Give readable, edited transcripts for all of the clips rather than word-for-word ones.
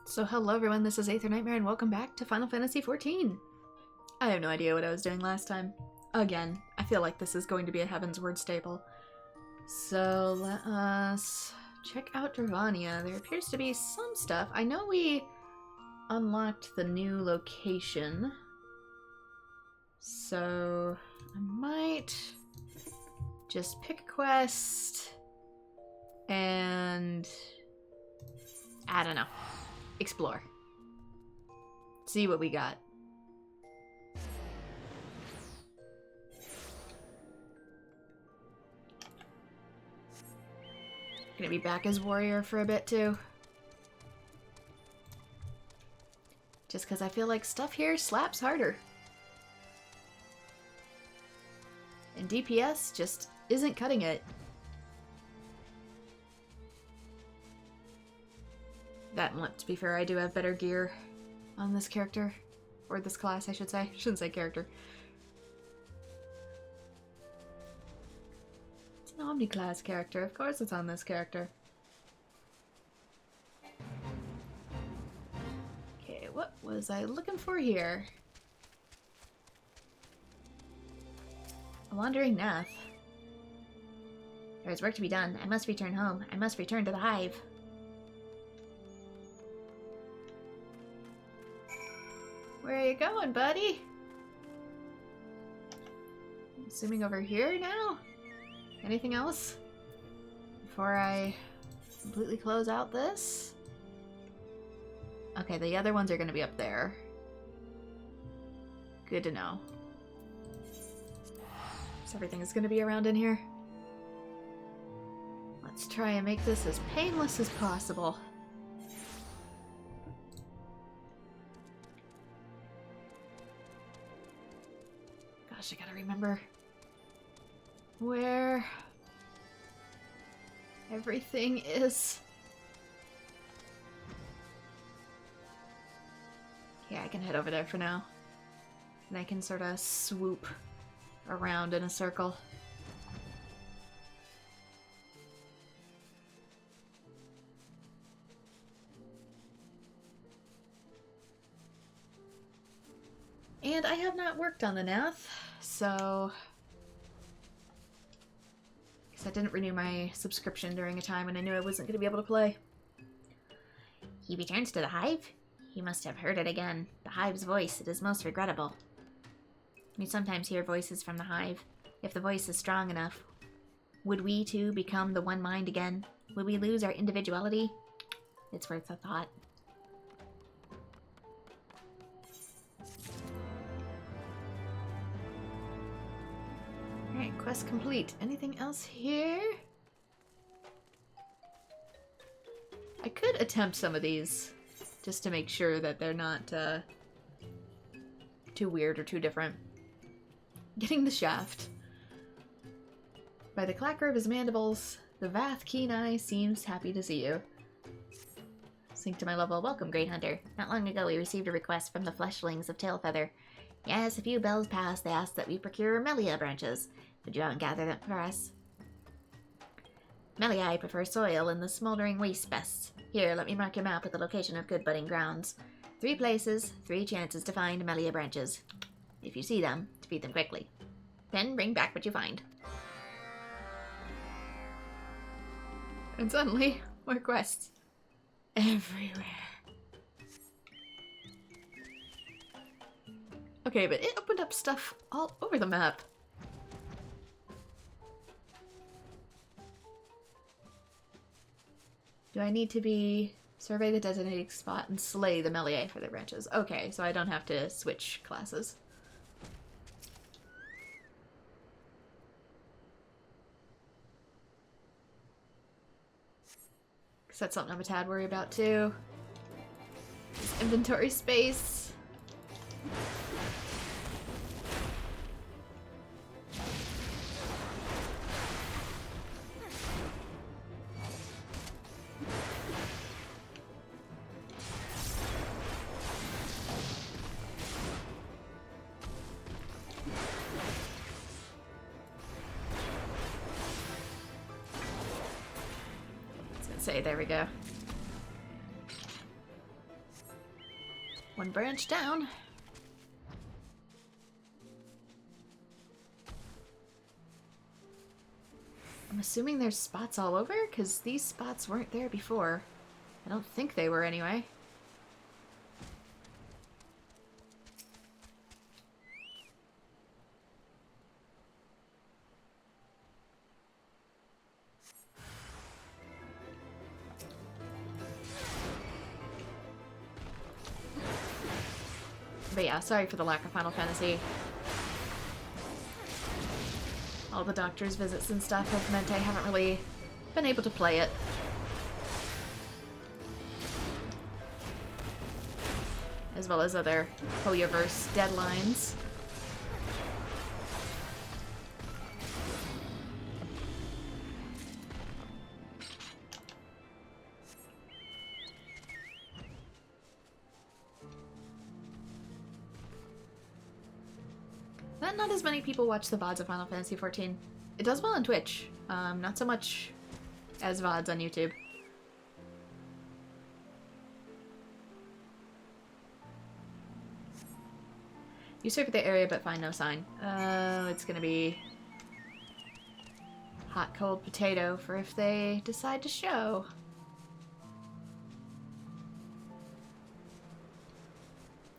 So hello everyone, this is AetherNightmare and welcome back to Final Fantasy XIV. I have no idea what I was doing last time. Again, I feel like this is going to be a Heavensward staple. So let us check out Dravania. There appears to be some stuff. I know we unlocked the new location. So I might just pick a quest and I don't know. Explore. See what we got. Gonna be back as warrior for a bit too. Just because I feel like stuff here slaps harder. And DPS just isn't cutting it. That, to be fair, I do have better gear on this character. Or this class, I should say. Shouldn't say character. It's an Omni-class character. Of course it's on this character. Okay, what was I looking for here? A wandering Nath. There is work to be done. I must return home. I must return to the hive. Where are you going, buddy? I'm assuming over here now? Anything else? Before I completely close out this? Okay, the other ones are going to be up there. Good to know. So everything is going to be around in here. Let's try and make this as painless as possible. I gotta remember where everything is. Yeah, I can head over there for now. And I can sort of swoop around in a circle. And I have not worked on the Nath, so because I didn't renew my subscription during a time and I knew I wasn't going to be able to play. He returns to the hive? He must have heard it again. The hive's voice, it is most regrettable. We sometimes hear voices from the hive. If the voice is strong enough, would we too become the one mind again? Would we lose our individuality? It's worth a thought. Alright, quest complete. Anything else here? I could attempt some of these, just to make sure that they're not too weird or too different. Getting the shaft. By the clacker of his mandibles, the Vath Keen Eye seems happy to see you. Sync to my level. Welcome, Great Hunter. Not long ago we received a request from the fleshlings of Tailfeather. Yes, a few bells passed, they asked that we procure Melia branches. Would you out and gather them for us? Melia prefer soil in the smoldering waste best. Here, let me mark your map with the location of good budding grounds. 3 places, 3 chances to find Melia branches. If you see them, defeat them quickly. Then bring back what you find. And suddenly, more quests. Everywhere. Okay, but it opened up stuff all over the map. Do I need to be survey the designated spot and slay the Melia for the branches? Okay, so I don't have to switch classes. Because that's something I'm a tad worried about too. Just inventory space. Say, there we go. One branch down. I'm assuming there's spots all over, because these spots weren't there before. I don't think they were anyway. But yeah, sorry for the lack of Final Fantasy. All the doctor's visits and stuff have meant I haven't really been able to play it. As well as other Hoyoverse deadlines. Not as many people watch the VODs of Final Fantasy XIV. It does well on Twitch, not so much as VODs on YouTube. You survey the area but find no sign. It's gonna be hot cold potato for if they decide to show.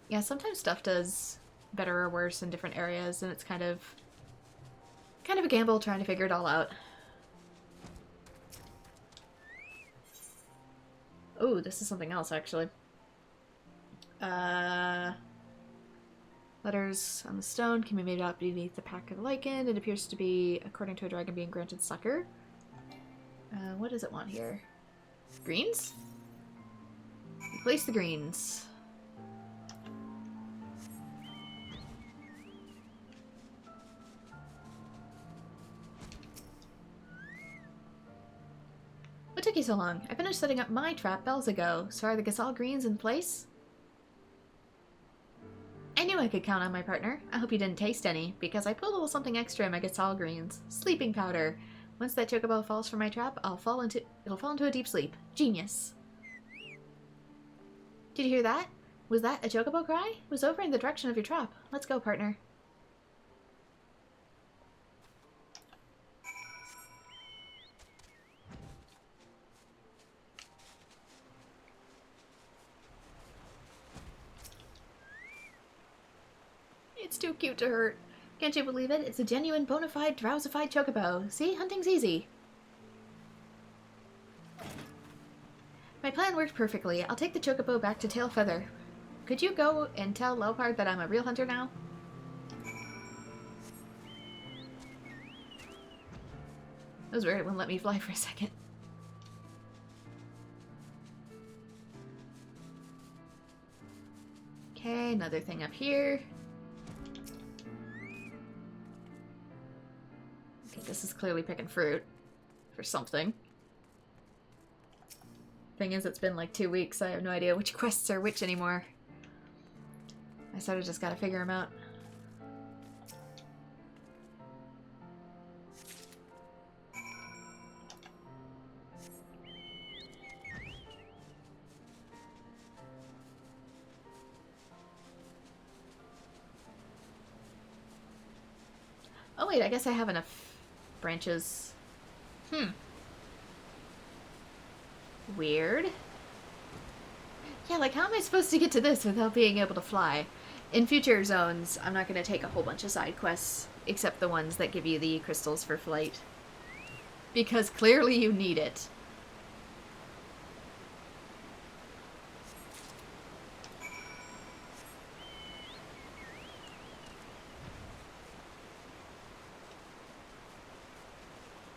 Yeah, sometimes stuff does better or worse in different areas, and it's kind of a gamble trying to figure it all out. Oh, this is something else, actually. Letters on the stone can be made out beneath the pack of lichen. It appears to be, according to a dragon, being granted succor. What does it want here? Greens? Replace the greens. What took you so long? I finished setting up my trap bells ago. So are the Gasol greens in place? I knew I could count on my partner. I hope you didn't taste any, because I put a little something extra in my Gasol greens. Sleeping powder. Once that chocobo falls from my trap, it'll fall into a deep sleep. Genius. Did you hear that? Was that a chocobo cry? It was over in the direction of your trap. Let's go, partner. It's too cute to hurt. Can't you believe it? It's a genuine, bona fide, drowsified chocobo. See? Hunting's easy. My plan worked perfectly. I'll take the chocobo back to Tailfeather. Could you go and tell Leopard that I'm a real hunter now? That was weird. It wouldn't let me fly for a second. Okay, another thing up here. Okay, this is clearly picking fruit for something. Thing is, it's been like 2 weeks. I have no idea which quests are which anymore. I sort of just gotta figure them out. Oh wait, I guess I have enough branches. Weird. Yeah, like how am I supposed to get to this without being able to fly? In future zones, I'm not going to take a whole bunch of side quests, except the ones that give you the crystals for flight. Because clearly you need it.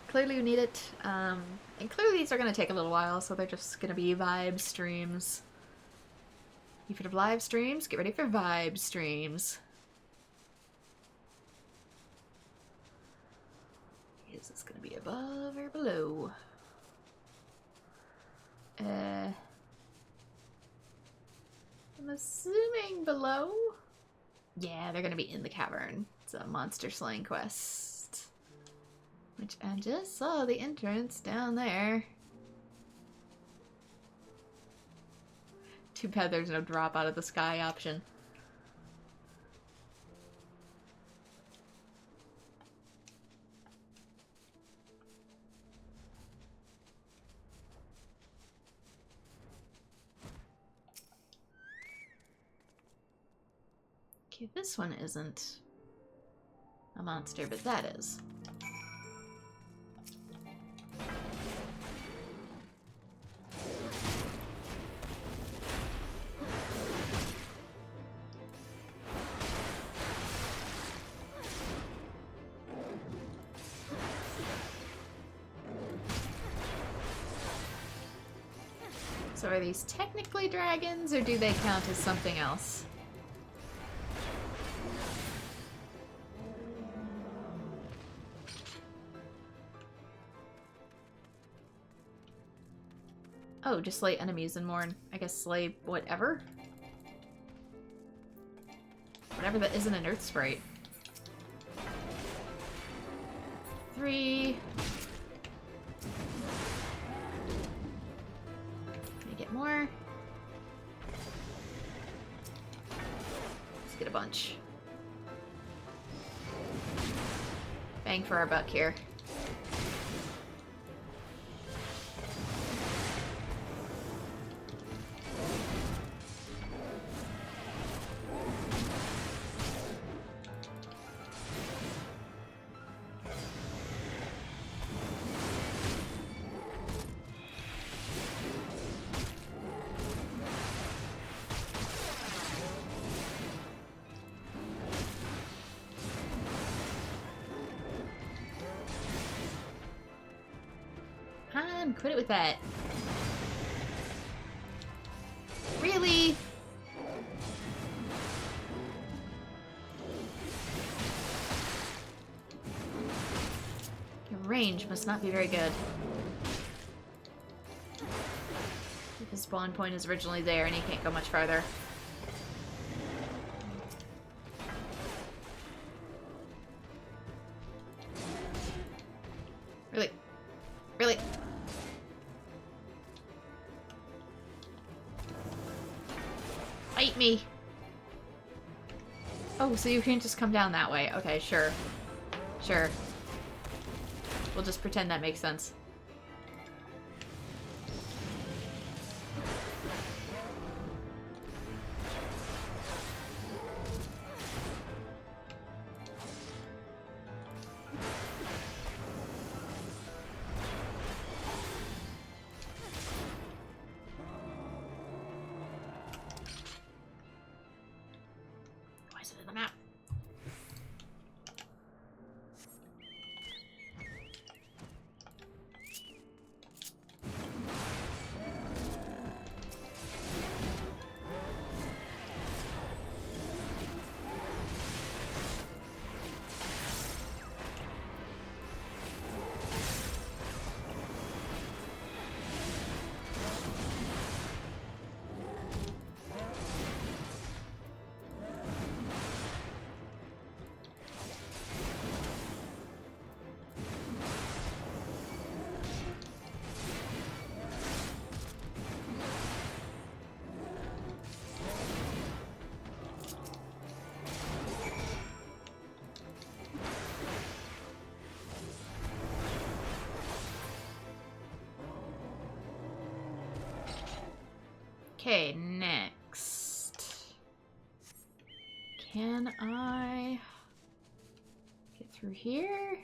Clearly you need it, and clearly these are going to take a little while, so they're just going to be vibe streams. If you have live streams, get ready for vibe streams. Is this going to be above or below? I'm assuming below? Yeah, they're going to be in the cavern. It's a monster slaying quest. Which I just saw the entrance down there. Too bad there's no drop out of the sky option. Okay, this one isn't a monster, but that is. So are these technically dragons, or do they count as something else? Oh, just slay enemies and mourn. I guess slay whatever? Whatever that isn't an earth sprite. 3. Get more. Let's get a bunch. Bang for our buck here. Quit it with that. Really? Your range must not be very good. His spawn point is originally there and he can't go much farther. Really? Really? Fight me! Oh, so you can't just come down that way. Okay, sure. Sure. We'll just pretend that makes sense. Okay, next. Can I get through here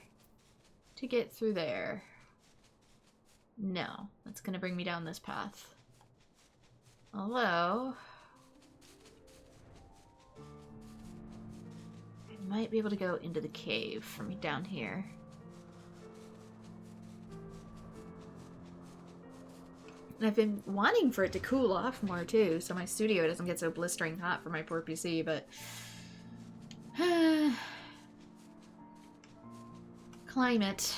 to get through there? No, that's gonna bring me down this path. Although, I might be able to go into the cave from down here. And I've been wanting for it to cool off more too, so my studio doesn't get so blistering hot for my poor PC, but... Climate.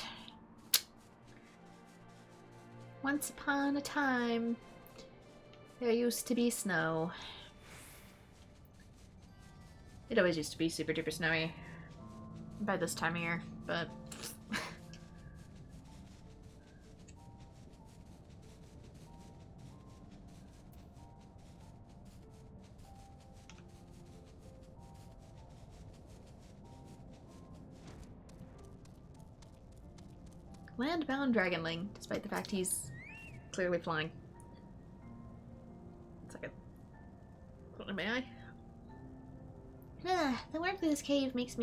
Once upon a time, there used to be snow. It always used to be super duper snowy by this time of year, but... Land-bound dragonling, despite the fact he's clearly flying. 1 second. Put in my eye. The warmth of this cave makes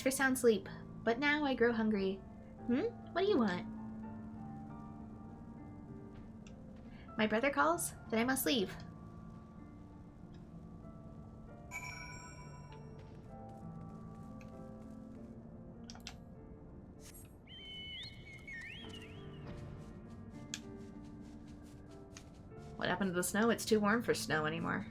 for sound sleep, but now I grow hungry. What do you want? My brother calls? Then I must leave. What happened to the snow? It's too warm for snow anymore.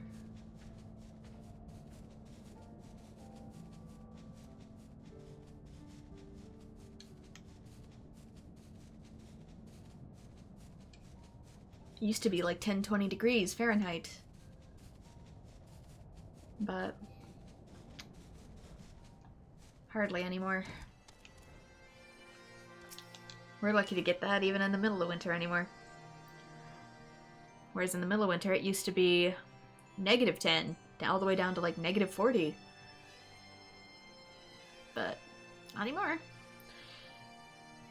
It used to be like 10-20 degrees Fahrenheit. But hardly anymore. We're lucky to get that even in the middle of winter anymore. Whereas in the middle of winter, it used to be -10, all the way down to like -40. But not anymore.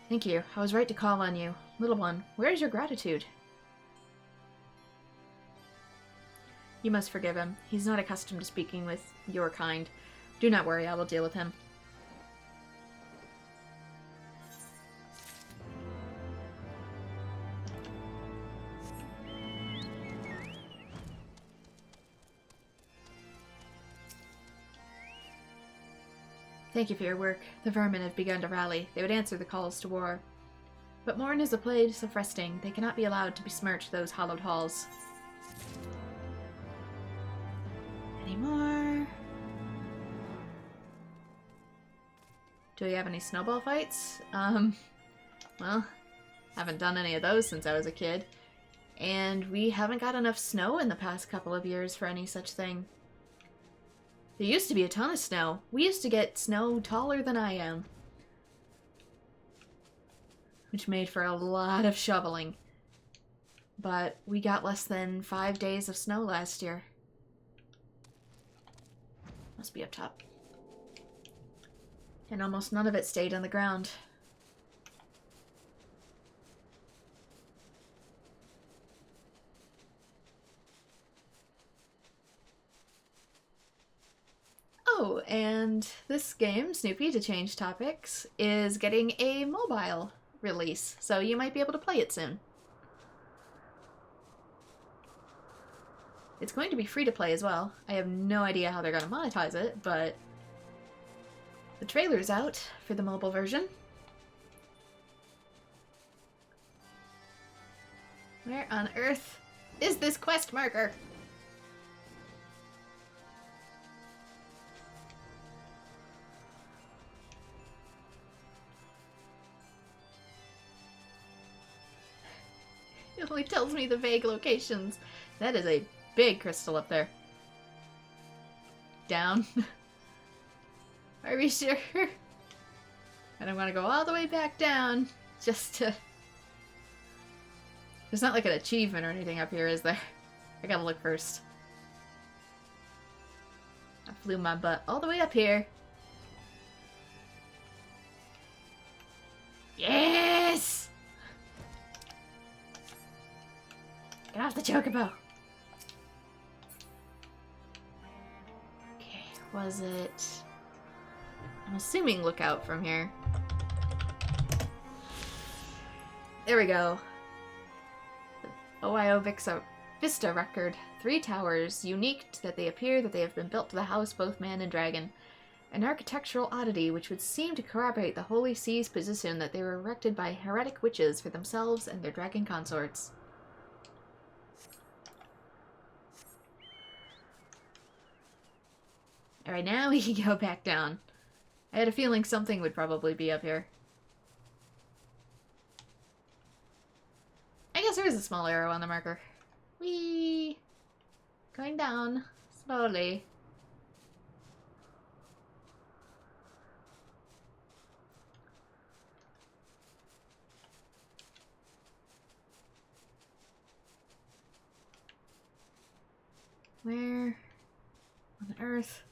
Thank you. I was right to call on you. Little one, where is your gratitude? You must forgive him. He's not accustomed to speaking with your kind. Do not worry, I will deal with him. Thank you for your work. The vermin have begun to rally. They would answer the calls to war. But morn is a place of resting. They cannot be allowed to besmirch those hallowed halls. Anymore. Do we have any snowball fights? Well, haven't done any of those since I was a kid. And we haven't got enough snow in the past couple of years for any such thing. There used to be a ton of snow. We used to get snow taller than I am. Which made for a lot of shoveling. But we got less than 5 days of snow last year. Must be up top. And almost none of it stayed on the ground. Oh, and this game, Snoopy, to change topics, is getting a mobile release, so you might be able to play it soon. It's going to be free to play as well. I have no idea how they're going to monetize it, but the trailer's out for the mobile version. Where on earth is this quest marker? It only tells me the vague locations. That is a big crystal up there. Down. Are we sure? And I'm gonna go all the way back down just to... There's not like an achievement or anything up here, is there? I gotta look first. I flew my butt all the way up here. Yes! Get off the chocobo! Okay, was it... I'm assuming lookout from here. There we go. Ohio Vista record. 3 towers, unique that they appear that they have been built to the house both man and dragon. An architectural oddity which would seem to corroborate the Holy See's position that they were erected by heretic witches for themselves and their dragon consorts. Alright, now we can go back down. I had a feeling something would probably be up here. I guess there is a small arrow on the marker. Whee! Going down. Slowly. Where on earth?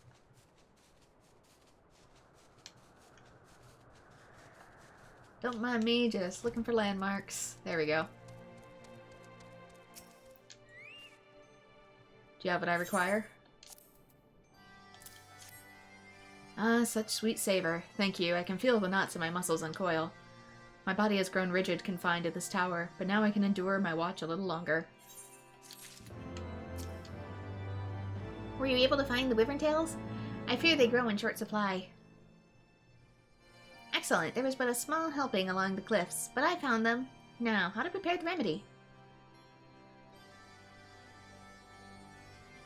Don't mind me, just looking for landmarks. There we go. Do you have what I require? Ah, such sweet savor. Thank you. I can feel the knots in my muscles uncoil. My body has grown rigid, confined to this tower, but now I can endure my watch a little longer. Were you able to find the wyvern tails? I fear they grow in short supply. Excellent. There was but a small helping along the cliffs, but I found them. Now, how to prepare the remedy?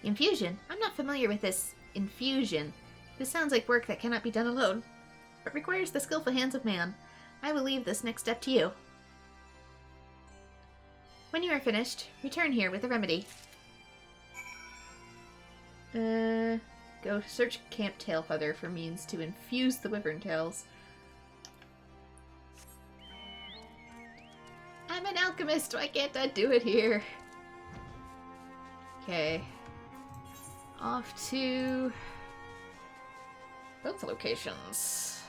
Infusion? I'm not familiar with this infusion. This sounds like work that cannot be done alone, but requires the skillful hands of man. I will leave this next step to you. When you are finished, return here with the remedy. Go search Camp Tailfeather for means to infuse the wyvern tails. I'm an alchemist, why can't I do it here? Okay. Off to both locations.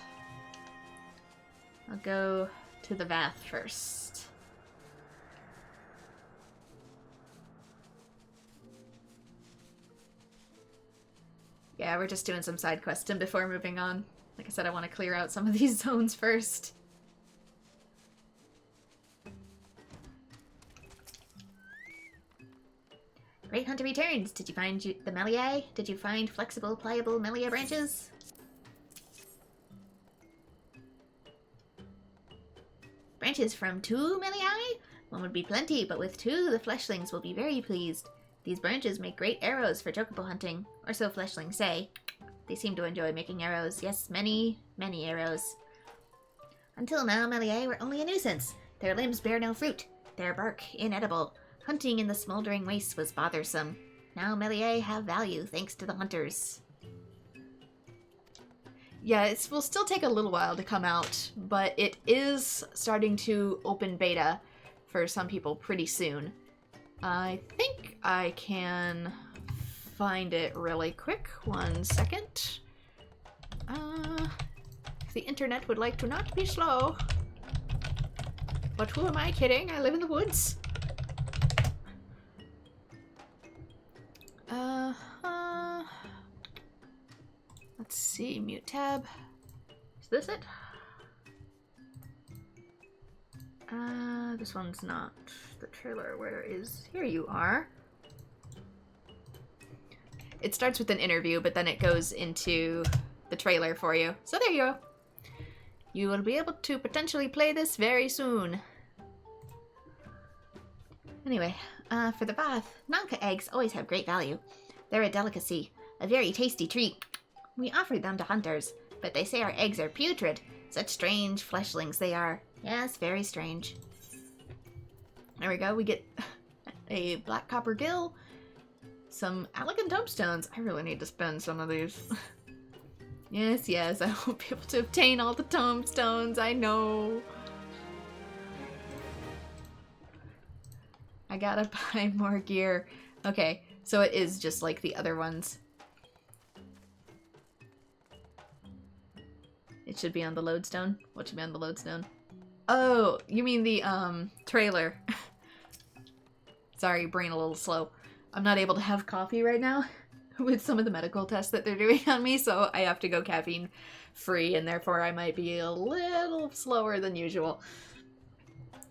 I'll go to the Vath first. Yeah, we're just doing some side questing before moving on. Like I said, I want to clear out some of these zones first. Great Hunter returns. Did you find the Meliae? Did you find flexible, pliable Melia branches? Branches from 2 Meliae? One would be plenty, but with 2, the fleshlings will be very pleased. These branches make great arrows for chocobo hunting, or so fleshlings say. They seem to enjoy making arrows. Yes, many, many arrows. Until now, Meliae were only a nuisance. Their limbs bear no fruit. Their bark inedible. Hunting in the smoldering wastes was bothersome. Now Meliae have value thanks to the hunters. Yeah, it will still take a little while to come out, but it is starting to open beta for some people pretty soon. I think I can find it really quick. 1 second. If the internet would like to not be slow. But who am I kidding? I live in the woods. Let's see, mute tab. Is this it? This one's not the trailer. Where is... Here you are. It starts with an interview, but then it goes into the trailer for you. So there you go. You will be able to potentially play this very soon. Anyway, for the Vath, Nanka eggs always have great value. They're a delicacy, a very tasty treat. We offered them to hunters, but they say our eggs are putrid. Such strange fleshlings they are. Yes, very strange. There we go, we get a black copper gill, some elegant tomestones. I really need to spend some of these. Yes, yes, I won't be able to obtain all the tomestones, I know. I gotta buy more gear. Okay, so it is just like the other ones. It should be on the lodestone. What should be on the lodestone? Oh, you mean the, trailer. Sorry, brain a little slow. I'm not able to have coffee right now with some of the medical tests that they're doing on me, so I have to go caffeine free, and therefore I might be a little slower than usual.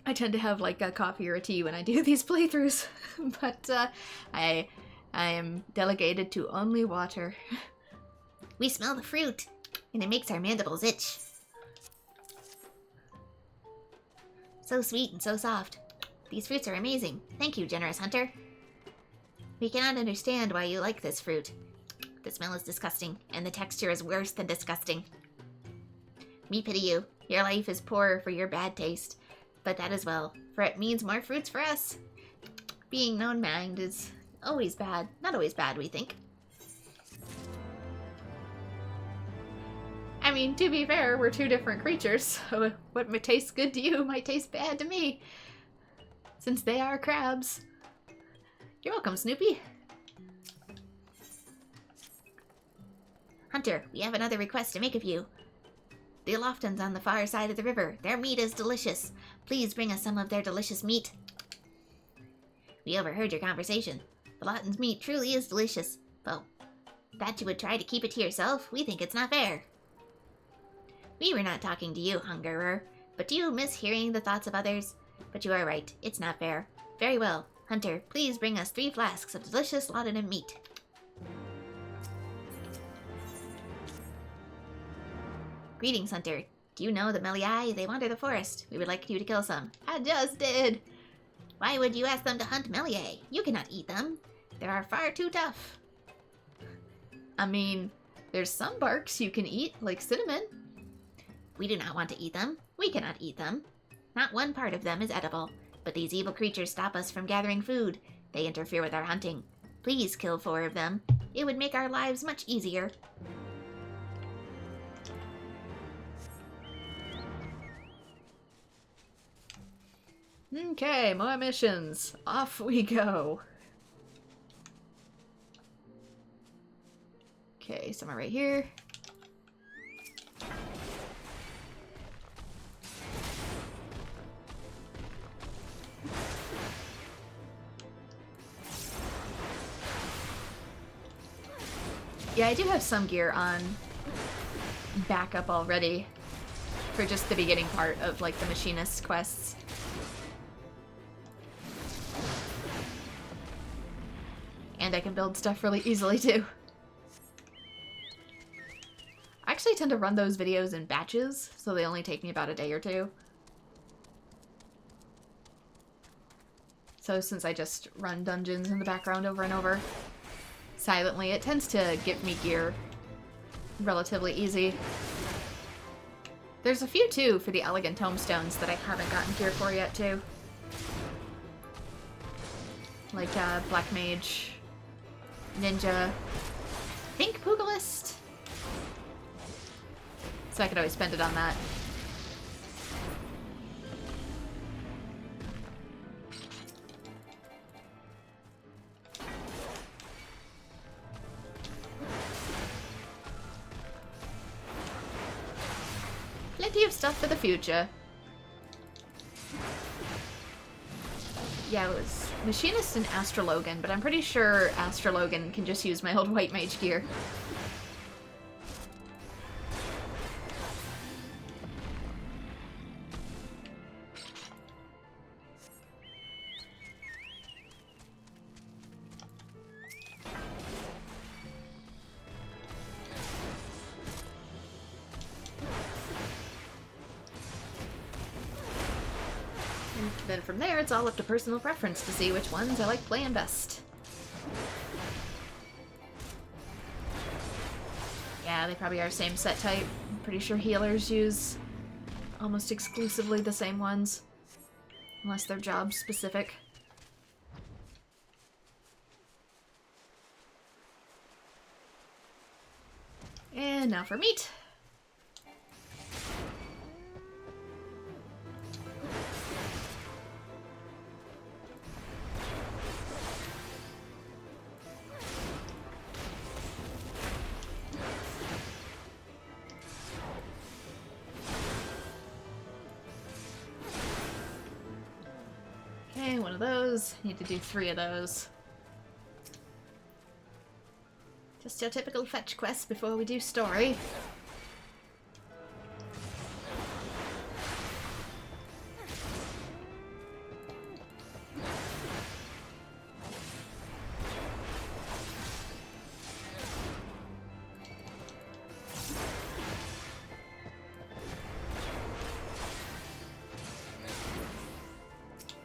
I tend to have like a coffee or a tea when I do these playthroughs, but I am delegated to only water. We smell the fruit, and it makes our mandibles itch. So sweet and so soft. These fruits are amazing. Thank you, generous hunter. We cannot understand why you like this fruit. The smell is disgusting, and the texture is worse than disgusting. We pity you. Your life is poor for your bad taste. But that as well, for it means more fruits for us. Being non-manged is always bad. Not always bad, we think. I mean, to be fair, we're two different creatures, so what might taste good to you might taste bad to me. Since they are crabs. You're welcome, Snoopy. Hunter, we have another request to make of you. The Aloftans on the far side of the river. Their meat is delicious. Please bring us some of their delicious meat. We overheard your conversation. The Lawton's meat truly is delicious. Well, that you would try to keep it to yourself, we think it's not fair. We were not talking to you, Hungerer, but do you miss hearing the thoughts of others? But you are right, it's not fair. Very well. Hunter, please bring us 3 flasks of delicious laudanum meat. Greetings, Hunter. Do you know the Meliai? They wander the forest. We would like you to kill some. I just did! Why would you ask them to hunt Meliai? You cannot eat them. They are far too tough. I mean, there's some barks you can eat, like cinnamon. We do not want to eat them. We cannot eat them. Not one part of them is edible, but these evil creatures stop us from gathering food. They interfere with our hunting. Please kill 4 of them. It would make our lives much easier. Okay, more missions. Off we go. Okay, somewhere right here. Yeah, I do have some gear on backup already for just the beginning part of, like, the machinist quests. And I can build stuff really easily, too. I actually tend to run those videos in batches, so they only take me about a day or 2. So since I just run dungeons in the background over and over silently, it tends to give me gear relatively easy. There's a few, too, for the Elegant Tomestones that I haven't gotten gear for yet, too. Like, Black Mage, Ninja, I think Pugilist. So I could always spend it on that. Plenty of stuff for the future. Yeah, it was Machinist and Astrologan, but I'm pretty sure Astrologan can just use my old White Mage gear. Then from there, it's all up to personal preference to see which ones I like playing best. Yeah, they probably are same set type. I'm pretty sure healers use almost exclusively the same ones, unless they're job specific. And now for meat. Okay, one of those. Need to do 3 of those. Just your typical fetch quest before we do story.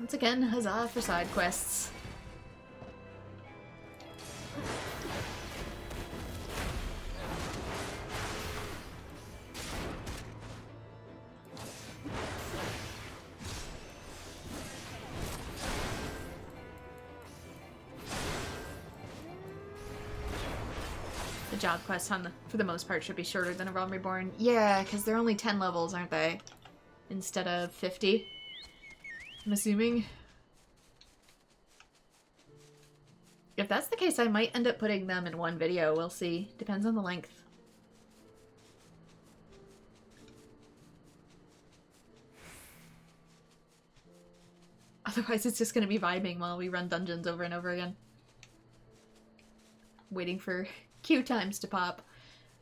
Once again, huzzah for side quests. The job quests, for the most part, should be shorter than A Realm Reborn. Yeah, because they're only 10 levels, aren't they? Instead of 50. I'm assuming. If that's the case, I might end up putting them in one video. We'll see. Depends on the length. Otherwise it's just gonna be vibing while we run dungeons over and over again. Waiting for queue times to pop.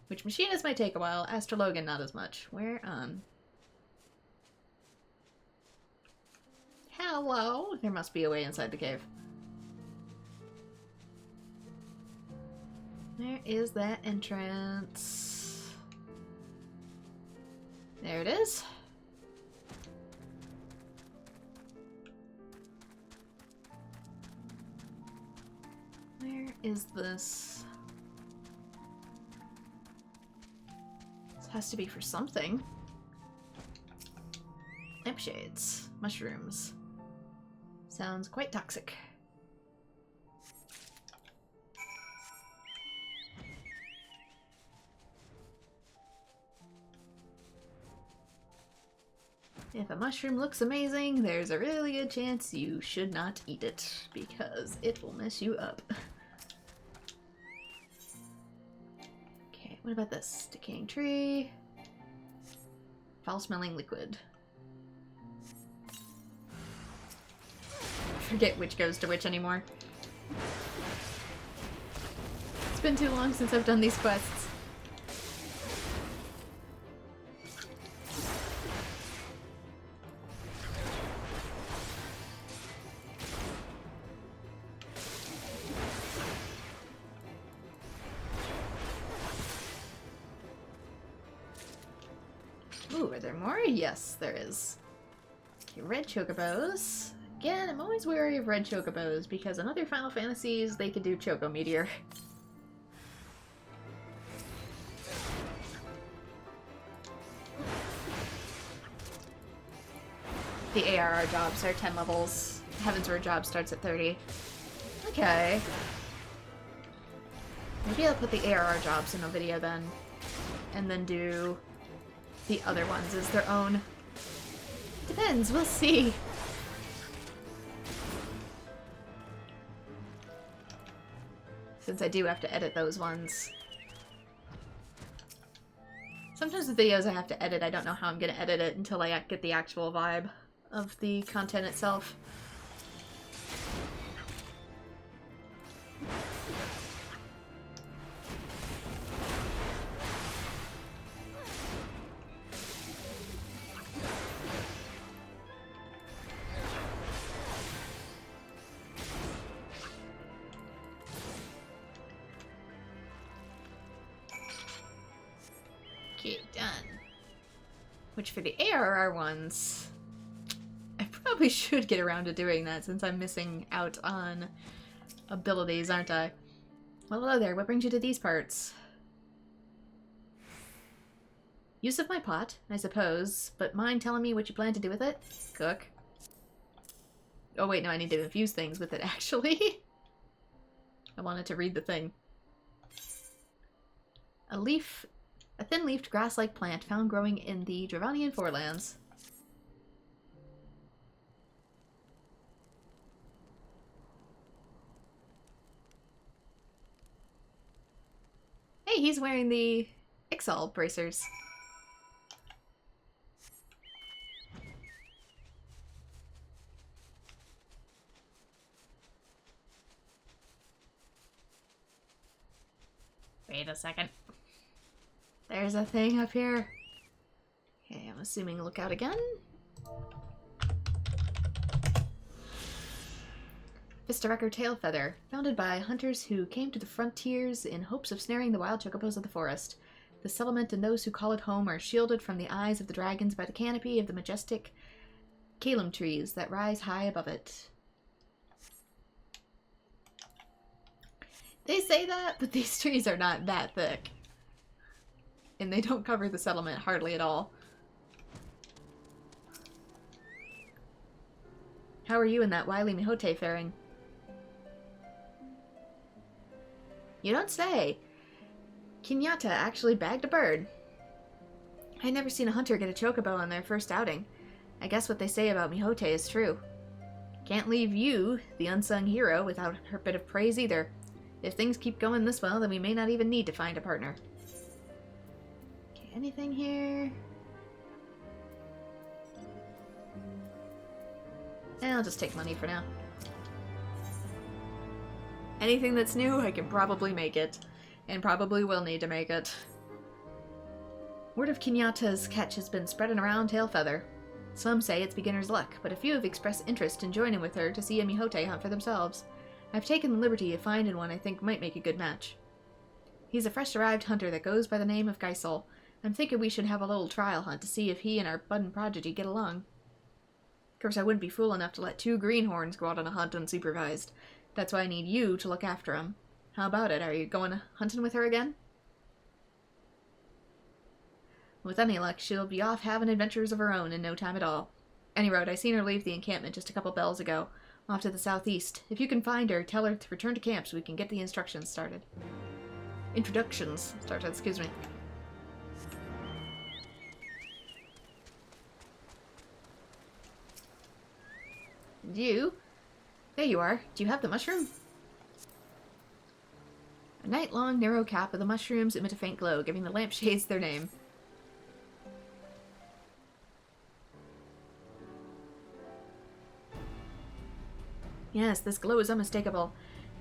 Which machinists might take a while. Astrologan not as much. Where on? Hello? There must be a way inside the cave. There is that entrance. There it is. Where is this? This has to be for something. Lampshades. Mushrooms. Sounds quite toxic. If a mushroom looks amazing, there's a really good chance you should not eat it, because it will mess you up. Okay, what about this? Decaying tree. Foul-smelling liquid. I forget which goes to which anymore. It's been too long since I've done these quests. Ooh, are there more? Yes, there is. Okay, red chocobos. Again, I'm always wary of red chocobos because in other Final Fantasies, they could do Choco Meteor. The ARR jobs are 10 levels. Heavensward job starts at 30. Okay. Maybe I'll put the ARR jobs in a video then. And then do the other ones as their own. Depends, we'll see. Since I do have to edit those ones. Sometimes the videos I have to edit, I don't know how I'm going to edit it until I get the actual vibe of the content itself. Okay, done. Which for the ARR ones, I probably should get around to doing that since I'm missing out on abilities, aren't I? Well, hello there. What brings you to these parts? Use of my pot, I suppose, but mind telling me what you plan to do with it? Cook. Oh wait, no, I need to infuse things with it, actually. I wanted to read the thing. A thin-leafed grass-like plant found growing in the Dravanian forelands. Hey, he's wearing the Ixal bracers. Wait a second. There's a thing up here. Okay, I'm assuming look out again. Vistarekker Tailfeather, founded by hunters who came to the frontiers in hopes of snaring the wild chocobos of the forest. The settlement and those who call it home are shielded from the eyes of the dragons by the canopy of the majestic Kalum trees that rise high above it. They say that, but these trees are not that thick. And they don't cover the settlement hardly at all. How are you and that wily Mihote faring? You don't say. Kenyatta actually bagged a bird. I'd never seen a hunter get a chocobo on their first outing. I guess what they say about Mihote is true. Can't leave you, the unsung hero, without her bit of praise either. If things keep going this well, then we may not even need to find a partner. Okay, anything here? I'll just take money for now. Anything that's new, I can probably make it. And probably will need to make it. Word of Kenyatta's catch has been spreading around Tailfeather. Some say it's beginner's luck, but a few have expressed interest in joining with her to see a Mihote hunt for themselves. I've taken the liberty of finding one I think might make a good match. He's a fresh-arrived hunter that goes by the name of Geisel. I'm thinking we should have a little trial hunt to see if he and our budding prodigy get along. Of course, I wouldn't be fool enough to let 2 greenhorns go out on a hunt unsupervised. That's why I need you to look after him. How about it? Are you going hunting with her again? With any luck, she'll be off having adventures of her own in no time at all. Any road, I seen her leave the encampment just a couple bells ago, off to the southeast. If you can find her, tell her to return to camp so we can get the instructions started. Introductions started, excuse me. You? There you are. Do you have the mushroom? A night-long narrow cap of the mushrooms emit a faint glow, giving the lampshades their name. Yes, this glow is unmistakable.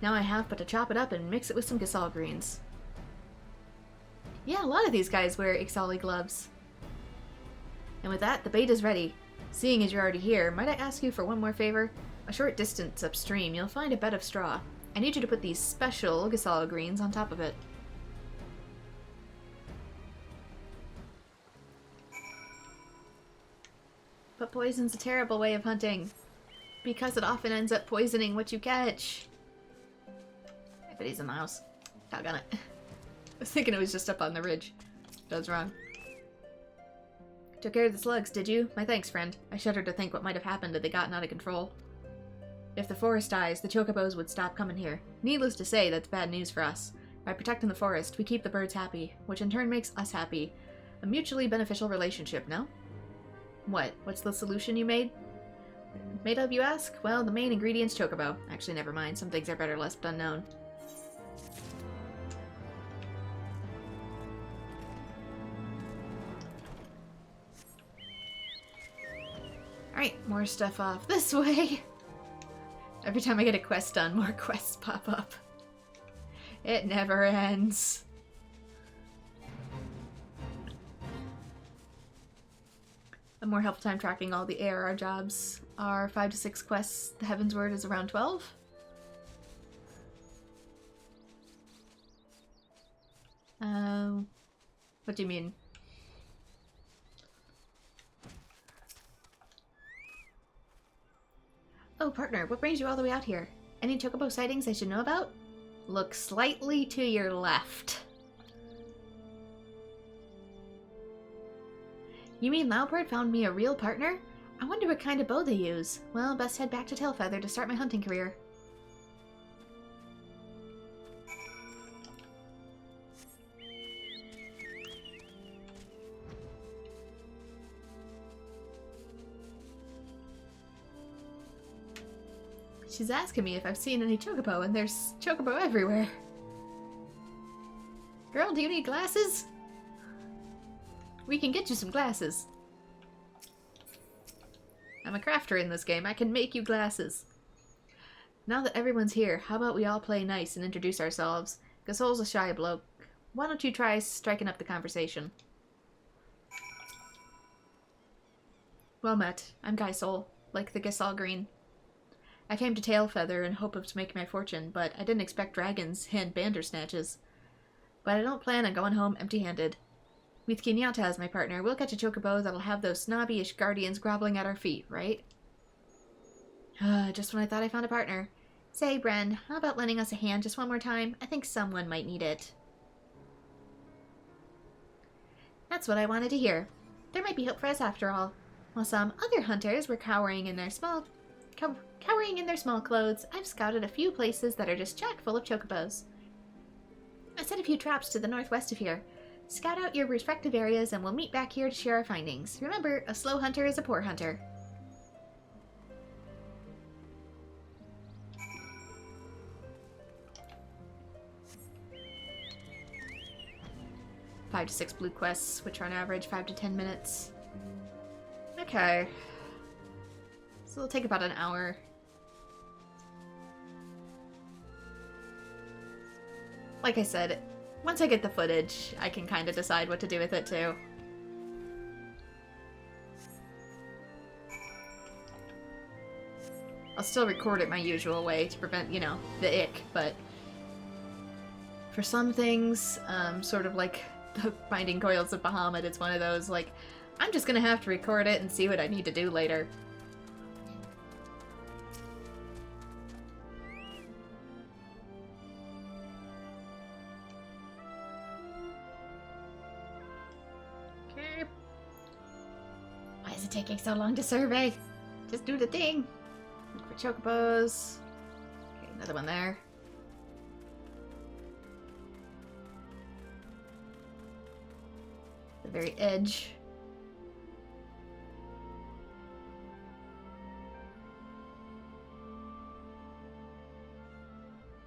Now I have but to chop it up and mix it with some Gasol greens. Yeah, a lot of these guys wear Ixali gloves. And with that, the bait is ready. Seeing as you're already here, might I ask you for one more favor? A short distance upstream, you'll find a bed of straw. I need you to put these special Gasol greens on top of it. But poison's a terrible way of hunting. Because it often ends up poisoning what you catch. I bet he's in the house. Doggone it. I was thinking it was just up on the ridge. I was wrong. Took care of the slugs, did you? My thanks, friend. I shudder to think what might have happened had they gotten out of control. If the forest dies, the chocobos would stop coming here. Needless to say, that's bad news for us. By protecting the forest, we keep the birds happy, which in turn makes us happy. A mutually beneficial relationship, no? What? What's the solution you made? Made of, you ask? Well, the main ingredient's chocobo. Actually, never mind. Some things are better left unknown. Alright, more stuff off this way. Every time I get a quest done, more quests pop up. It never ends. A more helpful time tracking all the ARR jobs are 5 to 6 quests. The Heavensward is around 12. What do you mean? Oh, partner, what brings you all the way out here? Any chocobo sightings I should know about? Look slightly to your left. You mean Loudbird found me a real partner? I wonder what kind of bow they use. Well, best head back to Tailfeather to start my hunting career. She's asking me if I've seen any chocobo, and there's chocobo everywhere. Girl, do you need glasses? We can get you some glasses. I'm a crafter in this game. I can make you glasses. Now that everyone's here, how about we all play nice and introduce ourselves? Gasol's a shy bloke. Why don't you try striking up the conversation? Well met. I'm Geisel, like the Gasol Green. I came to Tailfeather in hope of to make my fortune, but I didn't expect dragons and bandersnatches. But I don't plan on going home empty-handed. With Kenyatta as my partner, we'll catch a chocobo that'll have those snobby-ish guardians groveling at our feet, right? Just when I thought I found a partner. Say, Bren, how about lending us a hand just one more time? I think someone might need it. That's what I wanted to hear. There might be hope for us after all. While some other hunters were cowering in their small clothes, I've scouted a few places that are just chock full of chocobos. I set a few traps to the northwest of here. Scout out your respective areas and we'll meet back here to share our findings. Remember, a slow hunter is a poor hunter. Five to 6 blue quests, which are on average 5 to 10 minutes. Okay. So it'll take about an hour. Like I said, once I get the footage, I can kind of decide what to do with it too. I'll still record it my usual way to prevent, you know, the ick, but for some things, sort of like the Binding Coils of Bahamut, it's one of those, like, I'm just gonna have to record it and see what I need to do later. Okay. Why is it taking so long to survey? Just do the thing. Look for chocobos. Okay, another one there. The very edge.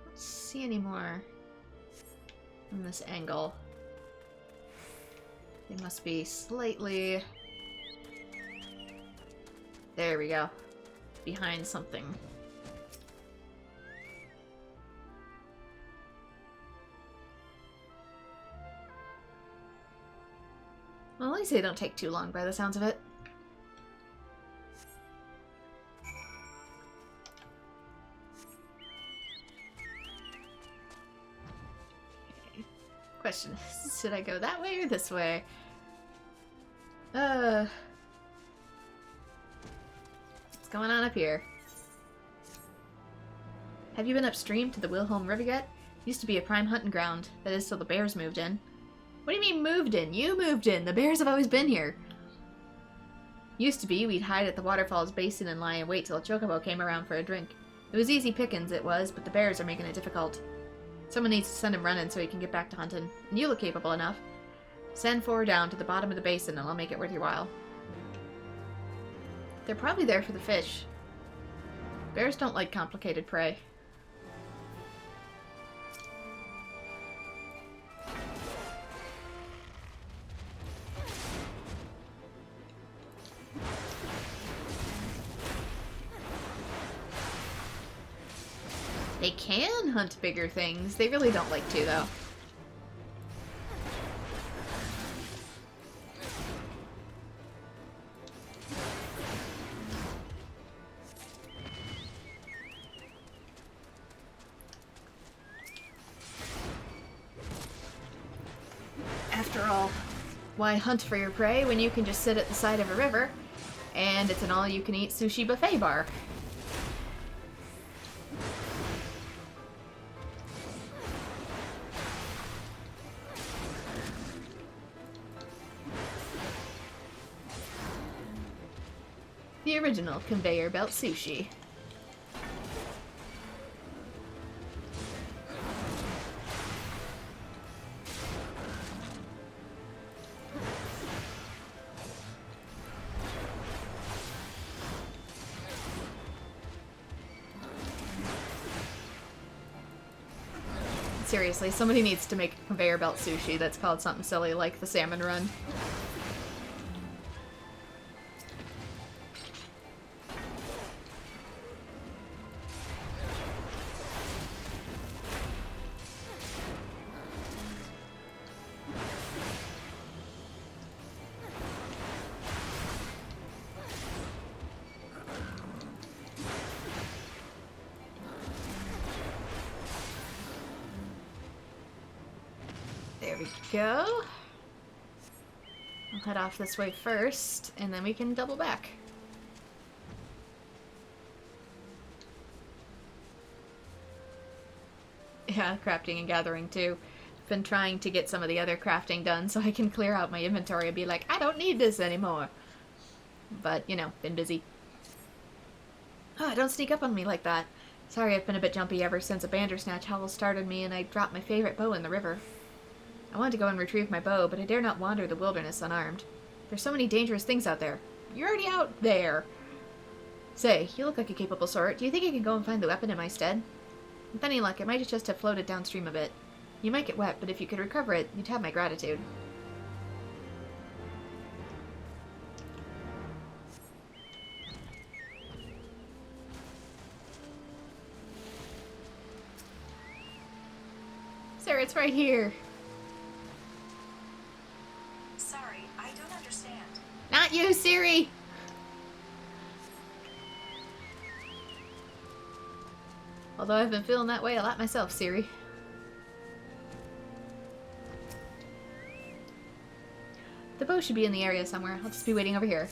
Don't see any more from this angle. They must be slightly... There we go. Behind something. Well, at least they don't take too long by the sounds of it. Okay. Question is, should I go that way or this way? What's going on up here? Have you been upstream to the Wilhelm River yet? Used to be a prime hunting ground. That is till the bears moved in. What do you mean moved in? You moved in! The bears have always been here! Used to be, we'd hide at the waterfall's basin and lie in wait till a chocobo came around for a drink. It was easy pickings, it was, but the bears are making it difficult. Someone needs to send him running so he can get back to hunting. And you look capable enough. Send 4 down to the bottom of the basin and I'll make it worth your while. They're probably there for the fish. Bears don't like complicated prey. They can hunt bigger things. They really don't like to, though. After all, why hunt for your prey when you can just sit at the side of a river and it's an all-you-can-eat sushi buffet bar? The original conveyor belt sushi. Seriously, somebody needs to make a conveyor belt sushi that's called something silly like the salmon run. There we go. I'll head off this way first, and then we can double back. Yeah, crafting and gathering too. Been trying to get some of the other crafting done so I can clear out my inventory and be like, I don't need this anymore. But, you know, been busy. Oh, don't sneak up on me like that. Sorry, I've been a bit jumpy ever since a Bandersnatch howl started me and I dropped my favorite bow in the river. I wanted to go and retrieve my bow, but I dare not wander the wilderness unarmed. There's so many dangerous things out there. You're already out there! Say, you look like a capable sort. Do you think you can go and find the weapon in my stead? With any luck, it might just have floated downstream a bit. You might get wet, but if you could recover it, you'd have my gratitude. Sir, it's right here. Sorry, I don't understand. Not you, Siri! Although I've been feeling that way a lot myself, Siri. The bow should be in the area somewhere. I'll just be waiting over here.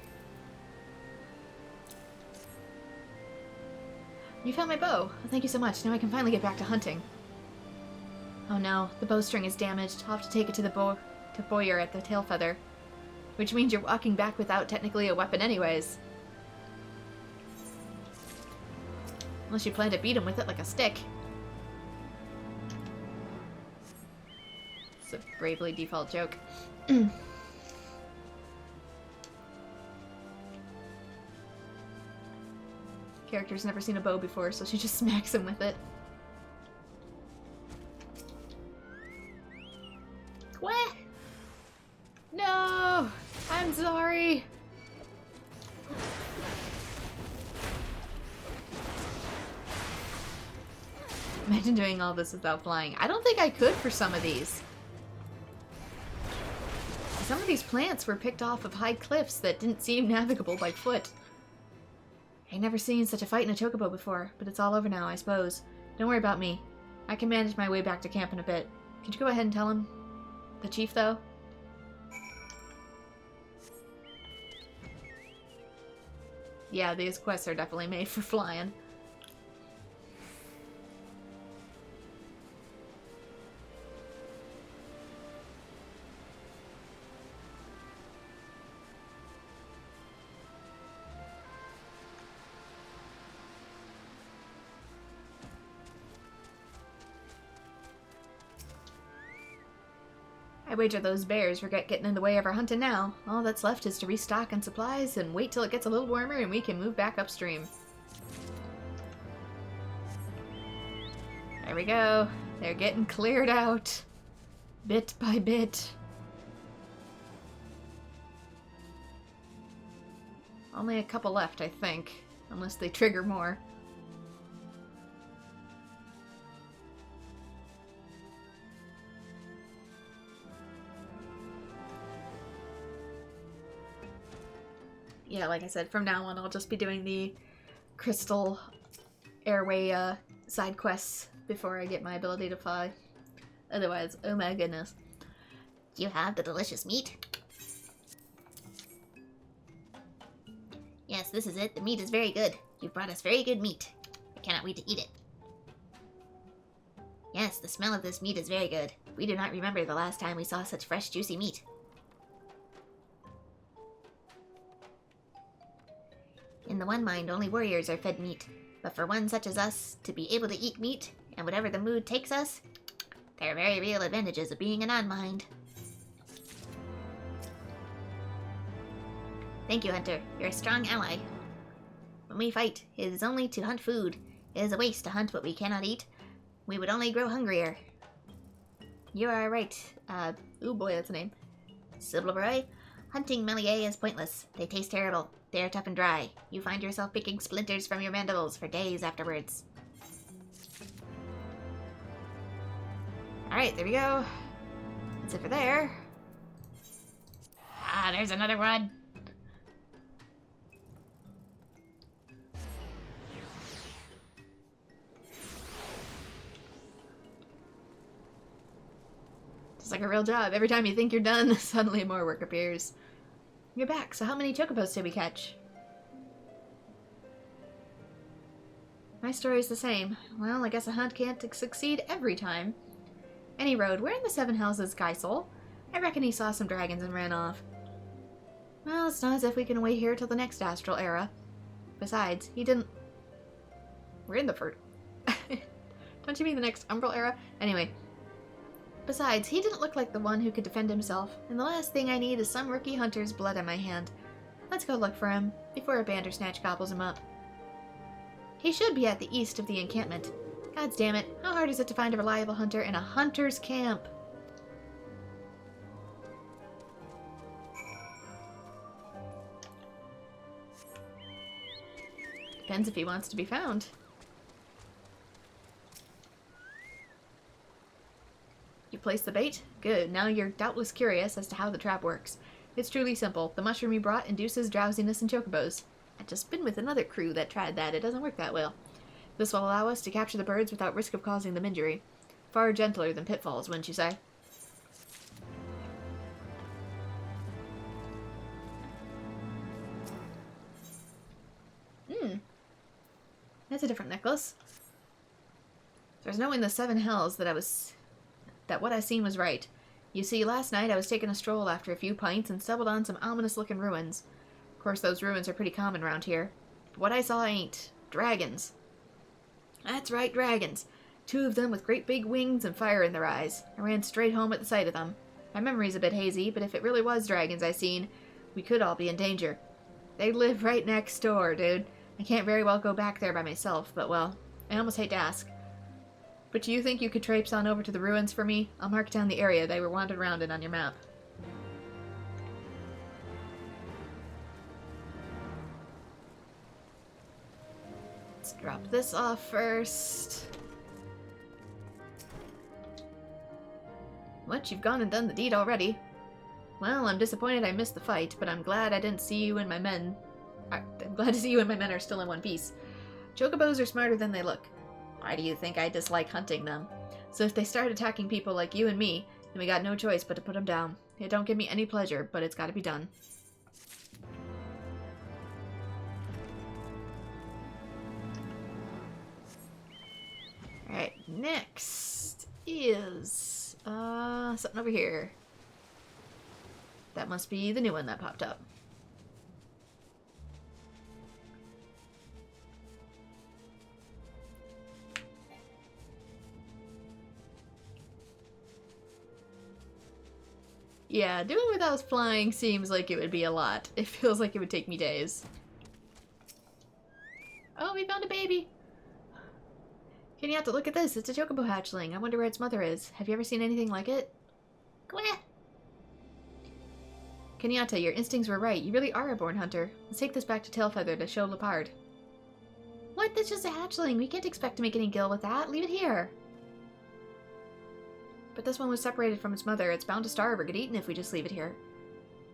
You found my bow. Oh, thank you so much. Now I can finally get back to hunting. Oh no, the bowstring is damaged. I'll have to take it to the Boyer at the tail feather. Which means you're walking back without technically a weapon anyways. Unless you plan to beat him with it like a stick. It's a Bravely default joke. Character's never seen a bow before, so she just smacks him with it. What? No! I'm sorry! Imagine doing all this without flying. I don't think I could for some of these. Some of these plants were picked off of high cliffs that didn't seem navigable by foot. I've never seen such a fight in a chocobo before, but it's all over now, I suppose. Don't worry about me. I can manage my way back to camp in a bit. Could you go ahead and tell him? The chief, though? Yeah, these quests are definitely made for flying. I wager those bears regret getting in the way of our hunting now. All that's left is to restock on supplies and wait till it gets a little warmer and we can move back upstream. There we go. They're getting cleared out. Bit by bit. Only a couple left, I think. Unless they trigger more. Yeah, like I said, from now on I'll just be doing the crystal airway side quests before I get my ability to fly. Otherwise, oh my goodness. Do you have the delicious meat? Yes, this is it. The meat is very good. You've brought us very good meat. I cannot wait to eat it. Yes, the smell of this meat is very good. We do not remember the last time we saw such fresh, juicy meat. In the One Mind, only warriors are fed meat. But for one such as us, to be able to eat meat, and whatever the mood takes us, there are very real advantages of being a non-mind. Thank you, Hunter. You're a strong ally. When we fight, it is only to hunt food. It is a waste to hunt what we cannot eat. We would only grow hungrier. You are right. Oh boy, that's a name. Silverboy, hunting Melier is pointless. They taste terrible. They are tough and dry. You find yourself picking splinters from your mandibles for days afterwards. Alright, there we go. That's it for there. Ah, there's another one. It's like a real job. Every time you think you're done, suddenly more work appears. You're back, so how many chocobos did we catch? My story's the same. Well, I guess a hunt can't succeed every time. Any road, where in the Seven Hells is Geisel? I reckon he saw some dragons and ran off. Well, it's not as if we can wait here till the next astral era. Besides, he didn't... We're in the first... Don't you mean the next umbral era? Anyway. Besides, he didn't look like the one who could defend himself, and the last thing I need is some rookie hunter's blood on my hand. Let's go look for him, before a Bandersnatch gobbles him up. He should be at the east of the encampment. God's damn it, how hard is it to find a reliable hunter in a hunter's camp? Depends if he wants to be found. You placed the bait? Good. Now you're doubtless curious as to how the trap works. It's truly simple. The mushroom you brought induces drowsiness in chocobos. I've just been with another crew that tried that. It doesn't work that well. This will allow us to capture the birds without risk of causing them injury. Far gentler than pitfalls, wouldn't you say? That's a different necklace. There's no in the seven hells that what I seen was right. You see, last night I was taking a stroll after a few pints and stumbled on some ominous-looking ruins. Of course, those ruins are pretty common around here. But what I saw ain't. Dragons. That's right, dragons. 2 of them with great big wings and fire in their eyes. I ran straight home at the sight of them. My memory's a bit hazy, but if it really was dragons I seen, we could all be in danger. They live right next door, dude. I can't very well go back there by myself, but well, I almost hate to ask. But do you think you could traipse on over to the ruins for me? I'll mark down the area they were wandered around in on your map. Let's drop this off first. What? You've gone and done the deed already? Well, I'm disappointed I missed the fight, but I'm glad I didn't see you and my men. I'm glad to see you and my men are still in one piece. Chocobos are smarter than they look. Why do you think I dislike hunting them? So if they start attacking people like you and me, then we got no choice but to put them down. It don't give me any pleasure, but it's gotta be done. Alright, next is something over here. That must be the new one that popped up. Yeah, doing without flying seems like it would be a lot. It feels like it would take me days. Oh, we found a baby! Kenyatta, look at this. It's a chocobo hatchling. I wonder where its mother is. Have you ever seen anything like it? Quah! Kenyatta, your instincts were right. You really are a born hunter. Let's take this back to Tailfeather to show Leopard. What? That's just a hatchling. We can't expect to make any gil with that. Leave it here. But this one was separated from its mother. It's bound to starve or get eaten if we just leave it here.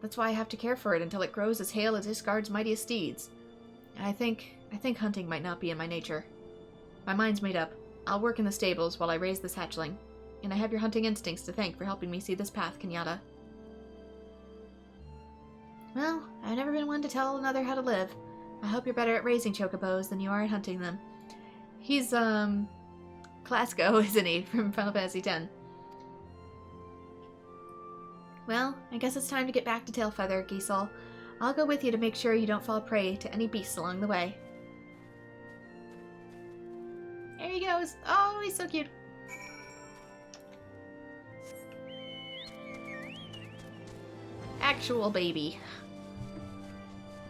That's why I have to care for it until it grows as hale as Isgard's mightiest steeds. And I think hunting might not be in my nature. My mind's made up. I'll work in the stables while I raise this hatchling. And I have your hunting instincts to thank for helping me see this path, Kenyatta. Well, I've never been one to tell another how to live. I hope you're better at raising chocobos than you are at hunting them. He's, Clasco, isn't he, from Final Fantasy X? Well, I guess it's time to get back to Tailfeather, Giselle. I'll go with you to make sure you don't fall prey to any beasts along the way. There he goes. Oh, he's so cute. Actual baby.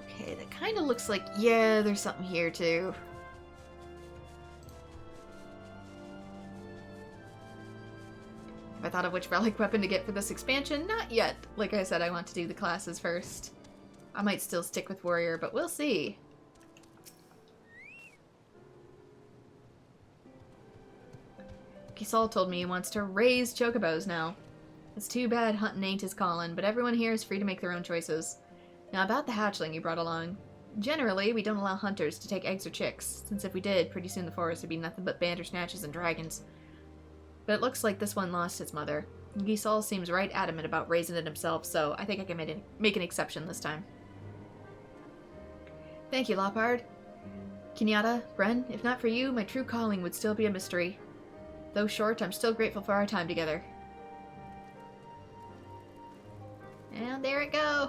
Okay, that kind of looks like... Yeah, there's something here, too. Have I thought of which relic weapon to get for this expansion? Not yet. Like I said, I want to do the classes first. I might still stick with warrior, but we'll see. Giselle told me he wants to raise chocobos now. It's too bad hunting ain't his calling, but everyone here is free to make their own choices. Now about the hatchling you brought along. Generally, we don't allow hunters to take eggs or chicks, since if we did, pretty soon the forest would be nothing but bandersnatches and dragons. But it looks like this one lost its mother. Giselle seems right adamant about raising it himself, so I think I can make an exception this time. Thank you, Leopard. Kenyatta, Bren, if not for you, my true calling would still be a mystery. Though short, I'm still grateful for our time together. And there it go!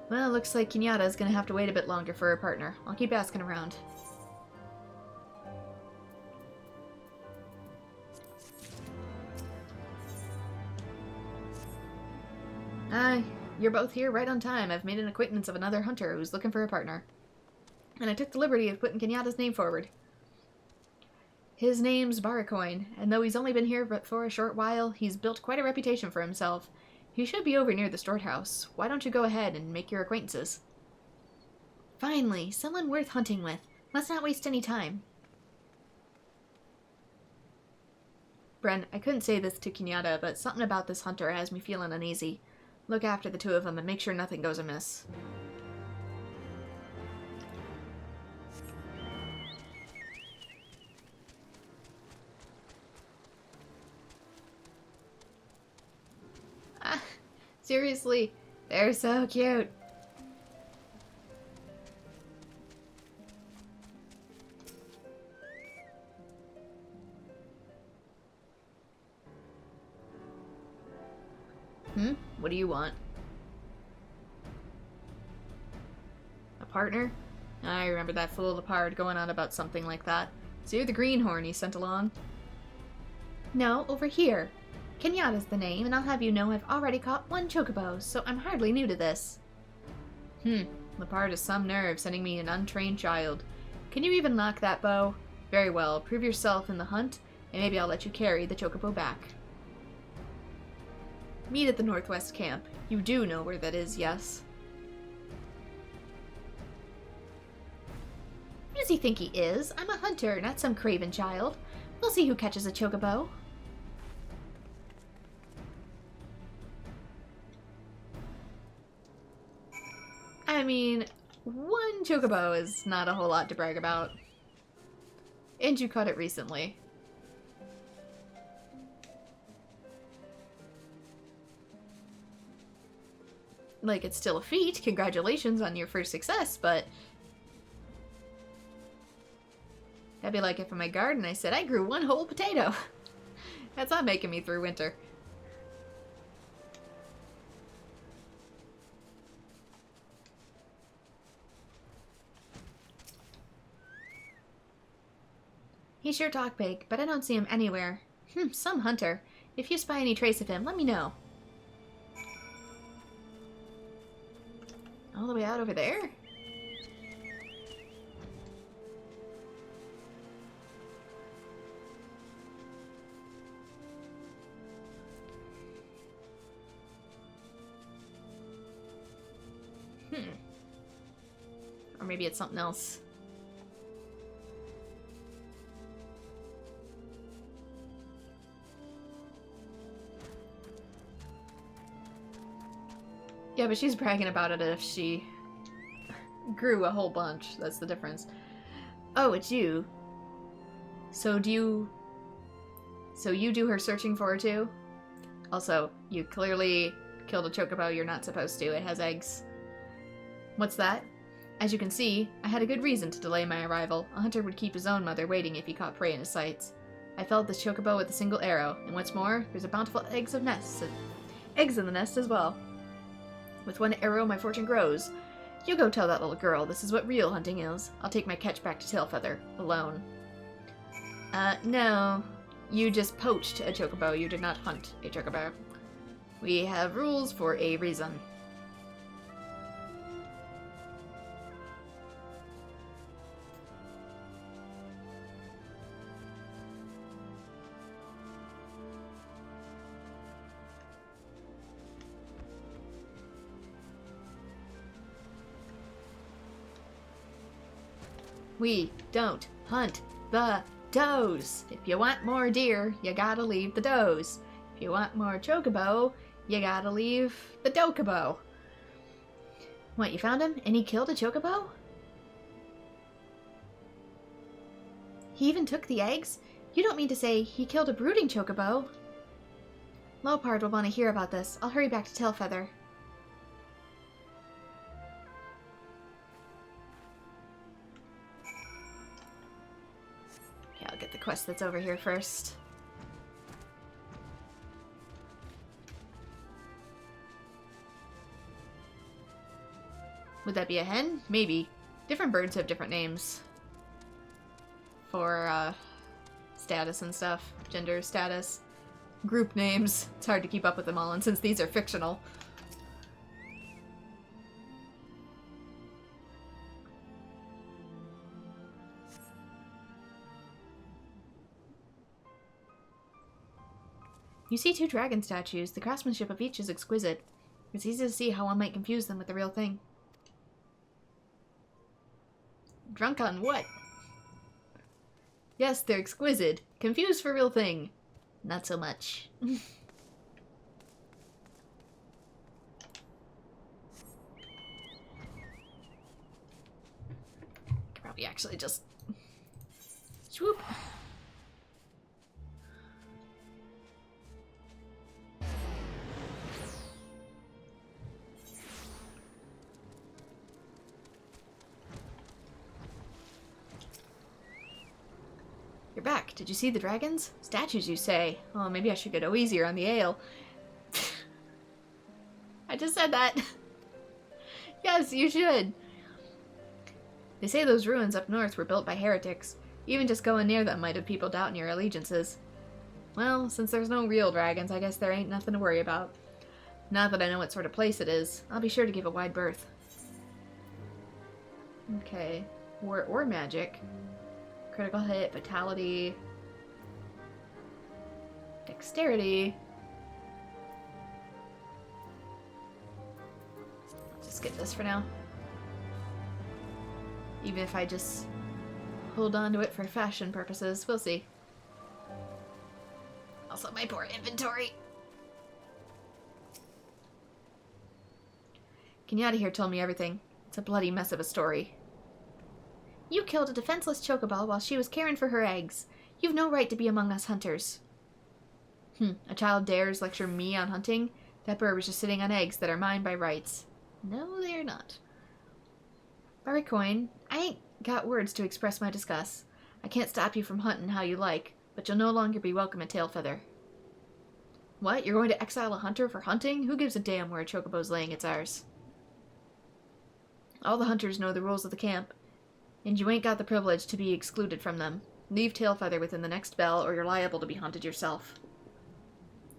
Well, looks like Kenyatta's gonna have to wait a bit longer for her partner. I'll keep asking around. You're both here right on time. I've made an acquaintance of another hunter who's looking for a partner. And I took the liberty of putting Kenyatta's name forward. His name's Baracoin, and though he's only been here for a short while, he's built quite a reputation for himself. He should be over near the storehouse. Why don't you go ahead and make your acquaintances? Finally, someone worth hunting with. Let's not waste any time. Bren, I couldn't say this to Kenyatta, but something about this hunter has me feeling uneasy. Look after the two of them and make sure nothing goes amiss. Ah, seriously, they're so cute. What do you want? A partner? I remember that fool Lepard going on about something like that. So you're the greenhorn he sent along? No, over here. Kenyatta's the name, and I'll have you know I've already caught one chocobo, so I'm hardly new to this. Lepard has some nerve sending me an untrained child. Can you even lock that bow? Very well, prove yourself in the hunt, and maybe I'll let you carry the chocobo back. Meet at the Northwest Camp. You do know where that is, yes? Who does he think he is? I'm a hunter, not some craven child. We'll see who catches a chocobo. I mean, one chocobo is not a whole lot to brag about. And you caught it recently. Like, it's still a feat. Congratulations on your first success, but... That'd be like if in my garden I said I grew one whole potato. That's not making me through winter. He sure talked big, but I don't see him anywhere. Some hunter. If you spy any trace of him, let me know. All the way out over there? Or maybe it's something else. Yeah, but she's bragging about it if she grew a whole bunch. That's the difference. Oh, it's you. So you do her searching for her too? Also, you clearly killed a chocobo you're not supposed to. It has eggs. What's that? As you can see, I had a good reason to delay my arrival. A hunter would keep his own mother waiting if he caught prey in his sights. I felled this chocobo with a single arrow, and what's more, there's a bountiful eggs in the nest as well. With one arrow, my fortune grows. You go tell that little girl this is what real hunting is. I'll take my catch back to Tailfeather, alone. No. You just poached a chocobo. You did not hunt a chocobo. We have rules for a reason. We don't hunt the does. If you want more deer, you gotta leave the does. If you want more chocobo, you gotta leave the docobo. What, you found him and he killed a chocobo? He even took the eggs? You don't mean to say he killed a brooding chocobo? Lopard will want to hear about this. I'll hurry back to Tailfeather. I'll get the quest that's over here first. Would that be a hen? Maybe. Different birds have different names. For, status and stuff. Gender, status. Group names. It's hard to keep up with them all, and since these are fictional... You see two dragon statues. The craftsmanship of each is exquisite. It's easy to see how one might confuse them with the real thing. Drunk on what? Yes, they're exquisite. Confused for real thing. not so much. Could probably actually just swoop. You're back. Did you see the dragons? Statues, you say? Oh, maybe I should go easier on the ale. I just said that. Yes, you should. They say those ruins up north were built by heretics. Even just going near them might have people doubting your allegiances. Well, since there's no real dragons, I guess there ain't nothing to worry about. Not that I know what sort of place it is. I'll be sure to give a wide berth. Okay. War or magic. Critical hit, vitality, dexterity. I'll just get this for now. Even if I just hold on to it for fashion purposes, we'll see. Also, my poor inventory. Kenyatta here told me everything. It's a bloody mess of a story. You killed a defenseless chocobo while she was caring for her eggs. You've no right to be among us hunters. A child dares lecture me on hunting? That bird was just sitting on eggs that are mine by rights. No, they're not. Barrycoin, I ain't got words to express my disgust. I can't stop you from hunting how you like, but you'll no longer be welcome at Tailfeather. What? You're going to exile a hunter for hunting? Who gives a damn where a chocobo's laying its ours? All the hunters know the rules of the camp, and you ain't got the privilege to be excluded from them. Leave Tailfeather within the next bell, or you're liable to be hunted yourself.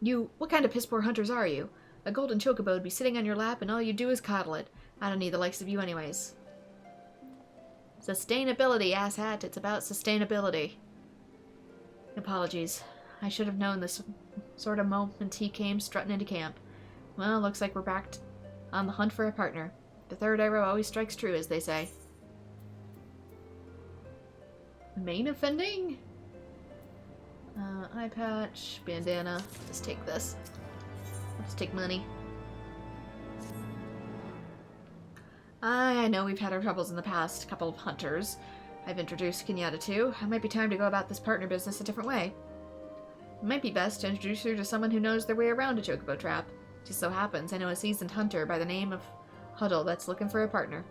What kind of piss-poor hunters are you? A golden chocobo would be sitting on your lap, and all you do is coddle it. I don't need the likes of you anyways. Sustainability, asshat. It's about sustainability. Apologies. I should have known this sort of moment he came strutting into camp. Well, looks like we're back on the hunt for a partner. The third arrow always strikes true, as they say. Main offending? Eye patch, bandana. Just take this. Let's take money. I know we've had our troubles in the past. A couple of hunters I've introduced Kenyatta to. It might be time to go about this partner business a different way. It might be best to introduce her to someone who knows their way around a chocobo trap. Just so happens I know a seasoned hunter by the name of Huddle that's looking for a partner.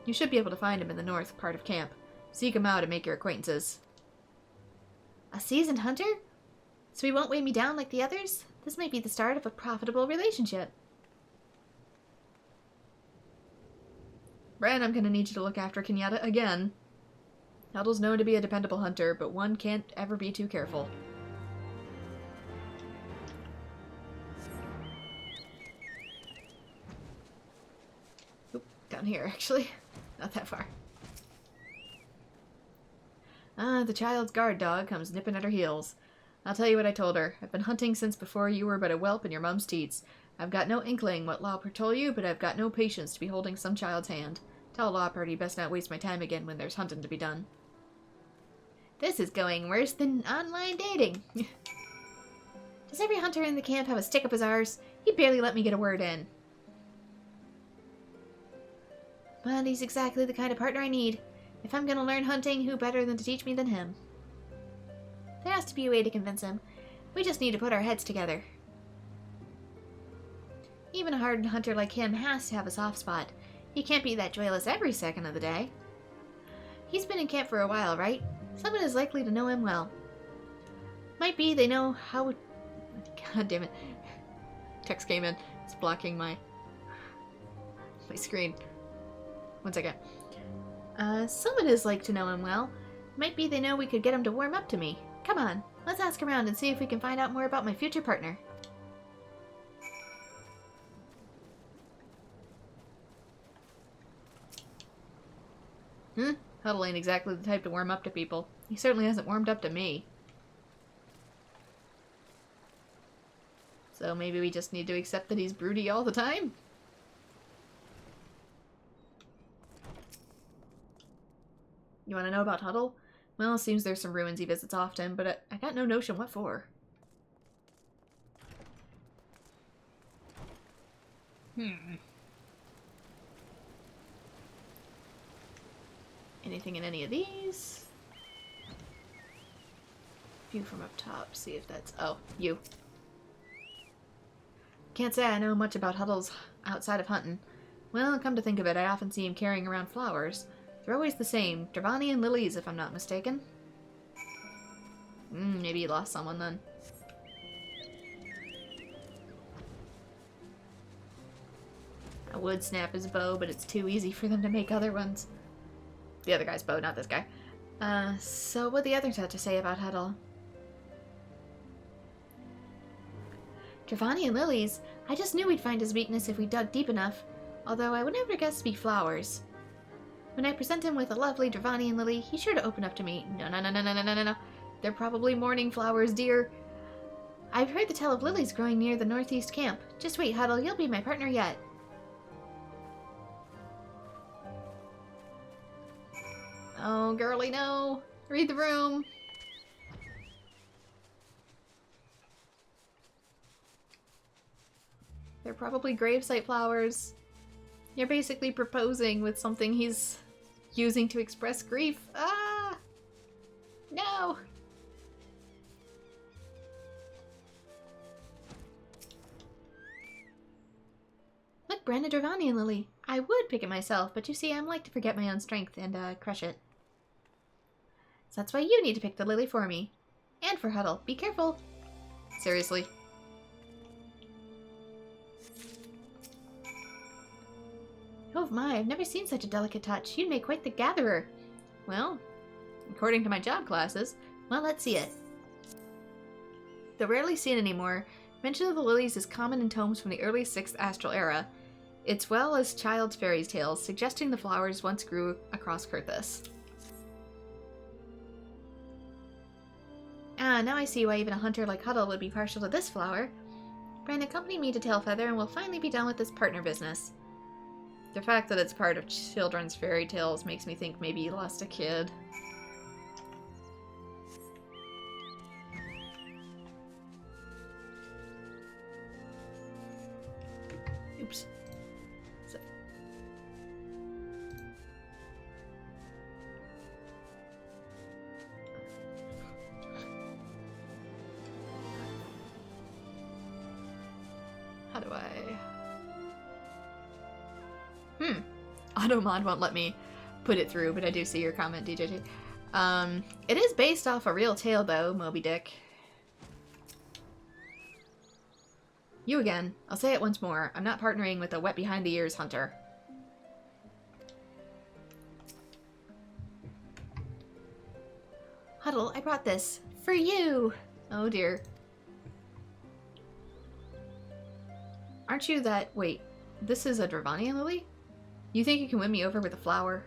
You should be able to find him in the north part of camp. Seek him out and make your acquaintances. A seasoned hunter? So he won't weigh me down like the others? This might be the start of a profitable relationship. Bran, I'm gonna need you to look after Kenyatta again. Huddle's known to be a dependable hunter, but one can't ever be too careful. Oop, down here, actually. Not that far. The child's guard dog comes nipping at her heels. I'll tell you what I told her. I've been hunting since before you were but a whelp in your mum's teats. I've got no inkling what law told you, but I've got no patience to be holding some child's hand. Tell a law party best not waste my time again when there's hunting to be done. This is going worse than online dating. Does every hunter in the camp have a stick up his arse? He barely let me get a word in. But he's exactly the kind of partner I need. If I'm gonna learn hunting, who better than to teach me than him? There has to be a way to convince him. We just need to put our heads together. Even a hardened hunter like him has to have a soft spot. He can't be that joyless every second of the day. He's been in camp for a while, right? Someone is likely to know him well. Might be they know how... God damn it. Text came in. It's blocking my screen. One second. Someone is like to know him well. Might be they know we could get him to warm up to me. Come on, let's ask around and see if we can find out more about my future partner. Huddle ain't exactly the type to warm up to people. He certainly hasn't warmed up to me. So maybe we just need to accept that he's broody all the time? You want to know about Huddle? Well, it seems there's some ruins he visits often, but I got no notion what for. Anything in any of these? View from up top, see if that's... Oh, you. Can't say I know much about Huddles outside of hunting. Well, come to think of it, I often see him carrying around flowers. They're always the same, Dravani and lilies, if I'm not mistaken. Maybe he lost someone then. I would snap his bow, but it's too easy for them to make other ones. The other guy's bow, not this guy. So what the others had to say about Huddle? Dravani and lilies? I just knew we'd find his weakness if we dug deep enough, although I would never guess to be flowers. When I present him with a lovely Dravani and lily, he's sure to open up to me. No. They're probably morning flowers, dear. I've heard the tale of lilies growing near the northeast camp. Just wait, Huddle, you'll be my partner yet. Oh, girly, no. Read the room. They're probably gravesite flowers. You're basically proposing with something he's using to express grief. Ah! No! Look, Brenda, Dravani and Lily. I would pick it myself, but you see, I'm like to forget my own strength and, crush it. So that's why you need to pick the lily for me. And for Huddle. Be careful. Seriously. Oh my, I've never seen such a delicate touch. You'd make quite the gatherer. Well, according to my job classes, well, let's see it. Though rarely seen anymore, mention of the lilies is common in tomes from the early 6th astral era, as well as child's fairy tales, suggesting the flowers once grew across Kurthus. Ah, now I see why even a hunter like Huddle would be partial to this flower. Brand, accompany me to Tailfeather and we'll finally be done with this partner business. The fact that it's part of children's fairy tales makes me think maybe he lost a kid. Oops. So. How do I... Automod won't let me put it through, but I do see your comment, DJT. It is based off a real tale, though, Moby Dick. You again. I'll say it once more. I'm not partnering with a wet-behind-the-ears hunter. Huddle, I brought this. For you! Oh, dear. Aren't you that... Wait. This is a Dravani lily? You think you can win me over with a flower?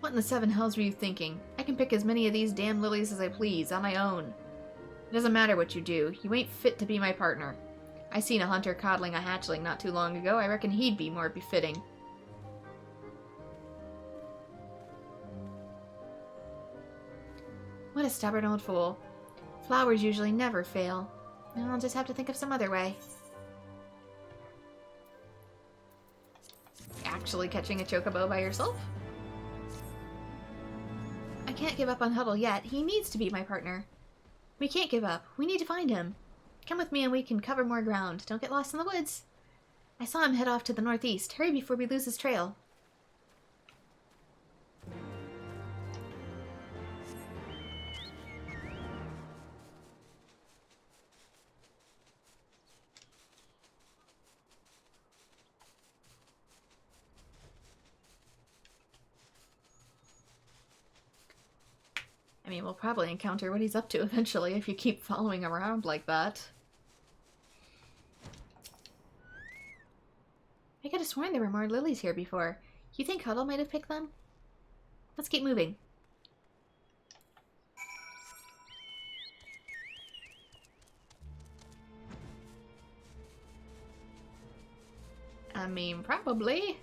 What in the 7 hells were you thinking? I can pick as many of these damn lilies as I please, on my own. It doesn't matter what you do. You ain't fit to be my partner. I seen a hunter coddling a hatchling not too long ago. I reckon he'd be more befitting. What a stubborn old fool. Flowers usually never fail. I'll just have to think of some other way. Actually catching a chocobo by yourself? I can't give up on Huddle yet. He needs to be my partner. We can't give up. We need to find him. Come with me and we can cover more ground. Don't get lost in the woods. I saw him head off to the northeast. Hurry before we lose his trail. I mean, we'll probably encounter what he's up to eventually if you keep following him around like that. I could have sworn there were more lilies here before. You think Huddle might have picked them? Let's keep moving. I mean, probably.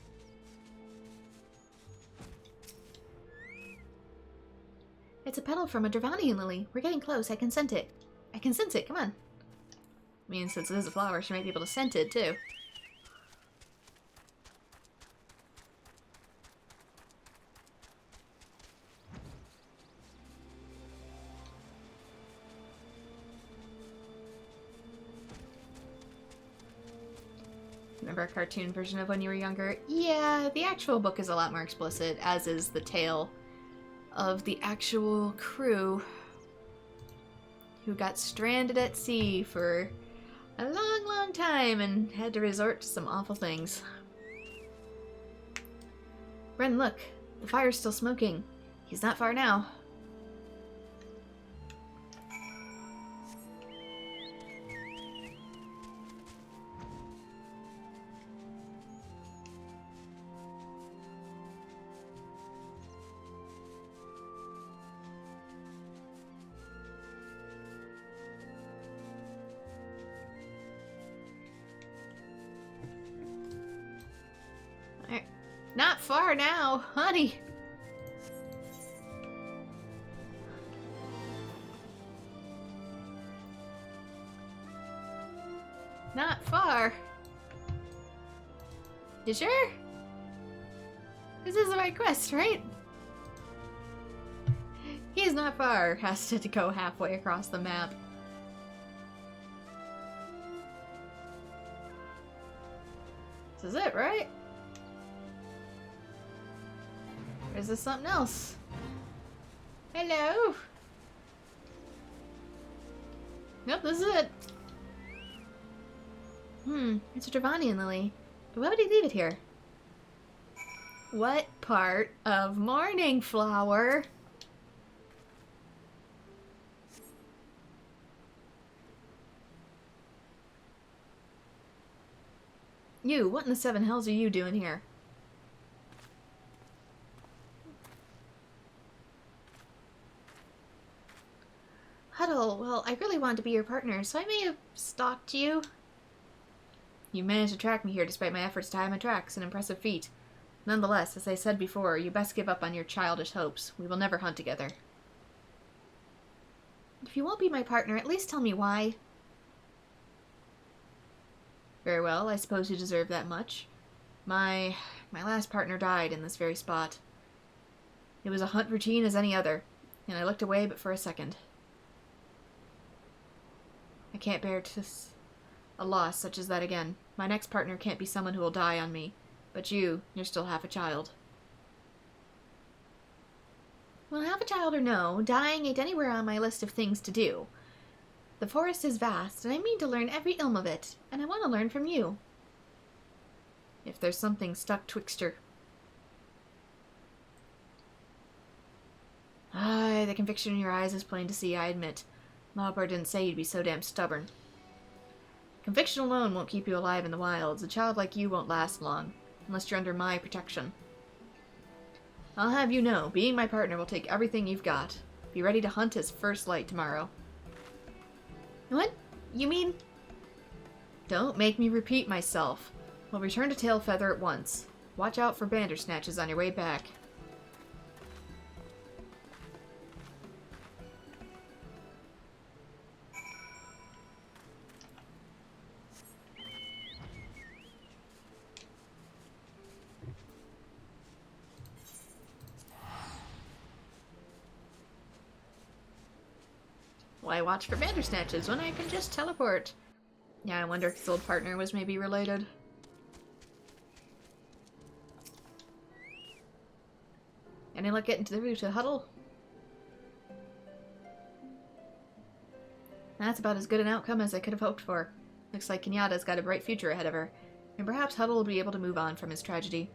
It's a petal from a Dravani lily. We're getting close. I can sense it. Come on. I mean, since it is a flower, she might be able to scent it, too. Remember a cartoon version of when you were younger? Yeah, the actual book is a lot more explicit, as is the tale of the actual crew who got stranded at sea for a long, long time and had to resort to some awful things. Ren, look. The fire's still smoking. He's not far now. Not far now, honey. Not far. You sure? This is the right quest, right? He's not far. Has to go halfway across the map. This is it, right? Or is this something else? Hello? Nope, this is it. It's a Dravanian lily. But why would he leave it here? What part of morning flower? You, what in the seven hells are you doing here? Huddle, well, I really wanted to be your partner, so I may have stalked you. You managed to track me here despite my efforts to hide my tracks, an impressive feat. Nonetheless, as I said before, you best give up on your childish hopes. We will never hunt together. If you won't be my partner, at least tell me why. Very well, I suppose you deserve that much. My last partner died in this very spot. It was a hunt routine as any other, and I looked away but for a second. I can't bear a loss such as that again. My next partner can't be someone who will die on me. But you're still half a child. Well, half a child or no, dying ain't anywhere on my list of things to do. The forest is vast, and I mean to learn every ilm of it, and I want to learn from you. If there's something stuck twixt Aye, the conviction in your eyes is plain to see, I admit. Lawbird didn't say you'd be so damn stubborn. Conviction alone won't keep you alive in the wilds. A child like you won't last long, unless you're under my protection. I'll have you know, being my partner will take everything you've got. Be ready to hunt as first light tomorrow. What? You mean? Don't make me repeat myself. We'll return to Tailfeather at once. Watch out for bandersnatches on your way back. Why watch for bandersnatches when I can just teleport? Yeah, I wonder if his old partner was maybe related. Any luck getting through to Huddle? That's about as good an outcome as I could have hoped for. Looks like Kenyatta's got a bright future ahead of her, and perhaps Huddle will be able to move on from his tragedy.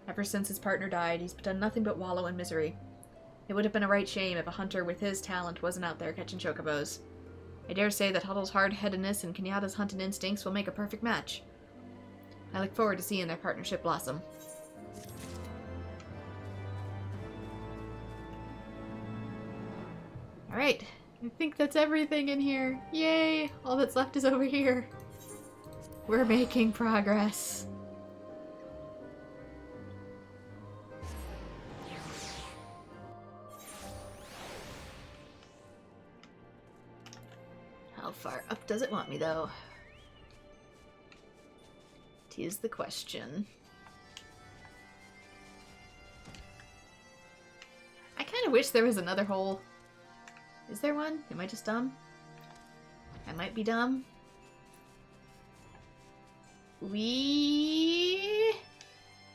Ever since his partner died, he's done nothing but wallow in misery. It would have been a right shame if a hunter with his talent wasn't out there catching chocobos. I dare say that Huddle's hard-headedness and Kenyatta's hunting instincts will make a perfect match. I look forward to seeing their partnership blossom. Alright, I think that's everything in here. Yay! All that's left is over here. We're making progress. How far up does it want me, though? 'Tis the question. I kind of wish there was another hole. Is there one? Am I just dumb? I might be dumb.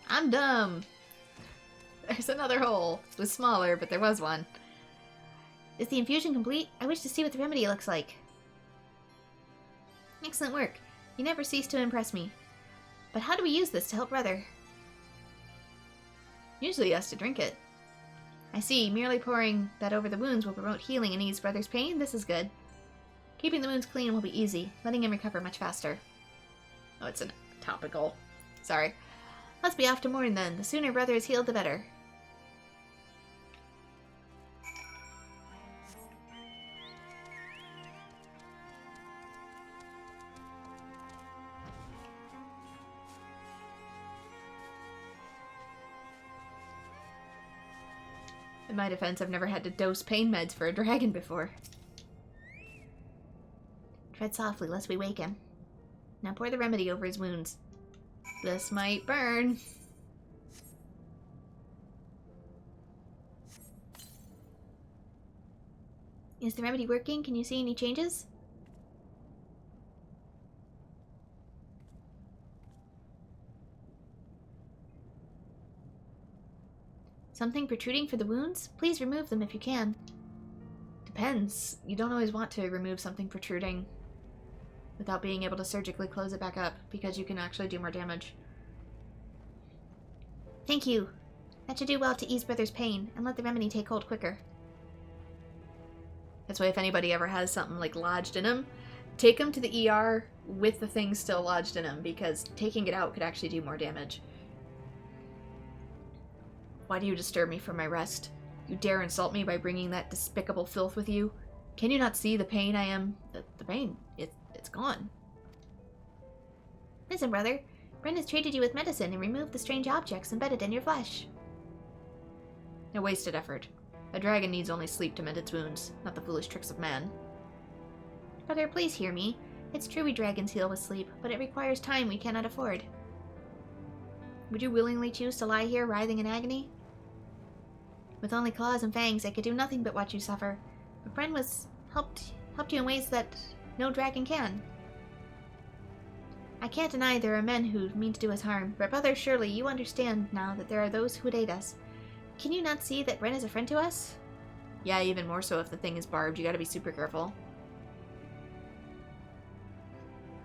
I'm dumb. There's another hole. It was smaller, but there was one. Is the infusion complete? I wish to see what the remedy looks like. Excellent work. You never cease to impress me. But how do we use this to help Brother? Usually he has to drink it. I see. Merely pouring that over the wounds will promote healing and ease Brother's pain. This is good. Keeping the wounds clean will be easy, letting him recover much faster. Oh, it's a topical. Sorry. Let's be off to mourn then. The sooner Brother is healed, the better. In my defense, I've never had to dose pain meds for a dragon before. Tread softly, lest we wake him. Now pour the remedy over his wounds. This might burn. Is the remedy working? Can you see any changes? Something protruding for the wounds? Please remove them if you can. Depends. You don't always want to remove something protruding without being able to surgically close it back up, because you can actually do more damage. Thank you. That should do well to ease Brother's pain and let the remedy take hold quicker. That's why if anybody ever has something like lodged in them, take them to the ER with the thing still lodged in them, because taking it out could actually do more damage. Why do you disturb me from my rest? You dare insult me by bringing that despicable filth with you? Can you not see the pain I am? The pain, it's gone. Listen, Brother. Brenda's treated you with medicine and removed the strange objects embedded in your flesh. A wasted effort. A dragon needs only sleep to mend its wounds, not the foolish tricks of man. Brother, please hear me. It's true we dragons heal with sleep, but it requires time we cannot afford. Would you willingly choose to lie here writhing in agony? With only claws and fangs, I could do nothing but watch you suffer. But Bren was helped you in ways that no dragon can. I can't deny there are men who mean to do us harm, but Brother, surely you understand now that there are those who would aid us. Can you not see that Bren is a friend to us? Yeah, even more so if the thing is barbed. You gotta be super careful.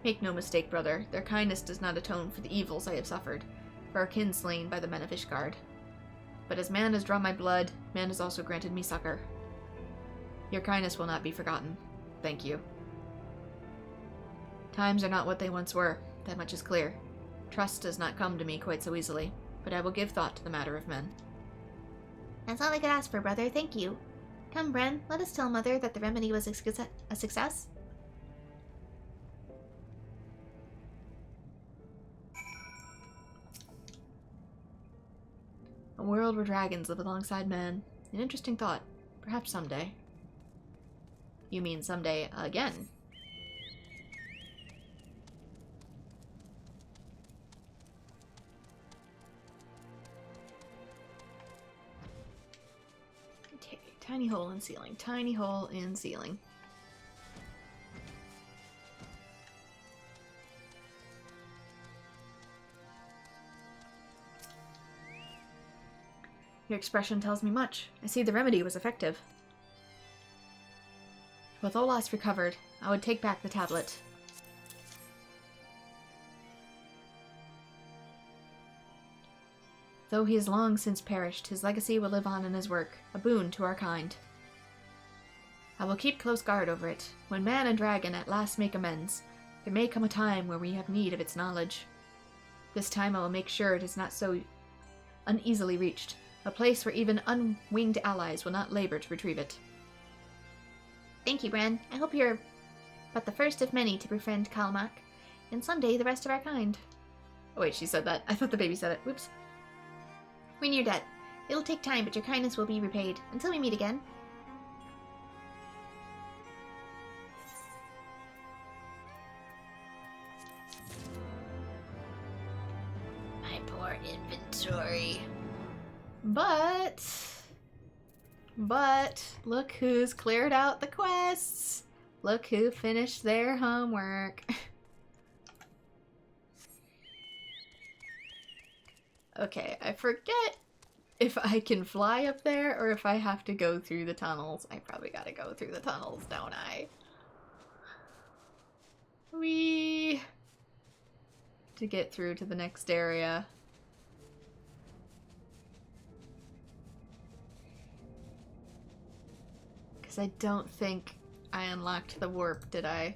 Make no mistake, brother. Their kindness does not atone for the evils I have suffered, for our kin slain by the men of Ishgard. But as man has drawn my blood, man has also granted me succor. Your kindness will not be forgotten. Thank you. Times are not what they once were, that much is clear. Trust does not come to me quite so easily, but I will give thought to the matter of men. That's all I could ask for, Brother. Thank you. Come, Bren, let us tell Mother that the remedy was a success. A world where dragons live alongside men. An interesting thought. Perhaps someday. You mean someday again? Okay, tiny hole in ceiling. Tiny hole in ceiling. Your expression tells me much. I see the remedy was effective. With Olaf recovered, I would take back the tablet. Though he has long since perished, his legacy will live on in his work, a boon to our kind. I will keep close guard over it. When man and dragon at last make amends, there may come a time where we have need of its knowledge. This time I will make sure it is not so uneasily reached, a place where even unwinged allies will not labor to retrieve it. Thank you, Bran. I hope you're but the first of many to befriend Kalmak, and someday the rest of our kind. Oh wait, she said that. I thought the baby said it. Whoops. We're near death. It'll take time, but your kindness will be repaid. Until we meet again. Poor inventory. But, look who's cleared out the quests. Look who finished their homework. Okay, I forget if I can fly up there or if I have to go through the tunnels. I probably gotta go through the tunnels, don't I? To get through to the next area. Because I don't think I unlocked the warp, did I?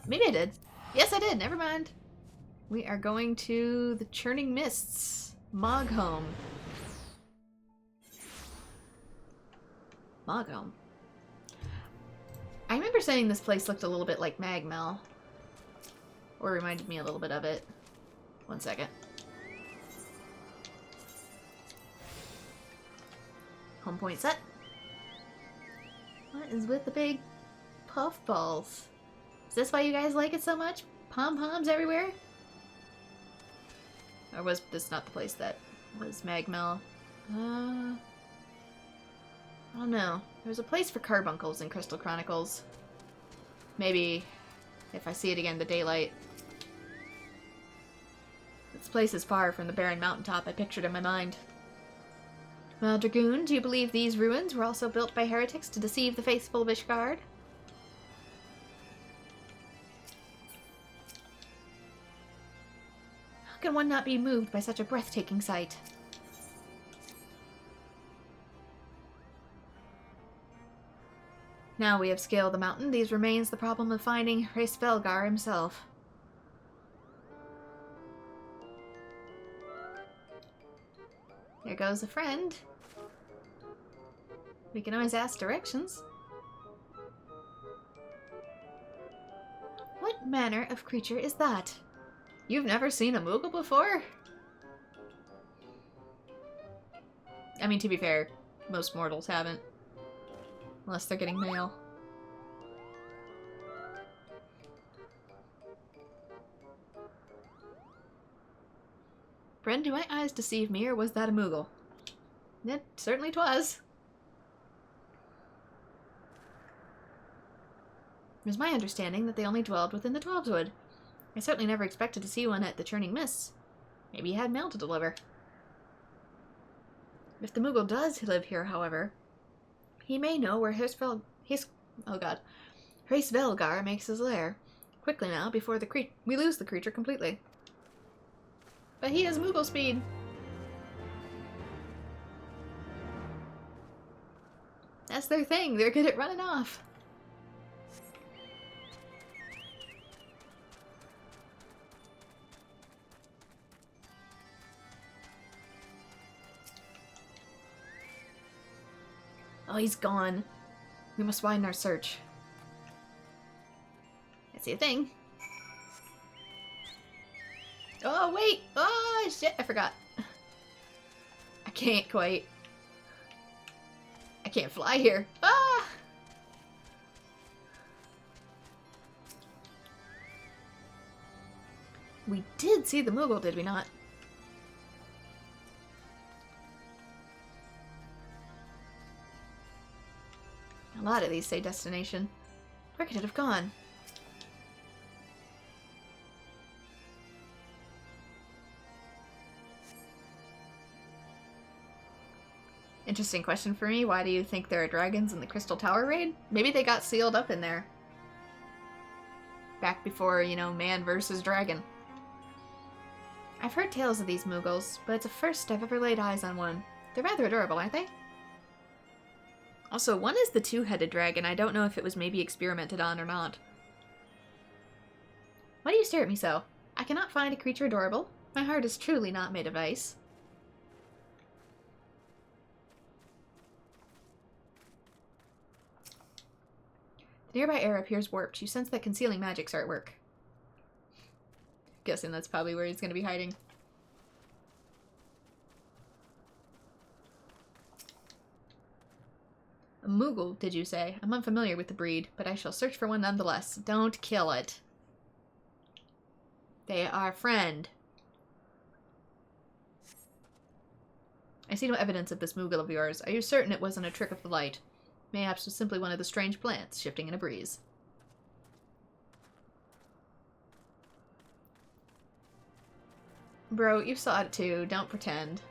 Maybe I did. Yes, I did. Never mind. We are going to the Churning Mists. Moghome. Moghome. I remember saying this place looked a little bit like Magmel. Or reminded me a little bit of it. One second. Home point set. What is with the big puffballs? Is this why you guys like it so much? Pom-poms everywhere? Or was this not the place that was Magmel? I don't know. There's a place for carbuncles in Crystal Chronicles. Maybe if I see it again, the daylight. This place is far from the barren mountaintop I pictured in my mind. Well, Dragoon, do you believe these ruins were also built by heretics to deceive the faithful of Ishgard? How can one not be moved by such a breathtaking sight? Now we have scaled the mountain, these remains the problem of finding Hraesvelgar himself. There goes a friend. We can always ask directions. What manner of creature is that? You've never seen a Moogle before? I mean, to be fair, most mortals haven't. Unless they're getting mail. Friend, do my eyes deceive me, or was that a Moogle? It certainly 'twas. It was my understanding that they only dwelled within the Twelveswood. I certainly never expected to see one at the Churning Mists. Maybe he had mail to deliver. If the Moogle does live here, however, he may know where Hraesvelgar makes his lair. Quickly now, before we lose the creature completely. But he has Moogle speed. That's their thing. They're good at running off. Oh, he's gone. We must widen our search. I see a thing. Oh, wait! Oh, shit, I forgot. I can't quite. I can't fly here. Ah! We did see the Moogle, did we not? A lot of these say destination. Where could it have gone? Interesting question for me. Why do you think there are dragons in the Crystal Tower raid? Maybe they got sealed up in there. Back before, you know, man versus dragon. I've heard tales of these Moogles, but it's the first I've ever laid eyes on one. They're rather adorable, aren't they? Also, one is the two-headed dragon. I don't know if it was maybe experimented on or not. Why do you stare at me so? I cannot find a creature adorable. My heart is truly not made of ice. The nearby air appears warped. You sense that concealing magic's are at work. Guessing that's probably where he's going to be hiding. A Moogle, did you say? I'm unfamiliar with the breed, but I shall search for one nonetheless. Don't kill it. They are friend. I see no evidence of this Moogle of yours. Are you certain it wasn't a trick of the light? Mayhaps it was simply one of the strange plants shifting in a breeze. Bro, you saw it too. Don't pretend.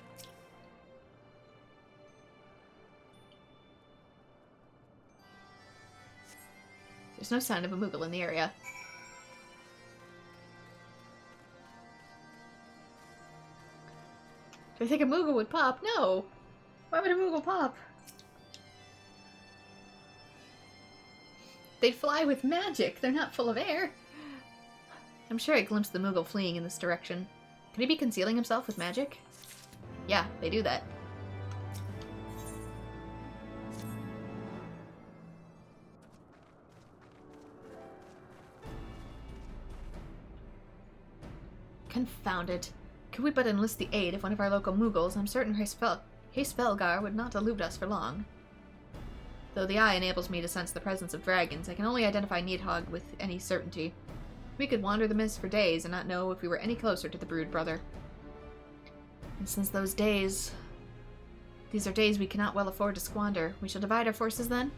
There's no sign of a Moogle in the area. Do I think a Moogle would pop? No! Why would a Moogle pop? They fly with magic. They're not full of air. I'm sure I glimpsed the Moogle fleeing in this direction. Could he be concealing himself with magic? Yeah, they do that. Confound it. Could we but enlist the aid of one of our local Moogles, I'm certain Hesvelgar would not elude us for long. Though the eye enables me to sense the presence of dragons, I can only identify Nidhogg with any certainty. We could wander the mist for days and not know if we were any closer to the Brood Brother. And since those days... These are days we cannot well afford to squander. We shall divide our forces then?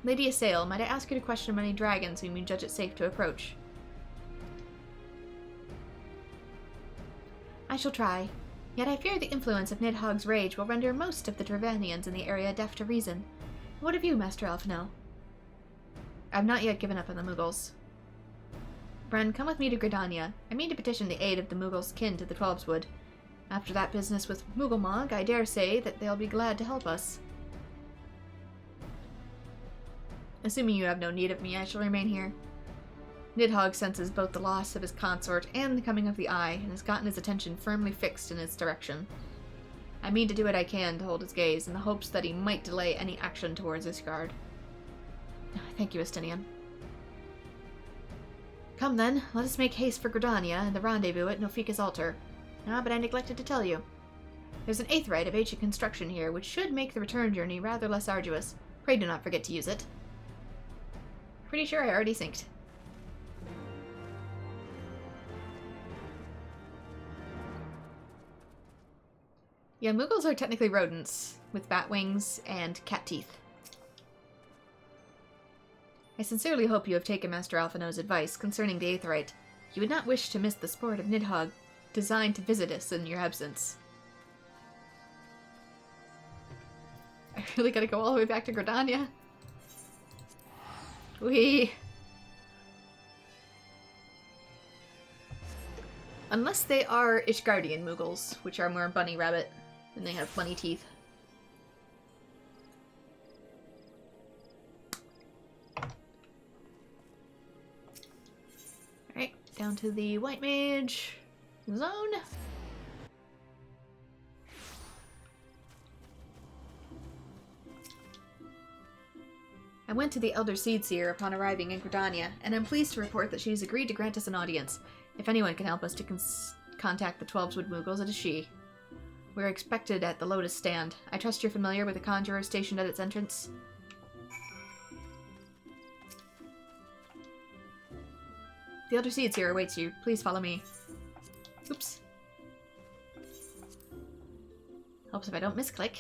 Lady Assail, might I ask you to question many dragons whom you judge it safe to approach? I shall try. Yet I fear the influence of Nidhogg's rage will render most of the Dravanians in the area deaf to reason. What of you, Master Alphino? I've not yet given up on the Moogles. Bren, come with me to Gridania. I mean to petition the aid of the Moogles kin to the Twelveswood. After that business with Mooglemog, I dare say that they'll be glad to help us. Assuming you have no need of me, I shall remain here. Nidhogg senses both the loss of his consort and the coming of the Eye, and has gotten his attention firmly fixed in its direction. I mean to do what I can to hold his gaze, in the hopes that he might delay any action towards Isgard. Thank you, Estinian. Come then, let us make haste for Gridania and the rendezvous at Nofika's altar. Ah, but I neglected to tell you. There's an aetherite of ancient construction here, which should make the return journey rather less arduous. Pray do not forget to use it. Pretty sure I already synced. Yeah, Moogles are technically rodents, with bat wings and cat teeth. I sincerely hope you have taken Master Alphino's advice concerning the aetherite. You would not wish to miss the sport of Nidhogg, designed to visit us in your absence. I really gotta go all the way back to Gridania? Whee! Unless they are Ishgardian Moogles, which are more bunny rabbit, and they have bunny teeth. Alright, down to the White Mage zone. I went to the Elder Seedseer upon arriving in Gridania, and I'm pleased to report that she's agreed to grant us an audience. If anyone can help us to contact the Twelveswood Moogles, it is she. We're expected at the Lotus Stand. I trust you're familiar with the conjurer stationed at its entrance? The Elder Seedseer awaits you. Please follow me. Oops. Helps if I don't misclick.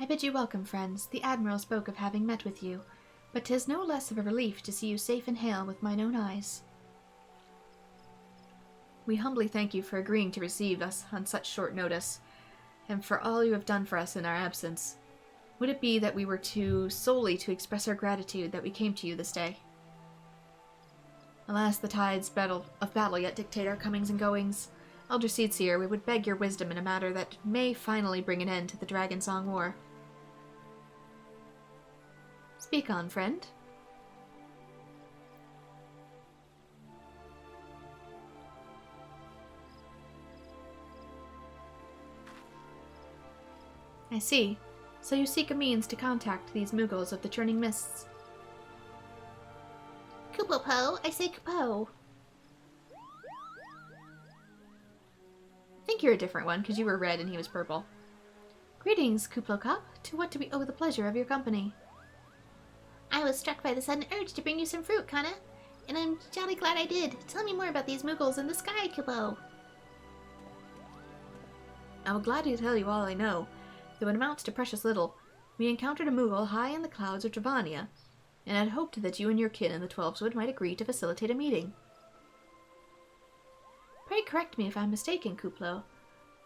I bid you welcome, friends. The Admiral spoke of having met with you, but 'tis no less of a relief to see you safe and hale with mine own eyes. We humbly thank you for agreeing to receive us on such short notice, and for all you have done for us in our absence. Would it be that we were solely to express our gratitude that we came to you this day? Alas, the tides of battle yet dictate our comings and goings. Elder Seedseer, we would beg your wisdom in a matter that may finally bring an end to the Dragon Song War. Speak on, friend. I see. So you seek a means to contact these Moogles of the Churning Mists. Kupo-po, I say Kupo. I think you're a different one, because you were red and he was purple. Greetings, Kuplokop. To what do we owe the pleasure of your company? I was struck by the sudden urge to bring you some fruit, Kana. And I'm jolly glad I did. Tell me more about these Moogles in the sky, Kupo. I will gladly tell you all I know, though it amounts to precious little. We encountered a Moogle high in the clouds of Travania, and had hoped that you and your kin in the Twelveswood might agree to facilitate a meeting. Pray correct me if I'm mistaken, Kuplo,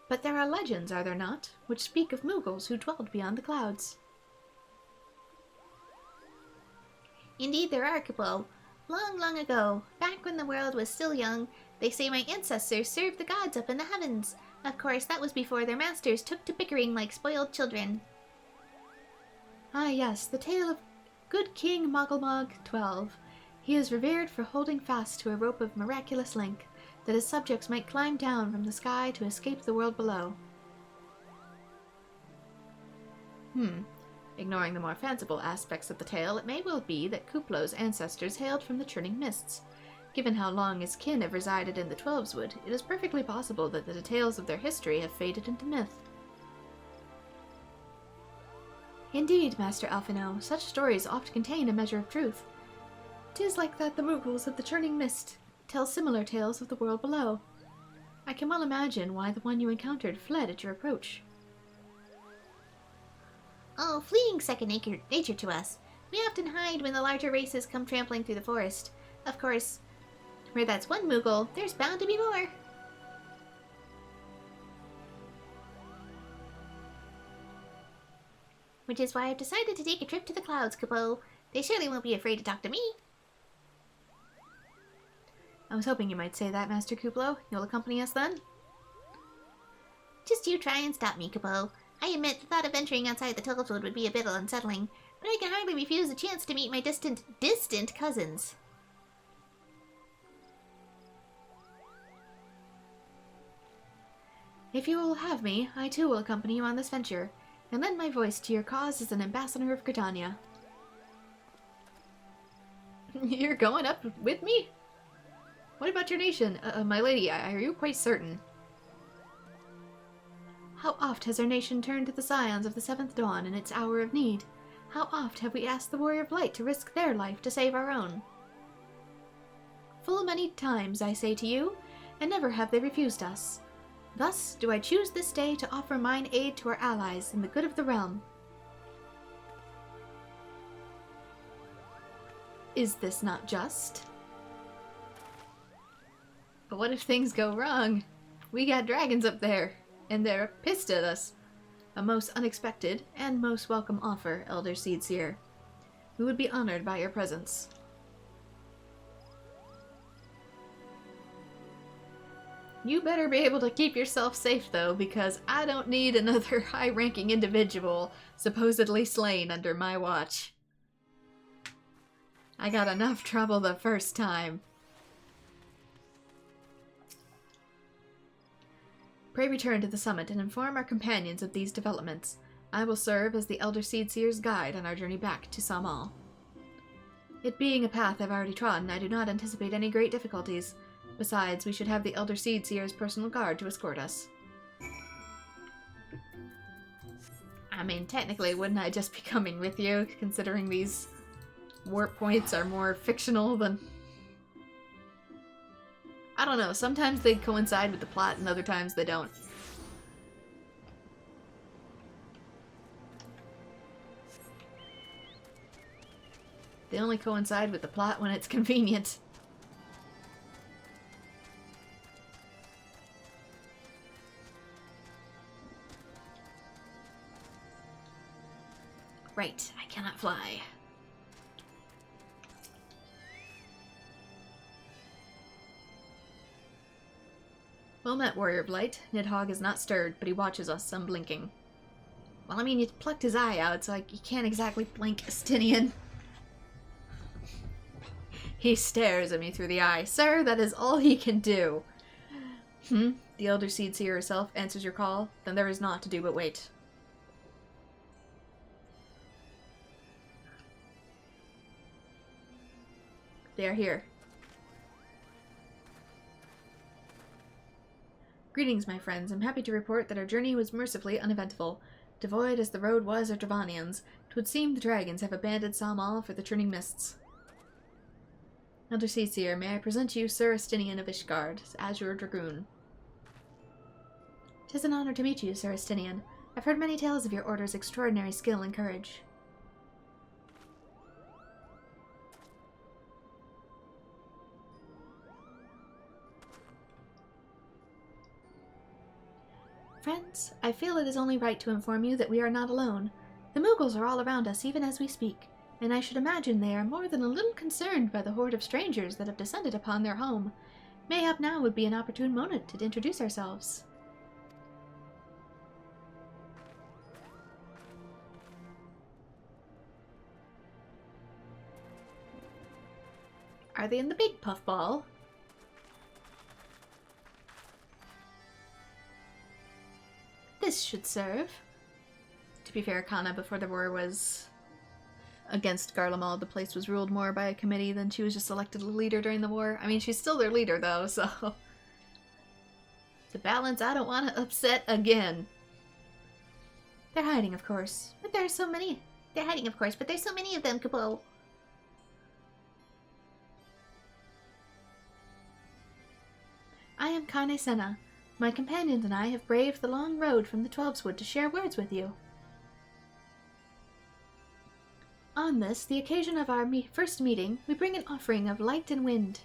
but there are legends, are there not, which speak of Moogles who dwelled beyond the clouds? Indeed there are, Kupo. Long, long ago, back when the world was still young, they say my ancestors served the gods up in the heavens. Of course, that was before their masters took to bickering like spoiled children. Ah yes, the tale of good King Mogglemog XII. He is revered for holding fast to a rope of miraculous length, that his subjects might climb down from the sky to escape the world below. Ignoring the more fanciful aspects of the tale, it may well be that Kuplo's ancestors hailed from the churning mists. Given how long his kin have resided in the Twelveswood, it is perfectly possible that the details of their history have faded into myth. Indeed, Master Alphino, such stories oft contain a measure of truth. 'Tis like that the Moogles of the churning mist tell similar tales of the world below. I can well imagine why the one you encountered fled at your approach. Oh, fleeing second nature to us. We often hide when the larger races come trampling through the forest. Of course, where that's one Moogle, there's bound to be more. Which is why I've decided to take a trip to the clouds, Kupo. They surely won't be afraid to talk to me. I was hoping you might say that, Master Kuplo. You'll accompany us then? Just you try and stop me, Kupo. I admit the thought of venturing outside the Twelveswood would be a bit unsettling, but I can hardly refuse a chance to meet my distant cousins. If you will have me, I too will accompany you on this venture, and lend my voice to your cause as an ambassador of Gridania. You're going up with me? What about your nation? My lady, are you quite certain? How oft has our nation turned to the scions of the Seventh Dawn in its hour of need? How oft have we asked the Warrior of Light to risk their life to save our own? Full many times, I say to you, and never have they refused us. Thus do I choose this day to offer mine aid to our allies in the good of the realm. Is this not just? But what if things go wrong? We got dragons up there, and they're pissed at us. A most unexpected and most welcome offer, Elder Seedseer. We would be honored by your presence. You better be able to keep yourself safe, though, because I don't need another high-ranking individual supposedly slain under my watch. I got enough trouble the first time. Pray return to the summit and inform our companions of these developments. I will serve as the Elder Seedseer's guide on our journey back to Samal. It being a path I've already trodden, I do not anticipate any great difficulties. Besides, we should have the Elder Seedseer's personal guard to escort us. I mean, technically, wouldn't I just be coming with you, considering these warp points are more fictional than... I don't know, sometimes they coincide with the plot and other times they don't. They only coincide with the plot when it's convenient. Right, I cannot fly. Well met, Warrior of Light. Nidhogg is not stirred, but he watches us, unblinking. Well, I mean, you plucked his eye out, so you can't exactly blink, Estinian. He stares at me through the eye. Sir, that is all he can do. The Elder Seedseer herself answers your call. Then there is naught to do but wait. They are here. Greetings, my friends. I'm happy to report that our journey was mercifully uneventful. Devoid as the road was of Dravanians, 'twould seem the dragons have abandoned Salmal for the churning mists. Elder Seer, may I present you Sir Estinian of Ishgard, Azure Dragoon. 'Tis an honor to meet you, Sir Estinian. I've heard many tales of your order's extraordinary skill and courage. Friends, I feel it is only right to inform you that we are not alone. The Mughals are all around us even as we speak, and I should imagine they are more than a little concerned by the horde of strangers that have descended upon their home. Mayhap now would be an opportune moment to introduce ourselves. Are they in the big puffball? This should serve. To be fair, Kana, before the war, was against Garlemald. The place was ruled more by a committee than she was just elected a leader during the war. I mean, she's still their leader, though, so... It's a balance I don't want to upset again. They're hiding, of course. But there's so many... They're hiding, of course, but there's so many of them, Kupo. I am Kane Senna. My companions and I have braved the long road from the Twelveswood to share words with you. On this, the occasion of our first meeting, we bring an offering of light and wind.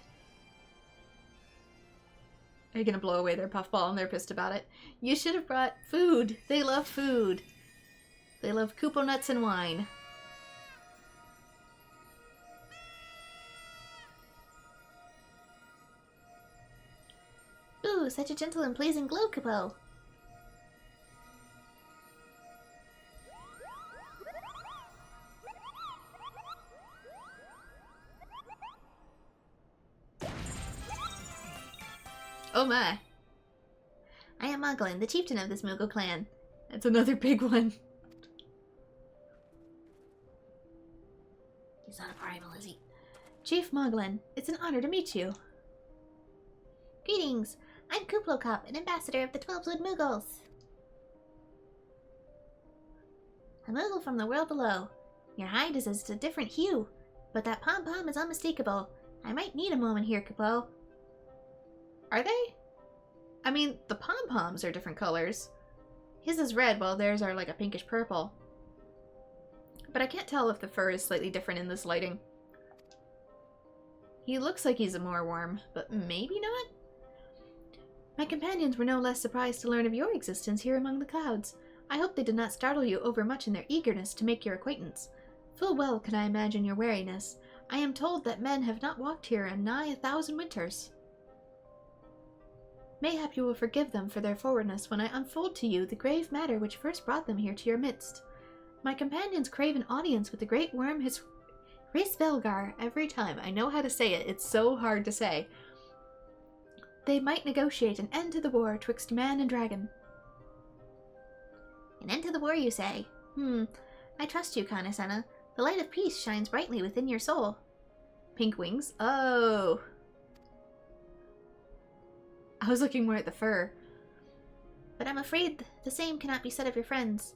Are you gonna blow away their puffball and they're pissed about it? You should have brought food. They love food. They love Kupo nuts and wine. Ooh, such a gentle and pleasing glow, Kupo. Oh my. I am Moglin, the chieftain of this Moogle clan. That's another big one. He's not a primal, is he? Chief Moglin, it's an honor to meet you. Greetings. I'm Kuplokop, an ambassador of the Twelveswood Moogles. A Moogle from the world below. Your hide is a different hue, but that pom-pom is unmistakable. I might need a moment here, Kupo. Are they? I mean, the pom-poms are different colors. His is red, while theirs are like a pinkish purple. But I can't tell if the fur is slightly different in this lighting. He looks like he's a more warm, but maybe not? My companions were no less surprised to learn of your existence here among the clouds. I hope they did not startle you overmuch in their eagerness to make your acquaintance. Full well can I imagine your wariness. I am told that men have not walked here in nigh 1,000 winters. Mayhap you will forgive them for their forwardness when I unfold to you the grave matter which first brought them here to your midst. My companions crave an audience with the great worm Hrisvelgar every time. I know how to say it. It's so hard to say. They might negotiate an end to the war twixt man and dragon. An end to the war, you say? I trust you, Kane Senna. The light of peace shines brightly within your soul. Pink wings? Oh. I was looking more at the fur. But I'm afraid the same cannot be said of your friends.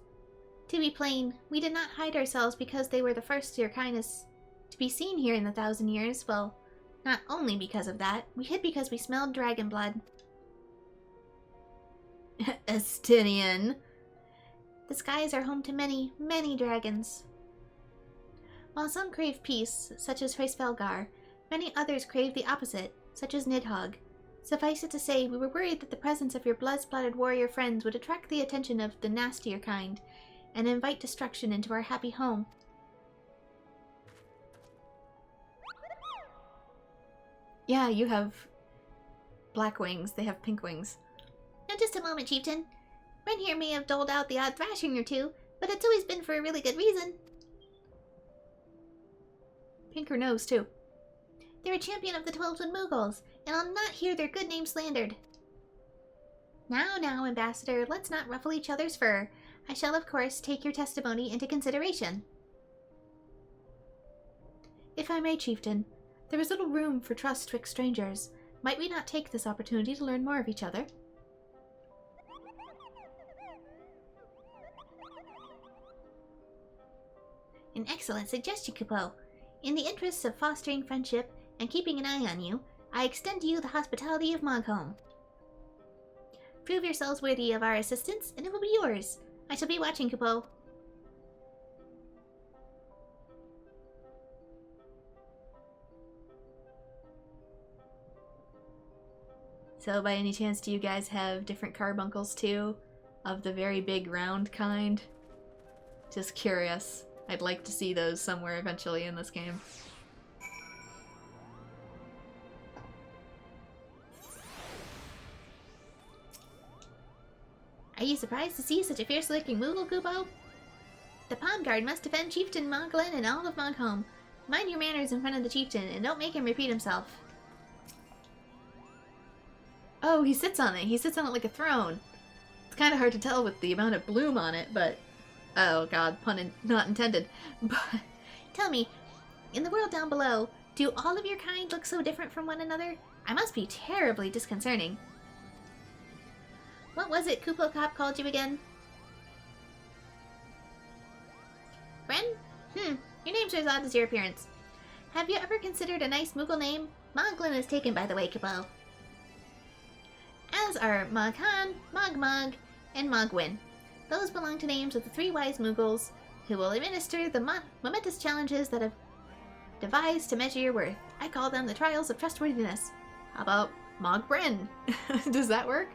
To be plain, we did not hide ourselves because they were the first to your kindness to be seen here in the 1,000 years. Well, not only because of that, we hid because we smelled dragon blood. Estinian. The skies are home to many, many dragons. While some crave peace, such as Hrisvelgar, many others crave the opposite, such as Nidhogg. Suffice it to say, we were worried that the presence of your blood-splattered warrior friends would attract the attention of the nastier kind, and invite destruction into our happy home. Yeah, you have black wings. They have pink wings. Now just a moment, Chieftain. Men here may have doled out the odd thrashing or two, but it's always been for a really good reason. Pinker nose, too. They're a champion of the Twelveswood Moogles, and I'll not hear their good name slandered. Now, Ambassador, let's not ruffle each other's fur. I shall, of course, take your testimony into consideration. If I may, Chieftain, there is little room for trust twixt strangers. Might we not take this opportunity to learn more of each other? An excellent suggestion, Kupo. In the interests of fostering friendship and keeping an eye on you, I extend to you the hospitality of Mogholm. Prove yourselves worthy of our assistance, and it will be yours. I shall be watching, Kupo. So by any chance, do you guys have different carbuncles too? Of the very big round kind? Just curious. I'd like to see those somewhere eventually in this game. Are you surprised to see such a fierce-looking Moogle, Kupo? The Palm Guard must defend Chieftain Moglin and all of Mogholm. Mind your manners in front of the chieftain, and don't make him repeat himself. Oh, he sits on it. He sits on it like a throne. It's kind of hard to tell with the amount of bloom on it, but... Oh god, not intended. But tell me, in the world down below, do all of your kind look so different from one another? I must be terribly disconcerting. What was it Kupo Cop called you again? Bren? Your name's as odd as your appearance. Have you ever considered a nice Moogle name? Moglin is taken, by the way, Kupo. As are Moghan, Mogmog, and Mogwin. Those belong to names of the three wise Moogles who will administer the momentous challenges that have devised to measure your worth. I call them the trials of trustworthiness. How about Mogbren? Does that work?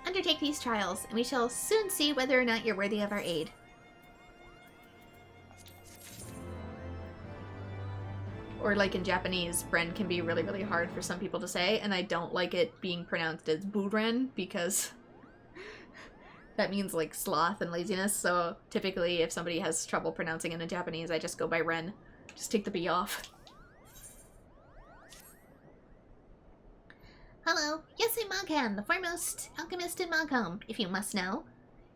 Undertake these trials, and we shall soon see whether or not you're worthy of our aid. Or like in Japanese, Bren can be really, really hard for some people to say, and I don't like it being pronounced as Buren because that means like sloth and laziness, so typically if somebody has trouble pronouncing it in Japanese, I just go by Ren. Just take the B off. Hello, yes, I'm Moghan, the foremost alchemist in Mogholm, if you must know.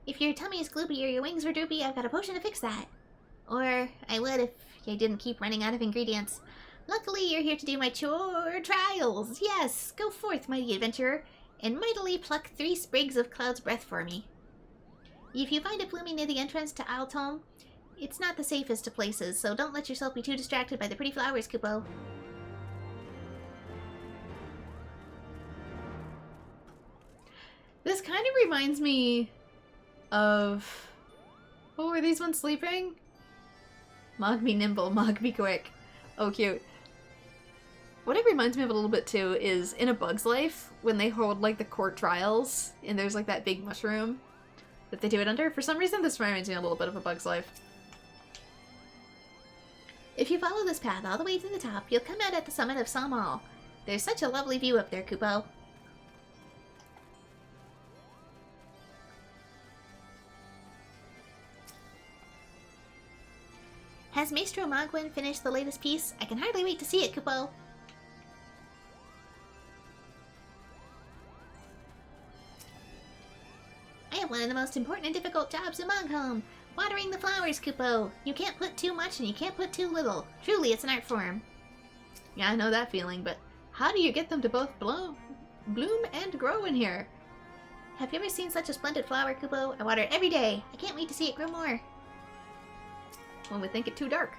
If your tummy is gloopy or your wings are droopy, I've got a potion to fix that. Or I would if I didn't keep running out of ingredients. Luckily, you're here to do my chore trials. Yes, go forth, mighty adventurer, and mightily pluck 3 sprigs of Cloud's Breath for me. If you find it blooming near the entrance to Altom, it's not the safest of places, so don't let yourself be too distracted by the pretty flowers, Kupo. This kind of reminds me of... Oh, are these ones sleeping? Mog be nimble, Mog be quick. Oh, cute. What it reminds me of a little bit, too, is in A Bug's Life, when they hold, like, the court trials, and there's, like, that big mushroom that they do it under. For some reason, this reminds me a little bit of A Bug's Life. If you follow this path all the way to the top, you'll come out at the summit of Samal. There's such a lovely view up there, Kupo. Has Maestro Mogwin finished the latest piece? I can hardly wait to see it, Kupo. I have one of the most important and difficult jobs in Mogholm. Watering the flowers, Kupo. You can't put too much and you can't put too little. Truly, it's an art form. Yeah, I know that feeling, but how do you get them to both bloom and grow in here? Have you ever seen such a splendid flower, Kupo? I water it every day. I can't wait to see it grow more. One would think it too dark.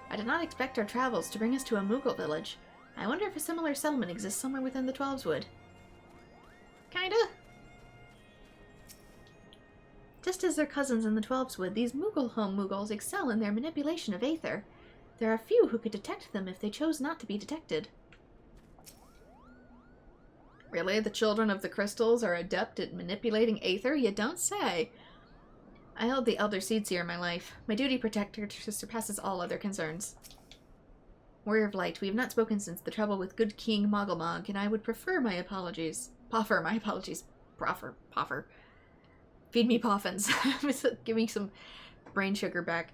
I did not expect our travels to bring us to a Moogle village. I wonder if a similar settlement exists somewhere within the Twelveswood. Kinda. Just as their cousins in the Twelveswood, these Moogleholm Moogles excel in their manipulation of Aether. There are few who could detect them if they chose not to be detected. Really? The children of the crystals are adept at manipulating Aether? You don't say. I held the Elder Seedseer in my life. My duty protector surpasses all other concerns. Warrior of Light, we have not spoken since the trouble with good King Mogglemog, and I would prefer my apologies. Proffer my apologies. Proffer. Feed me poffins. Give me some brain sugar back.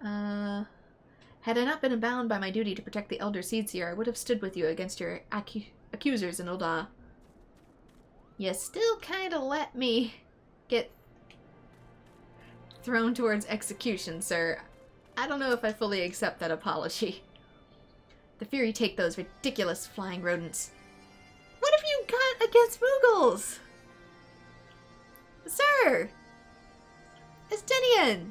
Had I not been bound by my duty to protect the Elder Seedseer, I would have stood with you against your accusers in Ul'dah. You still kinda let me get thrown towards execution, sir. I don't know if I fully accept that apology. The Fury take those ridiculous flying rodents. What have you got against Moogles? Sir! Estinian!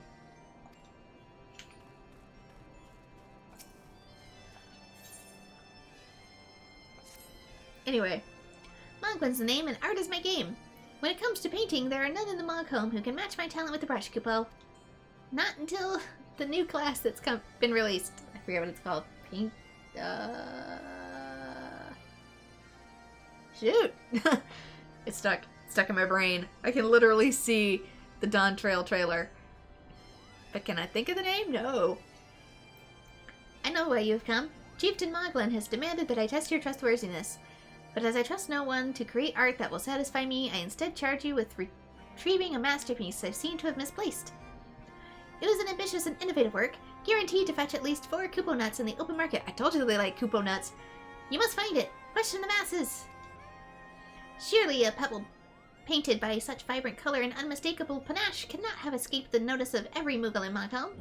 Anyway, Mogwin's the name and art is my game. When it comes to painting, there are none in the Mog home who can match my talent with the brush, Kupo. Not until the new class that's been released. I forget what it's called. Paint... Shoot! It's stuck. Stuck in my brain. I can literally see the Dawn Trail trailer. But can I think of the name? No. I know why you have come. Chieftain Mogwin has demanded that I test your trustworthiness. But as I trust no one to create art that will satisfy me, I instead charge you with retrieving a masterpiece I've seen to have misplaced. It was an ambitious and innovative work, guaranteed to fetch at least 4 Kupo nuts in the open market. I told you they like Kupo nuts. You must find it. Question the masses. Surely a pebble painted by such vibrant color and unmistakable panache cannot have escaped the notice of every Moogle in Montcalm.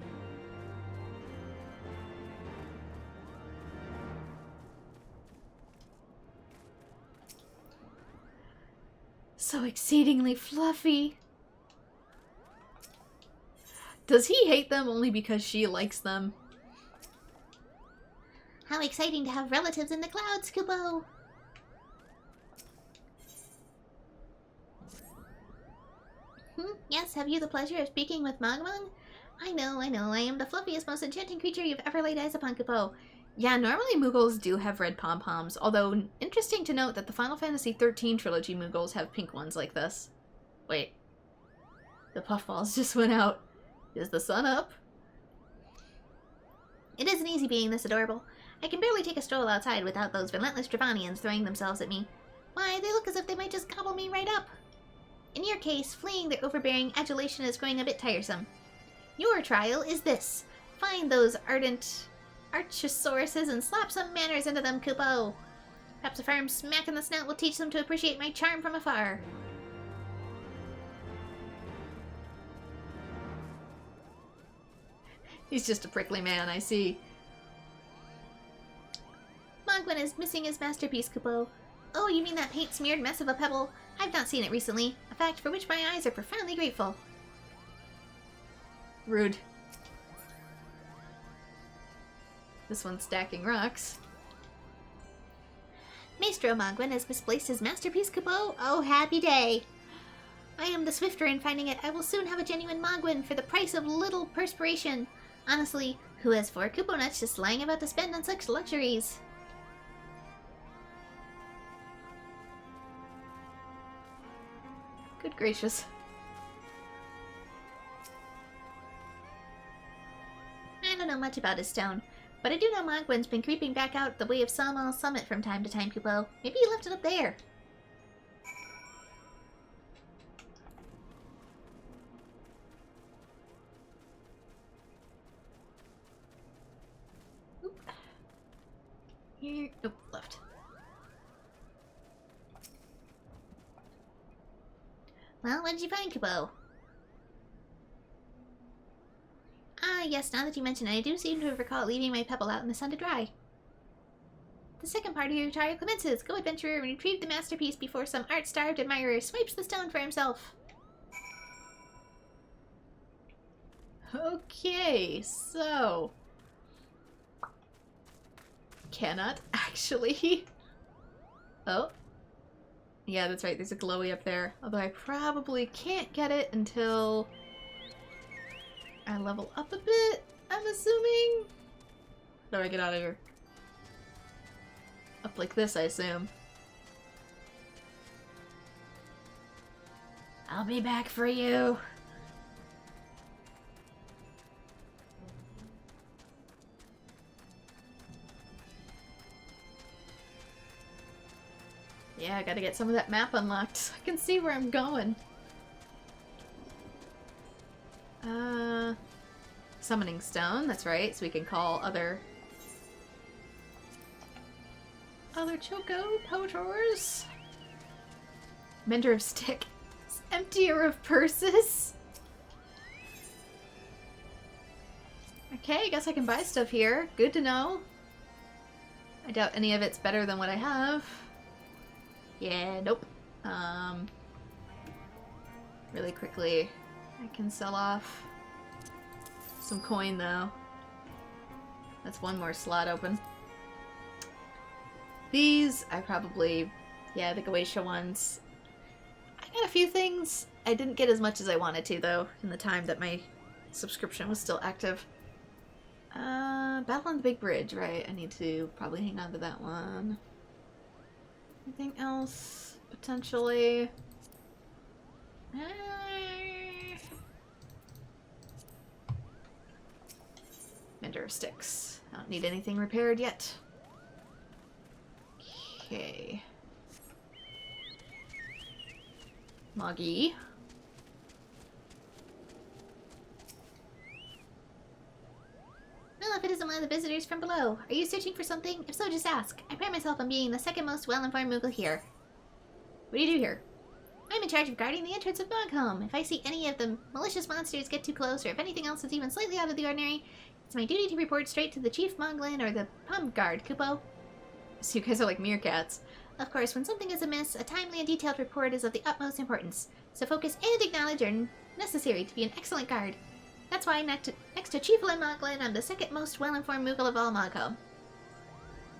So exceedingly fluffy. Does he hate them only because she likes them? How exciting to have relatives in the clouds, Kupo! Yes, have you the pleasure of speaking with Mogwang? I know, I am the fluffiest, most enchanting creature you've ever laid eyes upon, Kupo. Yeah, normally Moogles do have red pom-poms, although interesting to note that the Final Fantasy XIII trilogy Moogles have pink ones like this. Wait. The puffballs just went out. Is the sun up? It isn't easy being this adorable. I can barely take a stroll outside without those relentless Dravanians throwing themselves at me. Why, they look as if they might just gobble me right up. In your case, fleeing their overbearing adulation is growing a bit tiresome. Your trial is this. Find those ardent Archosauruses and slap some manners into them, Kupo. Perhaps a firm smack in the snout will teach them to appreciate my charm from afar. He's just a prickly man, I see. Mogwin is missing his masterpiece, Kupo. Oh, you mean that paint-smeared mess of a pebble? I've not seen it recently, a fact for which my eyes are profoundly grateful. Rude. This one's stacking rocks. Maestro Mogwin has misplaced his masterpiece, Kupo. Oh, happy day. I am the swifter in finding it. I will soon have a genuine Mogwin for the price of little perspiration. Honestly, who has 4 Kupo nuts just lying about to spend on such luxuries? Good gracious. I don't know much about his stone, but I do know Mogwin's been creeping back out the way of Sawmill Summit from time to time, Kupo. Maybe he left it up there. Oop. Here. Nope, left. Well, what did you find, Kupo? Ah, yes, now that you mention it, I do seem to have recalled leaving my pebble out in the sun to dry. The second part of your trial commences. Go, adventurer, and retrieve the masterpiece before some art-starved admirer swipes the stone for himself. Okay, so... Cannot actually... Oh. Yeah, that's right, there's a glowy up there. Although I probably can't get it until I level up a bit, I'm assuming. How do I get out of here? Up like this, I assume. I'll be back for you. Yeah, I gotta get some of that map unlocked so I can see where I'm going. Summoning stone, that's right, so we can call other Choco Potors. Mender of Stick. Emptier of purses. Okay, I guess I can buy stuff here. Good to know. I doubt any of it's better than what I have. Yeah, nope. really quickly. I can sell off some coin though. That's one more slot open. These, I probably, yeah, the Goetia ones. I got a few things. I didn't get as much as I wanted to though, in the time that my subscription was still active. Battle on the Big Bridge, right? I need to probably hang on to that one. Anything else? Potentially? Mender of Sticks. I don't need anything repaired yet. Okay. Moggy. Well, if it isn't one of the visitors from below, are you searching for something? If so, just ask. I pride myself on being the second most well-informed Moogle here. What do you do here? I'm in charge of guarding the entrance of Mogholm. If I see any of the malicious monsters get too close, or if anything else is even slightly out of the ordinary, it's my duty to report straight to the Chief Moglin or the Palm Guard, Kupo. So you guys are like meerkats. Of course, when something is amiss, a timely and detailed report is of the utmost importance, so focus and acknowledge are necessary to be an excellent guard. That's why, next to Chief Lin Moglin, I'm the second most well-informed Moogle of all Mogholm.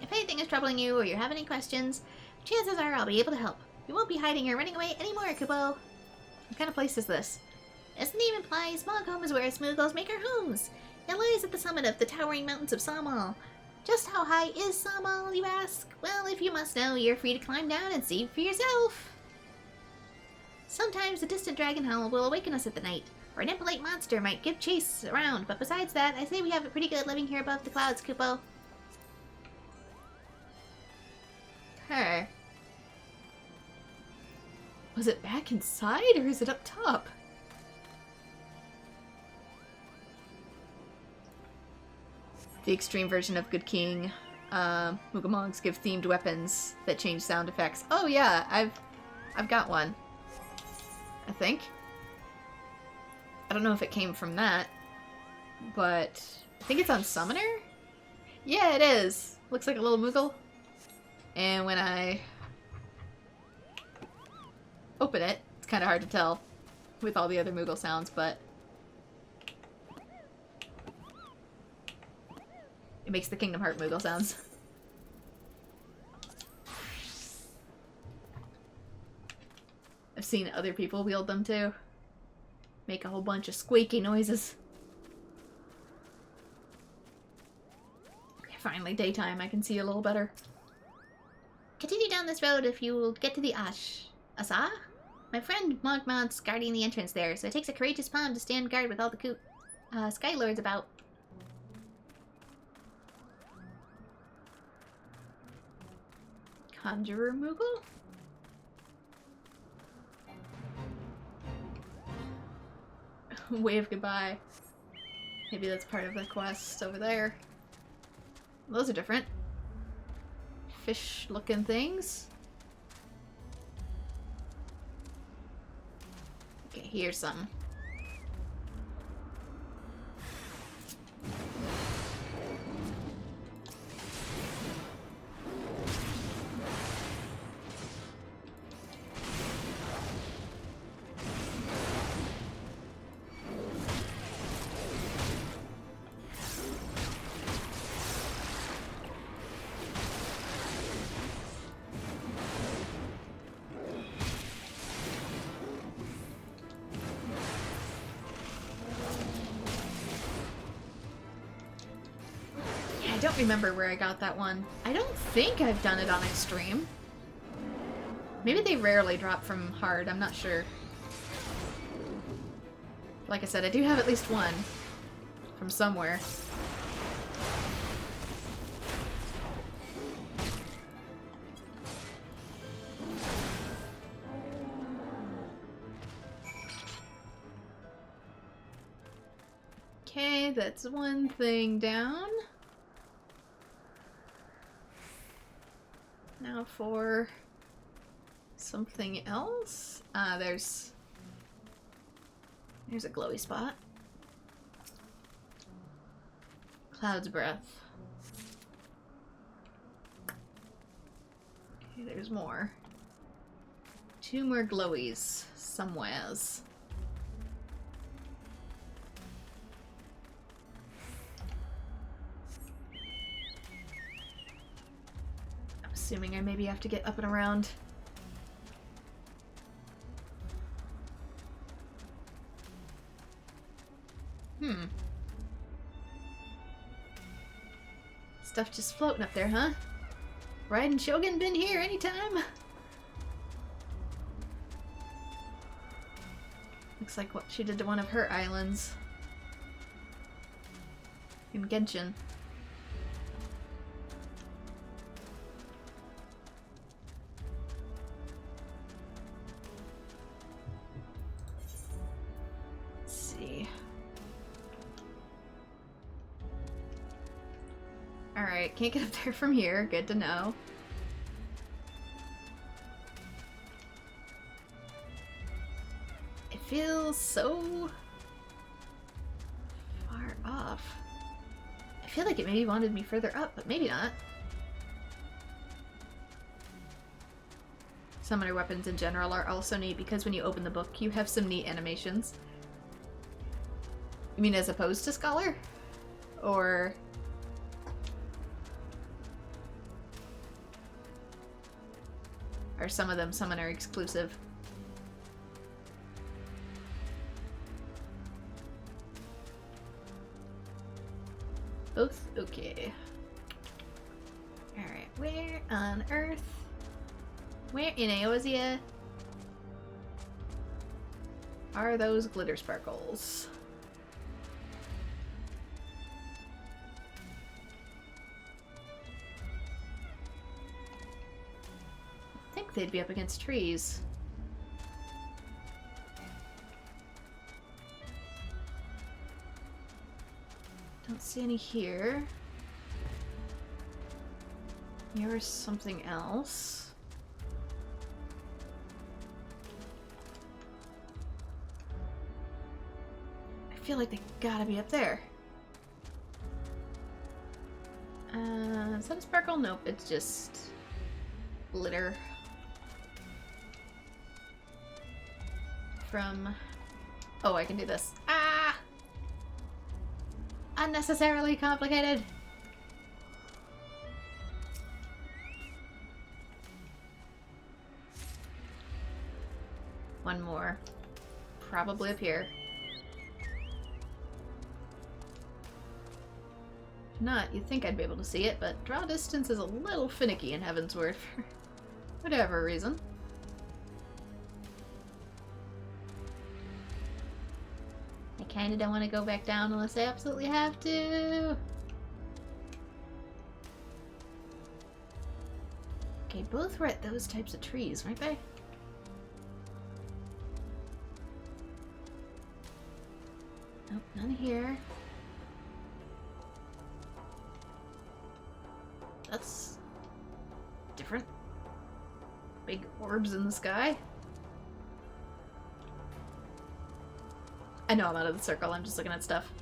If anything is troubling you, or you have any questions, chances are I'll be able to help. You won't be hiding or running away anymore, Kupo. What kind of place is this? As the name implies, Mogholm is where us Moogles make our homes. It lies at the summit of the towering mountains of Samal. Just how high is Samal, you ask? Well, if you must know, you're free to climb down and see for yourself. Sometimes a distant dragon howl will awaken us at the night, or an impolite monster might give chase around, but besides that, I say we have it pretty good living here above the clouds, Kupo. Okay. Was it back inside, or is it up top? The extreme version of Good King. Moogamongs give themed weapons that change sound effects. Oh yeah, I've got one. I think. I don't know if it came from that, but I think it's on Summoner? Yeah, it is. Looks like a little Moogle. And when I open it, it's kind of hard to tell with all the other Moogle sounds, but it makes the Kingdom Heart Moogle sounds. I've seen other people wield them too. Make a whole bunch of squeaky noises. Okay, finally daytime, I can see a little better. Continue down this road if you'll get to the Asa? My friend Mogmont's guarding the entrance there, so it takes a courageous palm to stand guard with all the Skylords about. Conjurer Moogle? Wave goodbye. Maybe that's part of the quest over there. Those are different. Fish-looking things. Okay, here's some. I don't remember where I got that one. I don't think I've done it on Extreme. Maybe they rarely drop from hard, I'm not sure. Like I said, I do have at least one from somewhere. Okay, that's one thing down. Now for something else. There's a glowy spot. Cloud's Breath. Okay, there's more. Two more glowies somewheres. Assuming I maybe have to get up and around. Stuff just floating up there, huh? Raiden Shogun been here anytime? Looks like what she did to one of her islands. In Genshin. Let's see. Alright, can't get up there from here. Good to know. It feels so far off. I feel like it maybe wanted me further up, but maybe not. Summoner weapons in general are also neat because when you open the book, you have some neat animations. You mean as opposed to Scholar? Or... are some of them Summoner exclusive? Both? Okay. Alright, where on Earth? Where in Eosia are those glitter sparkles? I think they'd be up against trees. Don't see any here. Here's something else. I feel like they gotta be up there. Is that a sparkle? Nope, it's just glitter. From... oh, I can do this. Ah! Unnecessarily complicated. One more. Probably up here. If not, you'd think I'd be able to see it, but draw distance is a little finicky in Heavensward for whatever reason. I kinda don't want to go back down unless I absolutely have to. Okay, both were at those types of trees, weren't they? Nope, none here. That's different. Big orbs in the sky. I know I'm out of the circle, I'm just looking at stuff.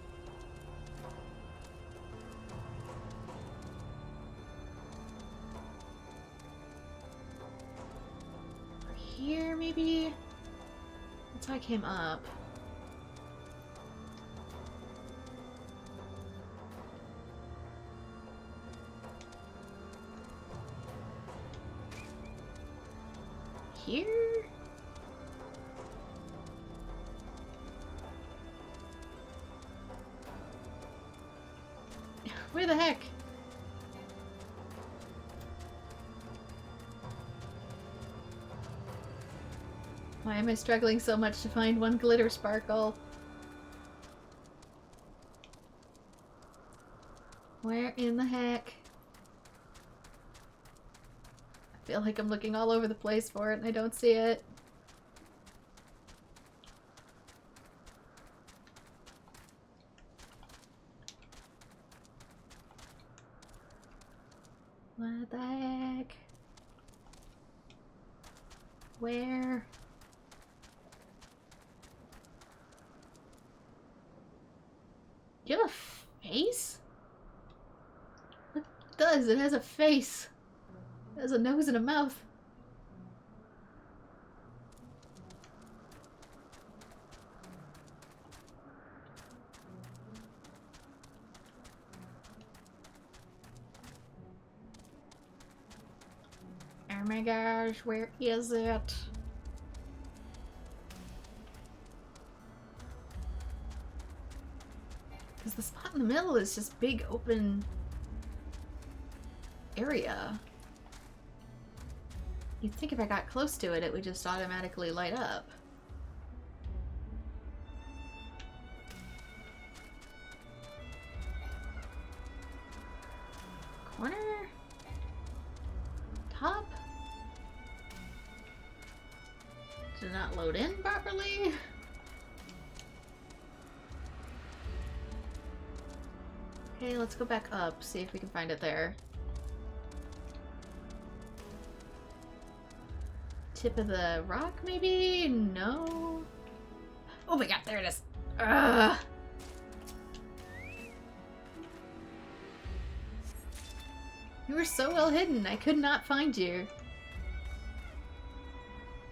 Over here, maybe? That's how I came up. Here? Where the heck? Why am I struggling so much to find one glitter sparkle? Where in the heck? I feel like I'm looking all over the place for it and I don't see it. What the heck? Where? Do you have a face? It does, it has a face. It has a nose and a mouth. my gosh, where is it? Because the spot in the middle is just big open area. You'd think if I got close to it, it would just automatically light up. Corner? Top? Did it not load in properly? Okay, let's go back up, see if we can find it there. Tip of the rock, maybe? No? Oh my god, there it is! Ugh. You were so well hidden, I could not find you.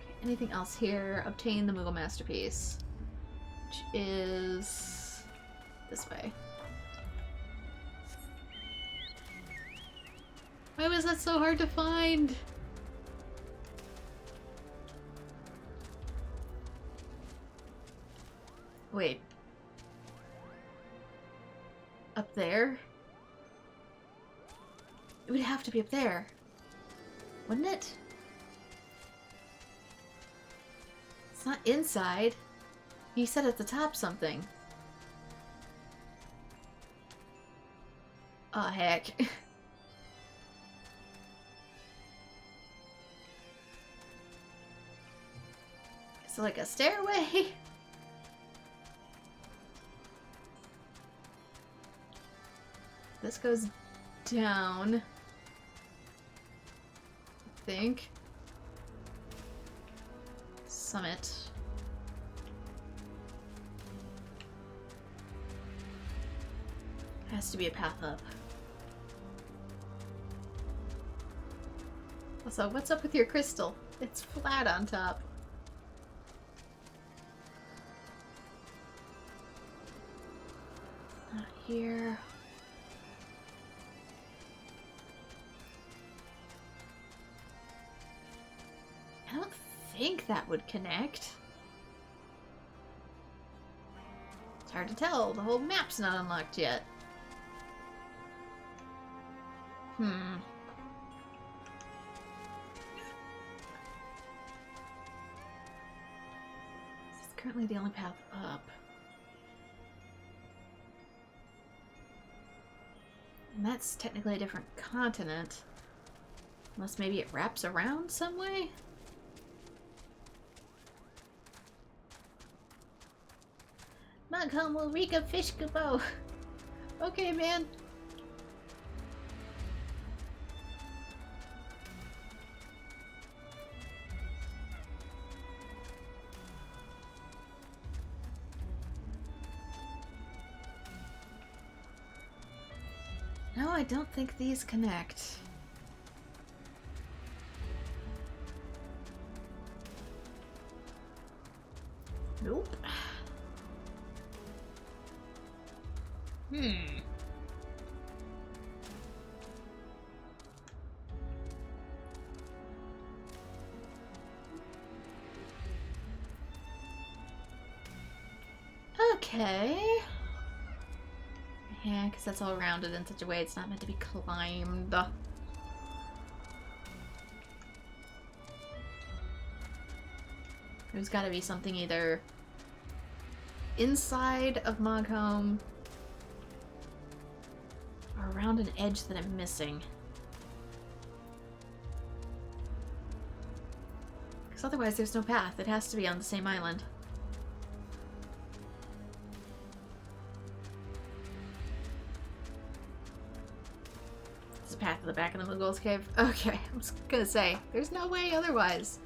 Okay, anything else here? Obtain the Moogle Masterpiece. Which is... this way. Why was that so hard to find? Wait. Up there? It would have to be up there. Wouldn't it? It's not inside. You said at the top something. Oh, heck. Is it like a stairway? This goes down. I think. Summit. Has to be a path up. Also, what's up with your crystal? It's flat on top. Not here. I don't think that would connect. It's hard to tell. The whole map's not unlocked yet. This is currently the only path up. And that's technically a different continent. Unless maybe it wraps around some way? Mugholm will reek of fish gabo. Okay, man. No, I don't think these connect. Nope. Okay. Yeah, because that's all rounded in such a way it's not meant to be climbed. There's gotta be something either inside of Mugholm or around an edge that I'm missing. Because otherwise there's no path. It has to be on the same island. This is the path to the back of the Moogle's cave. Okay, I was gonna say, there's no way otherwise.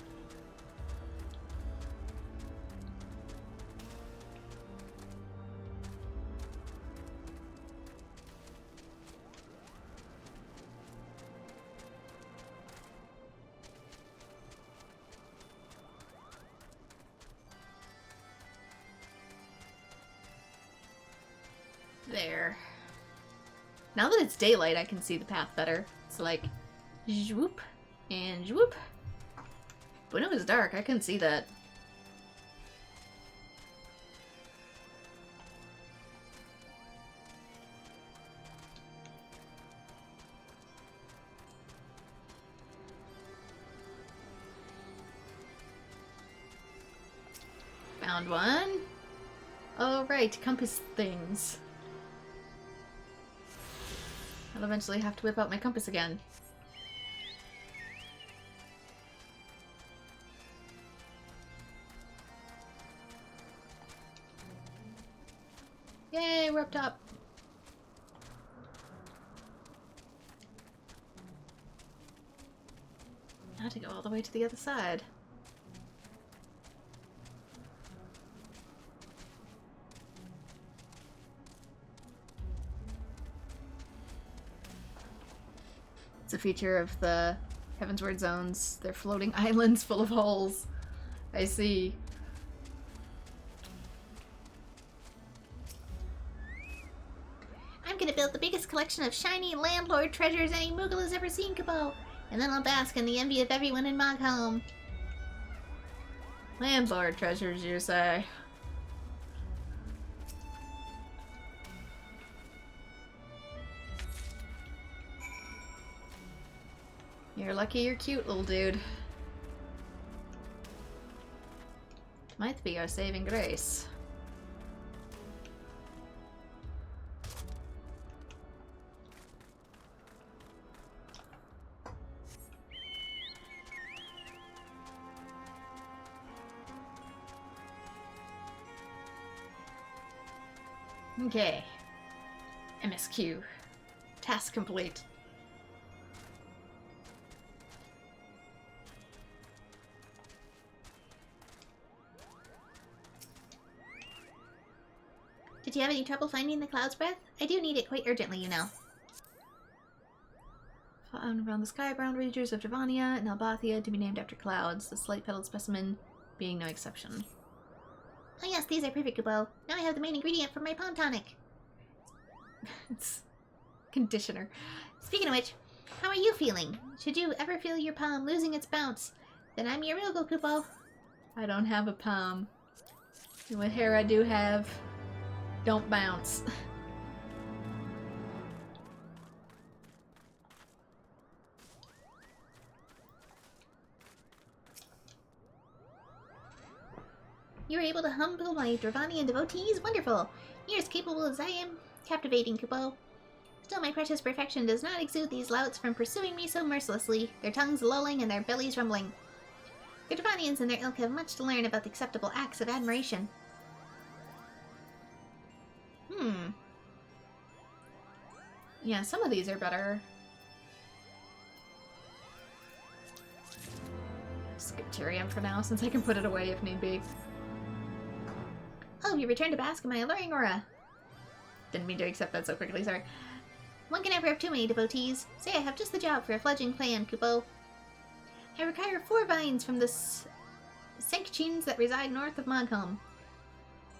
There. Now that it's daylight, I can see the path better. It's like, zoop. And whoop. When it was dark, I couldn't see that. Found one. Oh, right, compass things. I'll eventually have to whip out my compass again. Yay, we're up top. Now to go all the way to the other side. It's a feature of the Heavensward zones. They're floating islands full of holes. I see. I'm gonna build the biggest collection of shiny landlord treasures any Moogle has ever seen, Kupo. And then I'll bask in the envy of everyone in Moghelm. Landlord treasures, you say? You're lucky you're cute, little dude. Might be our saving grace. Okay. MSQ. Task complete. Did you have any trouble finding the Cloud's Breath? I do need it quite urgently, you know. Found around the sky-brown regions of Javania and Albathia to be named after clouds, the slight-petaled specimen being no exception. Oh yes, these are perfect, Kupo. Now I have the main ingredient for my palm tonic. It's conditioner. Speaking of which, how are you feeling? Should you ever feel your palm losing its bounce, then I'm your real Kupo. I don't have a palm. And what hair I do have, don't bounce. You were able to humble my Dravanian devotees? Wonderful! You're as capable as I am. Captivating, Kupo. Still, my precious perfection does not exude these louts from pursuing me so mercilessly, their tongues lolling and their bellies rumbling. The Dravanians and their ilk have much to learn about the acceptable acts of admiration. Yeah, some of these are better. Skip Tyrion for now, since I can put it away if need be. Oh, you returned to bask in my alluring aura. Didn't mean to accept that so quickly, sorry. One can never have too many devotees. Say I have just the job for a fledgling clan, Kupo. I require 4 vines from the Senkchins that reside north of Moghelm.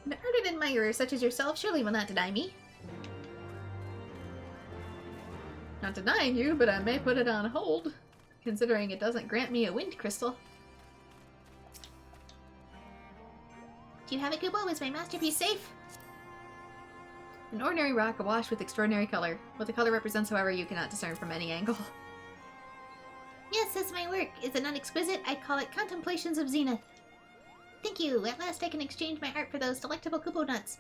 An ardent admirer such as yourself surely will not deny me. Not denying you, but I may put it on hold, considering it doesn't grant me a wind crystal. Do you have it, Kupo? Is my masterpiece safe? An ordinary rock awash with extraordinary color. What the color represents, however, you cannot discern from any angle. Yes, that's my work. Is it not exquisite? I'd call it Contemplations of Zenith. Thank you. At last I can exchange my art for those delectable Kupo nuts.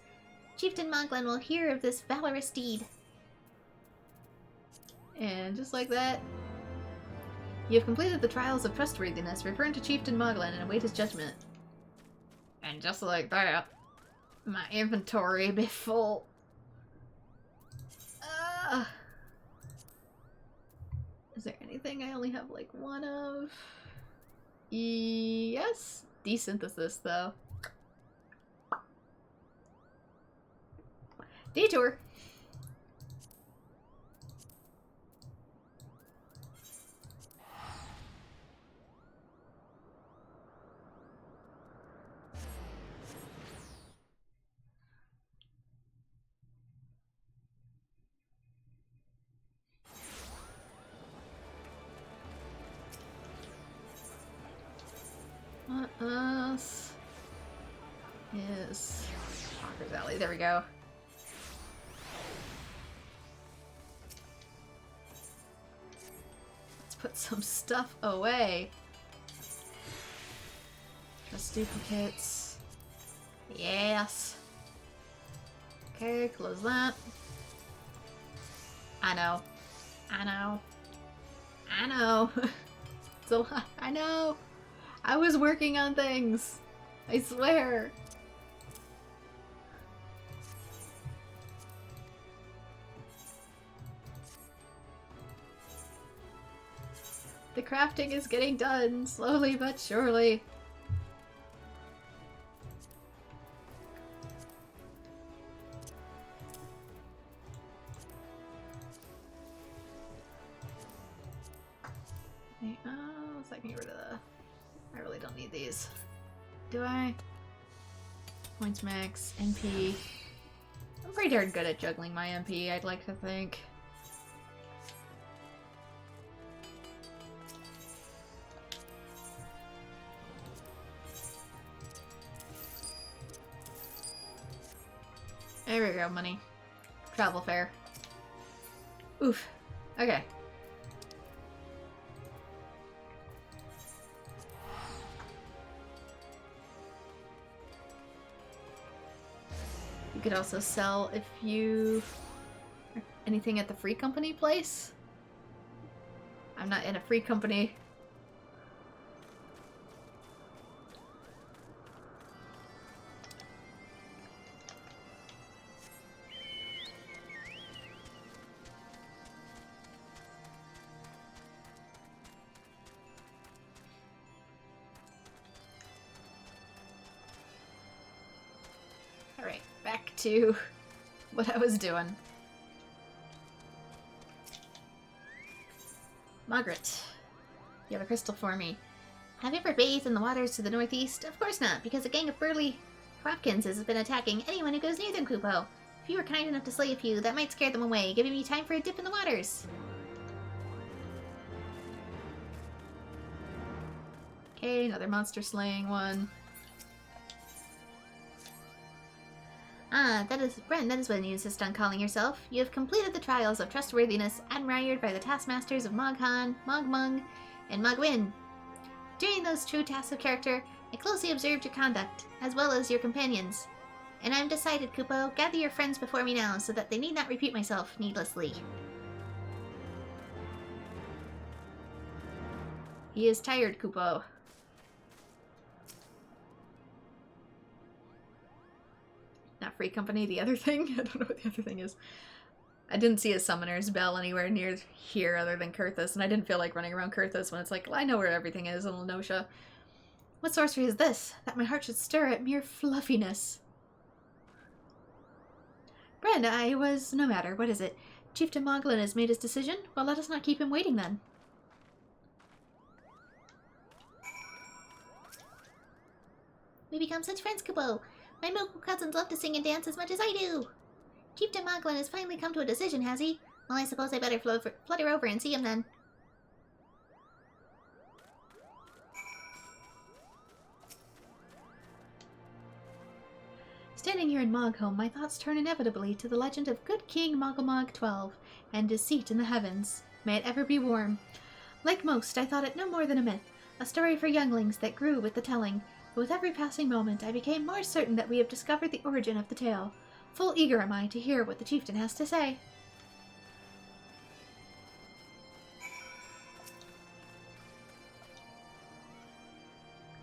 Chieftain Moglen will hear of this valorous deed. And just like that, you have completed the trials of trustworthiness. Return to Chieftain Moglen and await his judgment. And just like that, my inventory be full. Is there anything I only have like one of? Yes. Desynthesis, though. Detour. is Hawker's Alley. There we go. Let's put some stuff away. Just duplicates. Yes. Okay, close that. I know. I know. I know. It's a lot. I know. I was working on things. I swear. The crafting is getting done, slowly but surely. Let's get rid of the... I really don't need these. Do I? Points max, MP. I'm pretty darn good at juggling my MP, I'd like to think. There we go, money. Travel fare. Oof. Okay. You could also sell if you... anything at the free company place? I'm not in a free company. Alright, back to what I was doing. Margaret, you have a crystal for me. Have you ever bathed in the waters to the northeast? Of course not, because a gang of burly Hopkinses has been attacking anyone who goes near them, Kupo. If you were kind enough to slay a few, that might scare them away, giving me time for a dip in the waters. Okay, another monster slaying one. Ah, that is Bren, that is what you insist on calling yourself. You have completed the trials of trustworthiness admired by the taskmasters of Moghan, Mogmung, and Mogwin. During those true tasks of character, I closely observed your conduct, as well as your companions. And I'm decided, Kupo, gather your friends before me now, so that they need not repeat myself needlessly. He is tired, Kupo. Not free company, the other thing? I don't know what the other thing is. I didn't see a summoner's bell anywhere near here other than Kurthus, and I didn't feel like running around Kurthus when it's like, well, I know where everything is in Lenosha. What sorcery is this? That my heart should stir at mere fluffiness. Bren, I was... no matter, what is it? Chieftain Moglin has made his decision? Well, let us not keep him waiting then. We become such friends, Kupo. My Moku cousins love to sing and dance as much as I do. Chieftain Moglin has finally come to a decision, has he? Well, I suppose I better flutter over and see him then. Standing here in Mogholm, my thoughts turn inevitably to the legend of good King Mogomog XII and his seat in the heavens. May it ever be warm. Like most, I thought it no more than a myth, a story for younglings that grew with the telling. But with every passing moment, I became more certain that we have discovered the origin of the tale. Full eager am I to hear what the chieftain has to say.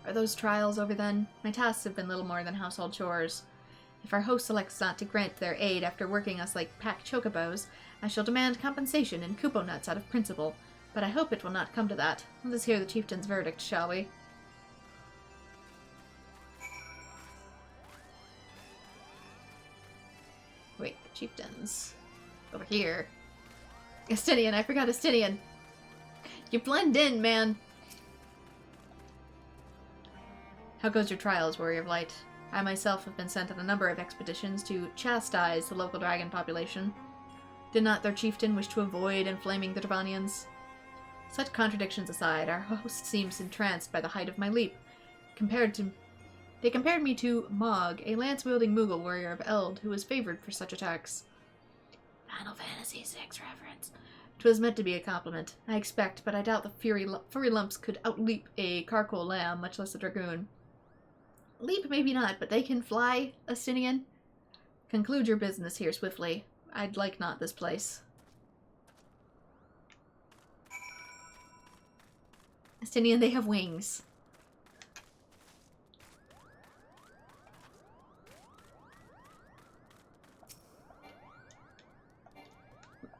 Are those trials over then? My tasks have been little more than household chores. If our host selects not to grant their aid after working us like pack chocobos, I shall demand compensation and kupo nuts out of principle. But I hope it will not come to that. Let us hear the chieftain's verdict, shall we? Wait, the chieftain's over here. Estinian, I forgot Estinian. You blend in, man. How goes your trials, Warrior of Light? I myself have been sent on a number of expeditions to chastise the local dragon population. Did not their chieftain wish to avoid inflaming the Dravanians? Such contradictions aside, our host seems entranced by the height of my leap. Compared to They compared me to Mog, a lance-wielding Moogle warrior of Eld, who was favored for such attacks. Final Fantasy VI reference. 'Twas meant to be a compliment, I expect, but I doubt the furry lumps could outleap a Carcoal lamb, much less a dragoon. Leap maybe not, but they can fly, Astinian. Conclude your business here swiftly. I'd like not this place. Astinian, they have wings.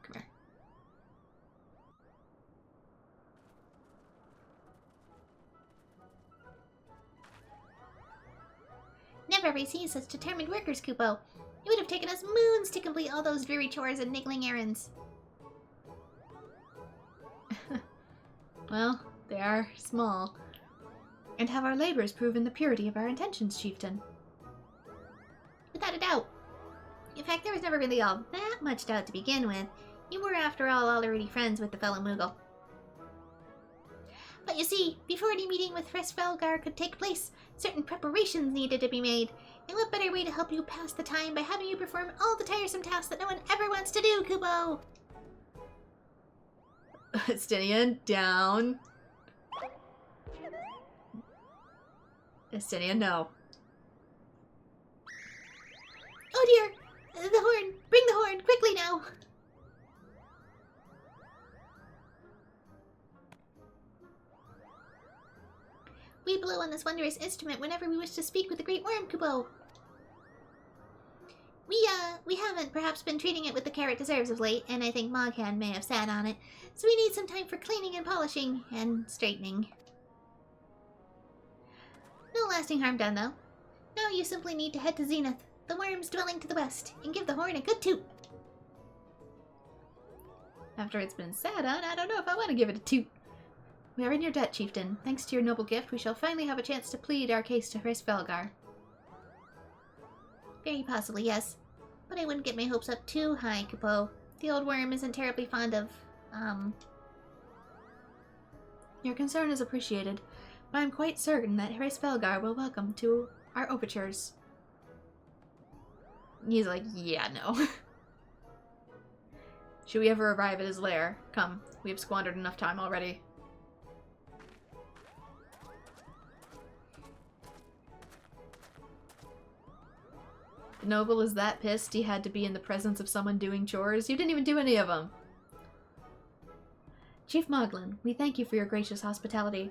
Come here. Never have I seen such determined workers, Kupo. It would have taken us moons to complete all those dreary chores and niggling errands. Well, they are small. And have our labors proven the purity of our intentions, chieftain? Without a doubt. In fact, there was never really all that much doubt to begin with. You were, after all, already friends with the fellow Moogle. But you see, before any meeting with Hresvelgar could take place, certain preparations needed to be made. And what better way to help you pass the time by having you perform all the tiresome tasks that no one ever wants to do, Kupo? Estinian, down. Estinian, no. Oh dear! The horn! Bring the horn! Quickly now! We blow on this wondrous instrument whenever we wish to speak with the Great Worm, Kupo. We haven't perhaps been treating it with the care it deserves of late, and I think Moghan may have sat on it, so we need some time for cleaning and polishing, and straightening. No lasting harm done, though. Now you simply need to head to Zenith, the worm's dwelling to the west, and give the horn a good toot. After it's been sat on, I don't know if I want to give it a toot. We are in your debt, chieftain. Thanks to your noble gift, we shall finally have a chance to plead our case to Hresvelgar. Very possibly, yes. But I wouldn't get my hopes up too high, Kupo. The old worm isn't terribly fond of, Your concern is appreciated, but I'm quite certain that Hresvelgar will welcome to our overtures. He's like, yeah, no. Should we ever arrive at his lair? Come, we have squandered enough time already. The noble is that pissed he had to be in the presence of someone doing chores? You didn't even do any of them! Chief Moglin, we thank you for your gracious hospitality.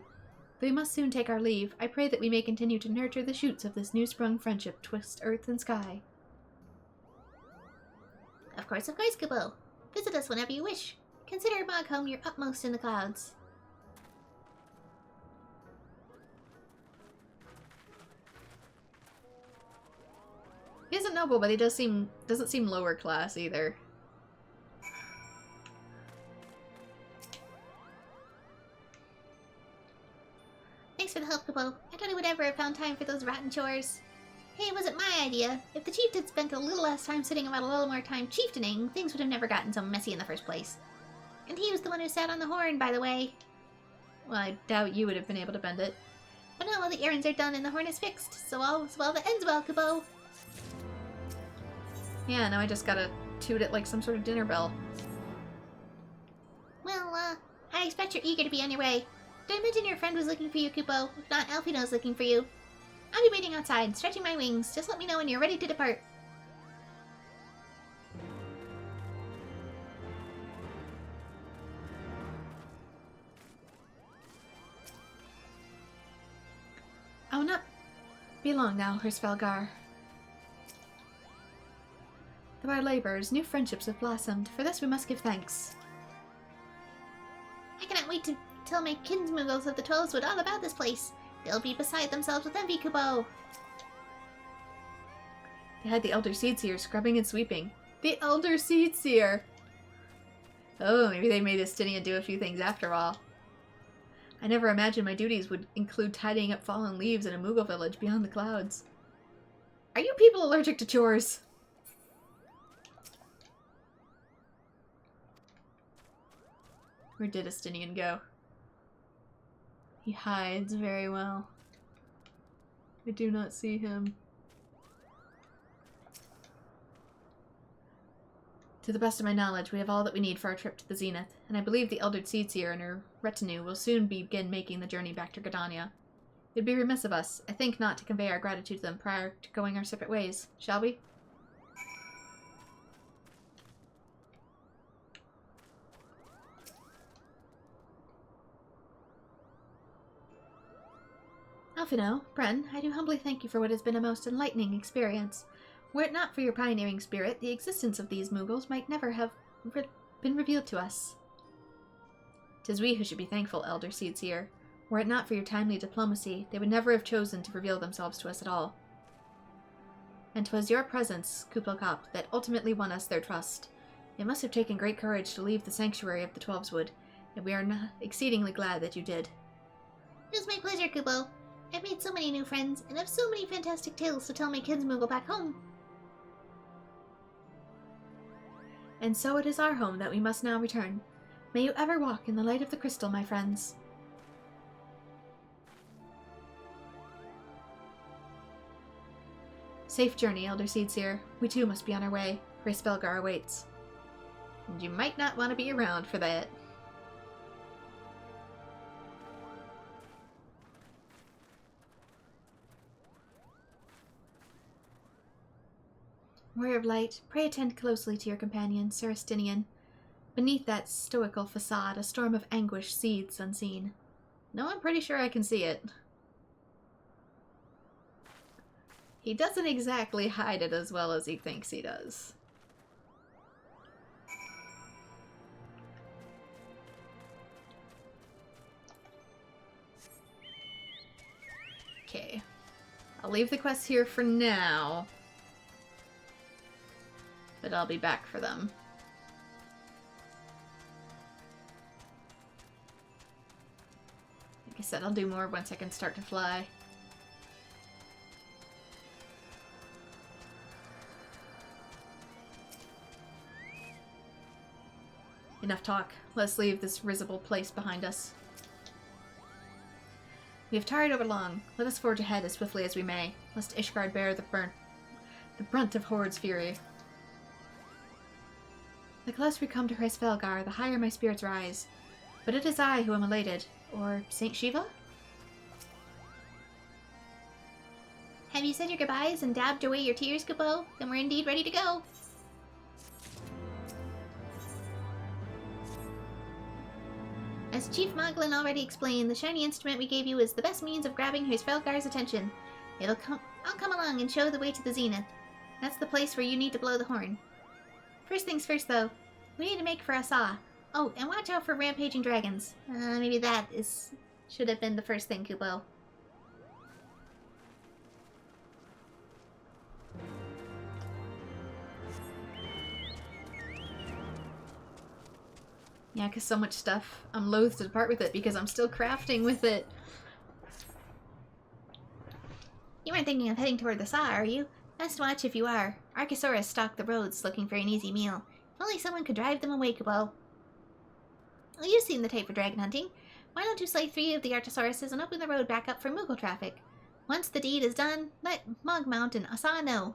Though we must soon take our leave, I pray that we may continue to nurture the shoots of this new-sprung friendship twixt earth and sky. Of course, Kupo. Visit us whenever you wish. Consider Moghome your utmost in the clouds. He isn't noble, but he doesn't seem lower class either. Thanks for the help, Kupo. I thought I would ever have found time for those rotten chores. Hey, it wasn't my idea. If the chief had spent a little less time sitting about a little more time chieftaining, things would have never gotten so messy in the first place. And he was the one who sat on the horn, by the way. Well, I doubt you would have been able to bend it. But now all the errands are done and the horn is fixed, so all's well that ends well, Kupo. Yeah, now I just gotta toot it like some sort of dinner bell. Well, I expect you're eager to be on your way. Did I mention your friend was looking for you, Kupo? If not, Alfino's looking for you. I'll be waiting outside, stretching my wings. Just let me know when you're ready to depart. I will not be long now, Hresvelgar. Through our labors, new friendships have blossomed. For this we must give thanks. I cannot wait to tell my kinsmoogles of the Twelveswood all about this place. They'll be beside themselves with envy, Kupo. They had the Elder Seedseer scrubbing and sweeping. The Elder Seedseer! Oh, maybe they made Estinian do a few things after all. I never imagined my duties would include tidying up fallen leaves in a Moogle village beyond the clouds. Are you people allergic to chores? Where did Estinian go? He hides very well. I do not see him. To the best of my knowledge, we have all that we need for our trip to the Zenith, and I believe the Elder Seedseer and her retinue will soon begin making the journey back to Gridania. It'd be remiss of us, I think, not to convey our gratitude to them prior to going our separate ways, shall we? Alphino, Bren, I do humbly thank you for what has been a most enlightening experience. Were it not for your pioneering spirit, the existence of these Moogles might never have been revealed to us. 'Tis we who should be thankful, Elder Seedseer. Were it not for your timely diplomacy, they would never have chosen to reveal themselves to us at all. And 'twas your presence, Kuplokop, that ultimately won us their trust. It must have taken great courage to leave the sanctuary of the Twelveswood, and we are exceedingly glad that you did. It was my pleasure, Kupo. I've made so many new friends, and have so many fantastic tales to tell my kids Moogle back home. And so it is our home that we must now return. May you ever walk in the light of the crystal, my friends. Safe journey, Elder Seedseer. We too must be on our way. Hraesvelgar awaits. And you might not want to be around for that. Warrior of Light, pray attend closely to your companion, Sarastinian. Beneath that stoical facade, a storm of anguish seethes unseen. No, I'm pretty sure I can see it. He doesn't exactly hide it as well as he thinks he does. Okay. I'll leave the quests here for now. But I'll be back for them. Like I said, I'll do more once I can start to fly. Enough talk. Let's leave this risible place behind us. We have tarried over long. Let us forge ahead as swiftly as we may, lest Ishgard bear the brunt of Horde's fury. The closer we come to Hraesvelgar, the higher my spirits rise. But it is I who am elated. Or Saint Shiva? Have you said your goodbyes and dabbed away your tears, Kupo? Then we're indeed ready to go. As Chief Moglin already explained, the shiny instrument we gave you is the best means of grabbing Hraesvelgar's attention. I'll come along and show the way to the Zenith. That's the place where you need to blow the horn. First things first, though. We need to make for Asa. Oh, and watch out for rampaging dragons. Maybe that should have been the first thing, Kupo. Yeah, because so much stuff. I'm loath to depart with it because I'm still crafting with it. You aren't thinking of heading toward the Sa, are you? Best watch if you are. Archosaurus stalk the roads looking for an easy meal. If only someone could drive them away, Kupo. Well, you seem the type for dragon hunting. Why don't you slay 3 of the Archosauruses and open the road back up for Moogle traffic? Once the deed is done, let Mogmount and Asa know.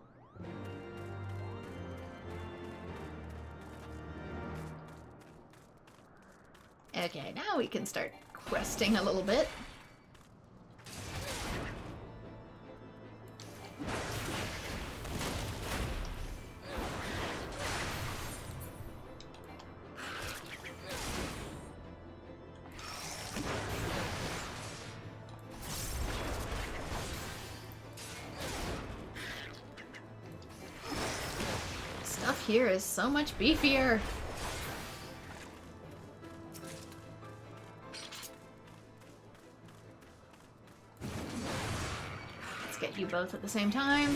Okay, now we can start questing a little bit. Stuff here is so much beefier. Get you both at the same time.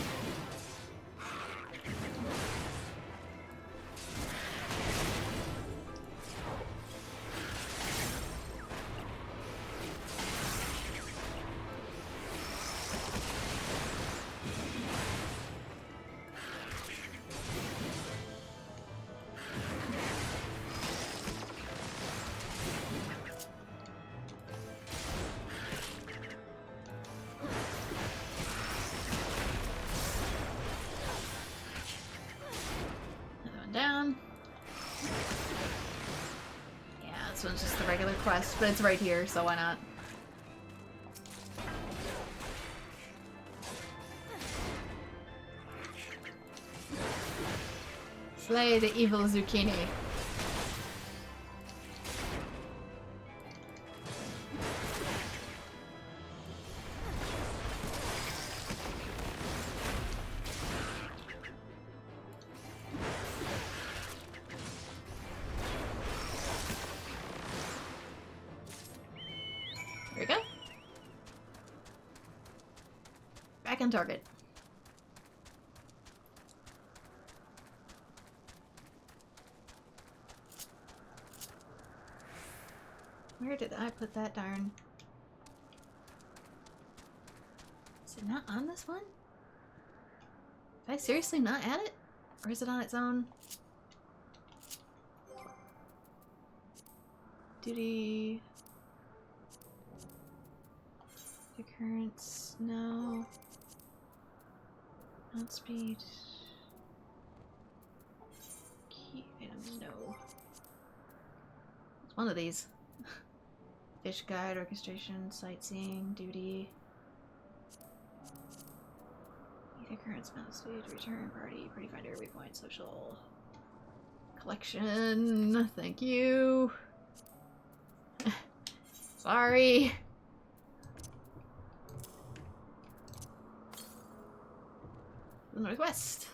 This one's just the regular quest, but it's right here, so why not? Slay the evil zucchini. There we go. Back on target. Where did I put that darn... Is it not on this one? Did I seriously not add it? Or is it on its own? Duty... Occurrence... No. Outspeed... Key items... No. It's one of these. Fish guide, orchestration, sightseeing, duty. Occurrence, mouse speed, return, party finder, waypoint, social. Collection, thank you. Sorry. The northwest.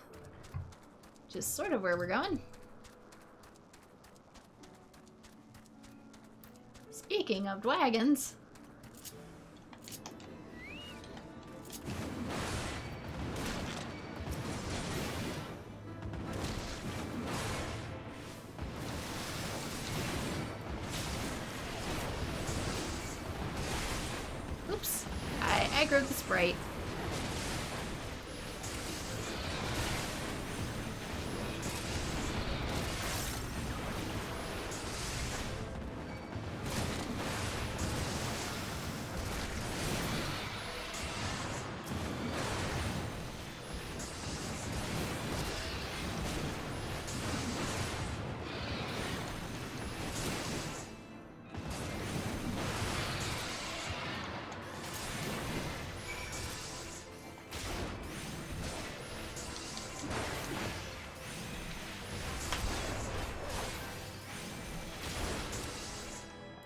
Which is sort of where we're going. Speaking of wagons. Oops. I aggroed the sprite.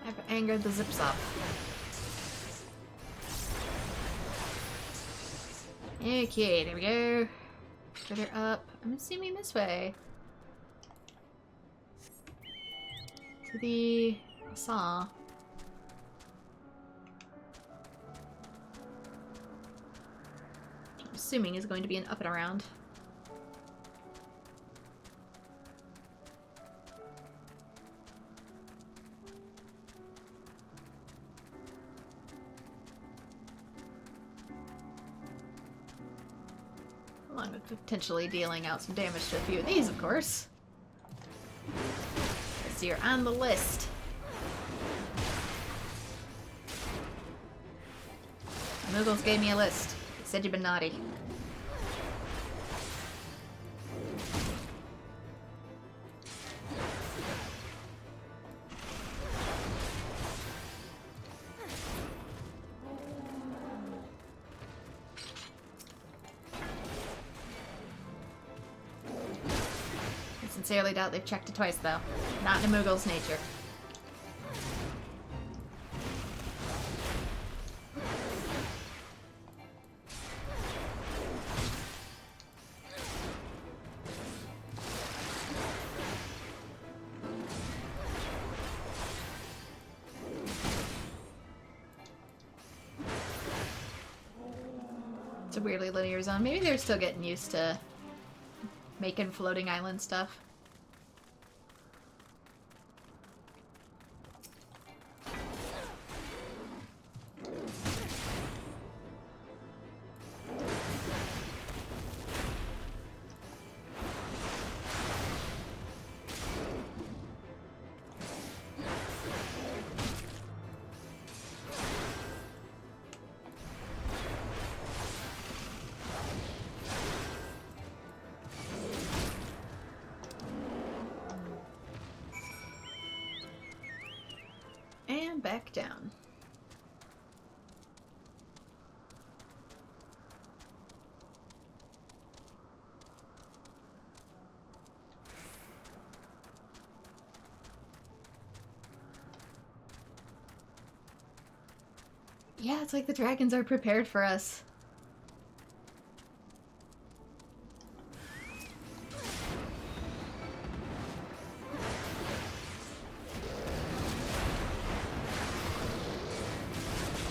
I've angered the zip-zop. Okay, there we go. Further up. I'm assuming this way. To the saw. I'm assuming is going to be an up and around. Along with potentially dealing out some damage to a few of these, of course. So you're on the list. Moogles gave me a list. They said you've been naughty. I sincerely doubt they've checked it twice, though. Not in a Moogle's nature. It's a weirdly linear zone. Maybe they're still getting used to making floating island stuff. And back down. Yeah, it's like the dragons are prepared for us.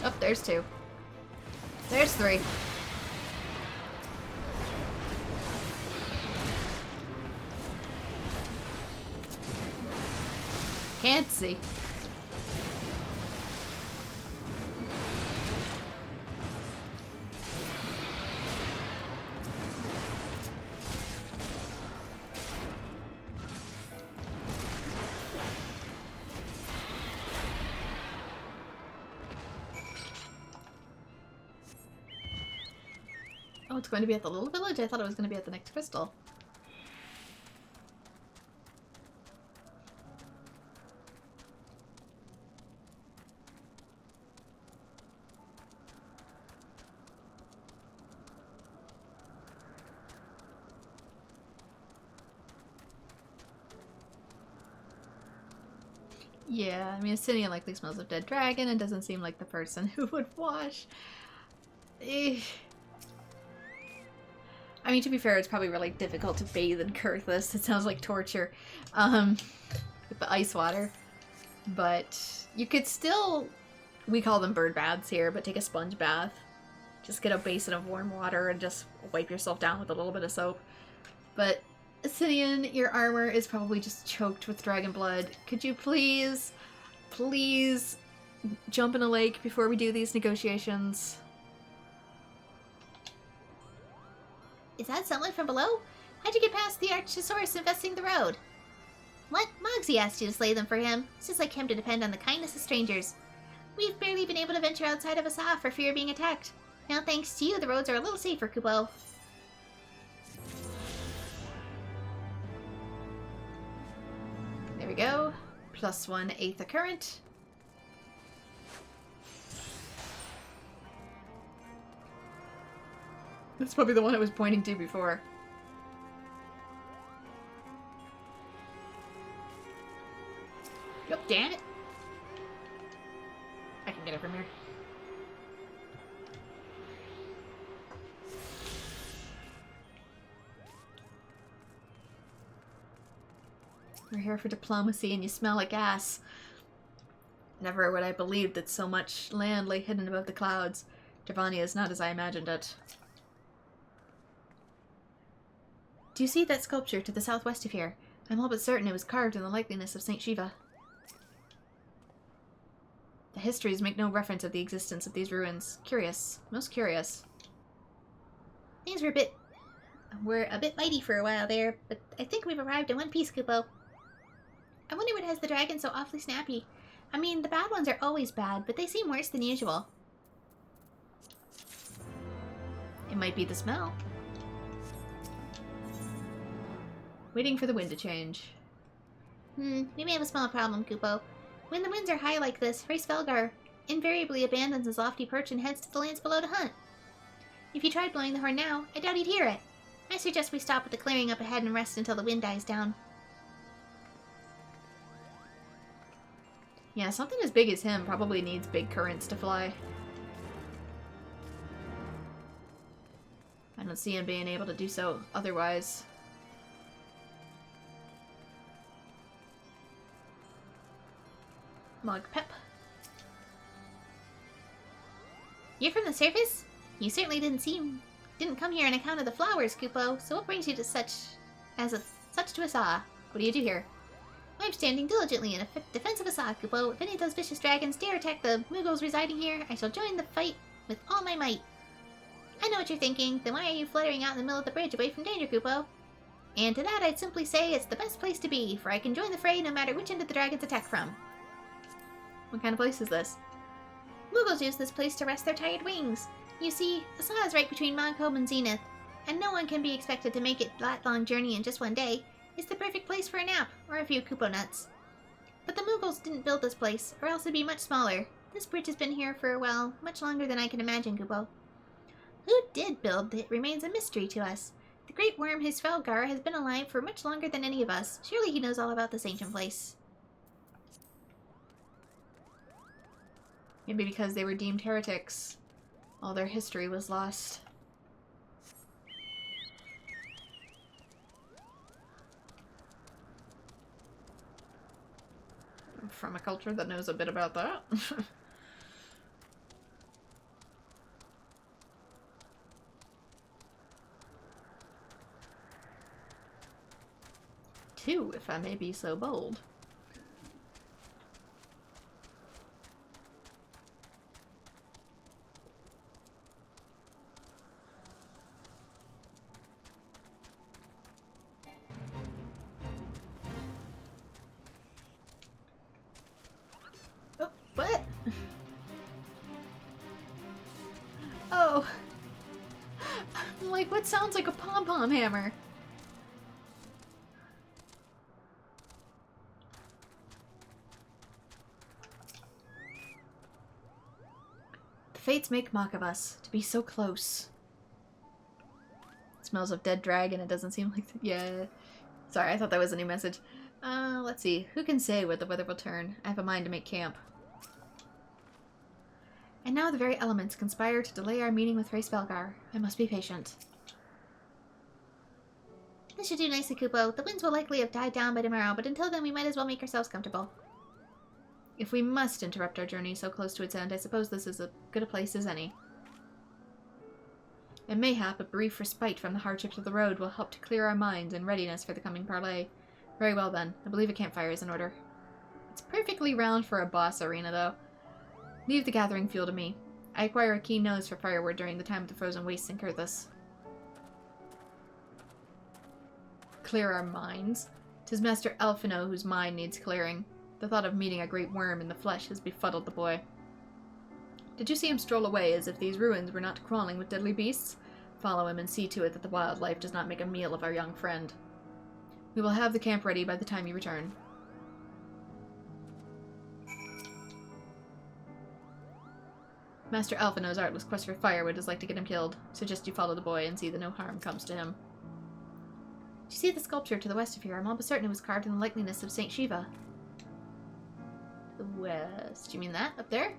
Oh, there's two. There's three. Can't see. Oh, it's going to be at the little village? I thought it was going to be at the next crystal. Yeah, I mean, Asinian likely smells of dead dragon and doesn't seem like the person who would wash. I mean, to be fair, it's probably really difficult to bathe in Kurthus. It sounds like torture. With the ice water. But you could still, we call them bird baths here, but take a sponge bath. Just get a basin of warm water and just wipe yourself down with a little bit of soap. But Asinian, your armor is probably just choked with dragon blood. Could you please, please jump in a lake before we do these negotiations? Is that someone from below? How'd you get past the Archosaurus infesting the road? What? Mogsy asked you to slay them for him. It's just like him to depend on the kindness of strangers. We've barely been able to venture outside of Asa for fear of being attacked. Now thanks to you, the roads are a little safer, Kupo. There we go. +1 Aether current. That's probably the one I was pointing to before. Yep, damn it. I can get it from here. We're here for diplomacy and you smell like ass. Never would I believe that so much land lay hidden above the clouds. Dervania is not as I imagined it. Do you see that sculpture to the southwest of here? I'm all but certain it was carved in the likeness of Saint Shiva. The histories make no reference of the existence of these ruins. Curious. Most curious. Things were a bit mighty for a while there, but I think we've arrived in one piece, Kupo. I wonder what has the dragon so awfully snappy. I mean, the bad ones are always bad, but they seem worse than usual. It might be the smell. Waiting for the wind to change. We may have a small problem, Kupo. When the winds are high like this, Race Velgar invariably abandons his lofty perch and heads to the lands below to hunt. If you tried blowing the horn now, I doubt he'd hear it. I suggest we stop at the clearing up ahead and rest until the wind dies down. Yeah, something as big as him probably needs big currents to fly. I don't see him being able to do so otherwise. Mog Pep. You're from the surface? You certainly didn't come here on account of the flowers, Kupo, so what brings you to such to Asa? What do you do here? I'm standing diligently in defense of Asa, Kupo. If any of those vicious dragons dare attack the Muggles residing here, I shall join the fight with all my might. I know what you're thinking, then why are you fluttering out in the middle of the bridge away from danger, Kupo? And to that I'd simply say it's the best place to be, for I can join the fray no matter which end of the dragons attack from. What kind of place is this? Muggles use this place to rest their tired wings. You see, Asa is right between Mogcombe and Zenith, and no one can be expected to make it that long journey in just one day. It's the perfect place for a nap, or a few Kupo nuts. But the Mughals didn't build this place, or else it'd be much smaller. This bridge has been here for, well, much longer than I can imagine, Kupo. Who did build it remains a mystery to us. The great worm Hisvelgar has been alive for much longer than any of us. Surely he knows all about this ancient place. Maybe because they were deemed heretics, all their history was lost. I'm from a culture that knows a bit about that. Two, if I may be so bold. Oh, what? Oh. I'm like, what sounds like a pom-pom hammer? The fates make mock of us, to be so close. It smells of dead dragon, it doesn't seem like... Yeah. Sorry, I thought that was a new message. Let's see. Who can say where the weather will turn? I have a mind to make camp. And now the very elements conspire to delay our meeting with Hisvelgar. I must be patient. This should do nicely, Kupo. The winds will likely have died down by tomorrow, but until then we might as well make ourselves comfortable. If we must interrupt our journey so close to its end, I suppose this is as good a place as any. And mayhap a brief respite from the hardships of the road will help to clear our minds in readiness for the coming parley. Very well then. I believe a campfire is in order. It's perfectly round for a boss arena, though. Leave the gathering fuel to me. I acquire a keen nose for firewood during the time of the frozen wastes in Kurthus. Clear our minds? 'Tis Master Alphino whose mind needs clearing. The thought of meeting a great worm in the flesh has befuddled the boy. Did you see him stroll away as if these ruins were not crawling with deadly beasts? Follow him and see to it that the wildlife does not make a meal of our young friend. We will have the camp ready by the time you return. Master Alphino's artless quest for firewood is like to get him killed. Suggest you follow the boy and see that no harm comes to him. Do you see the sculpture to the west of here? I'm almost certain it was carved in the likeness of Saint Shiva. The west. You mean that? Up there?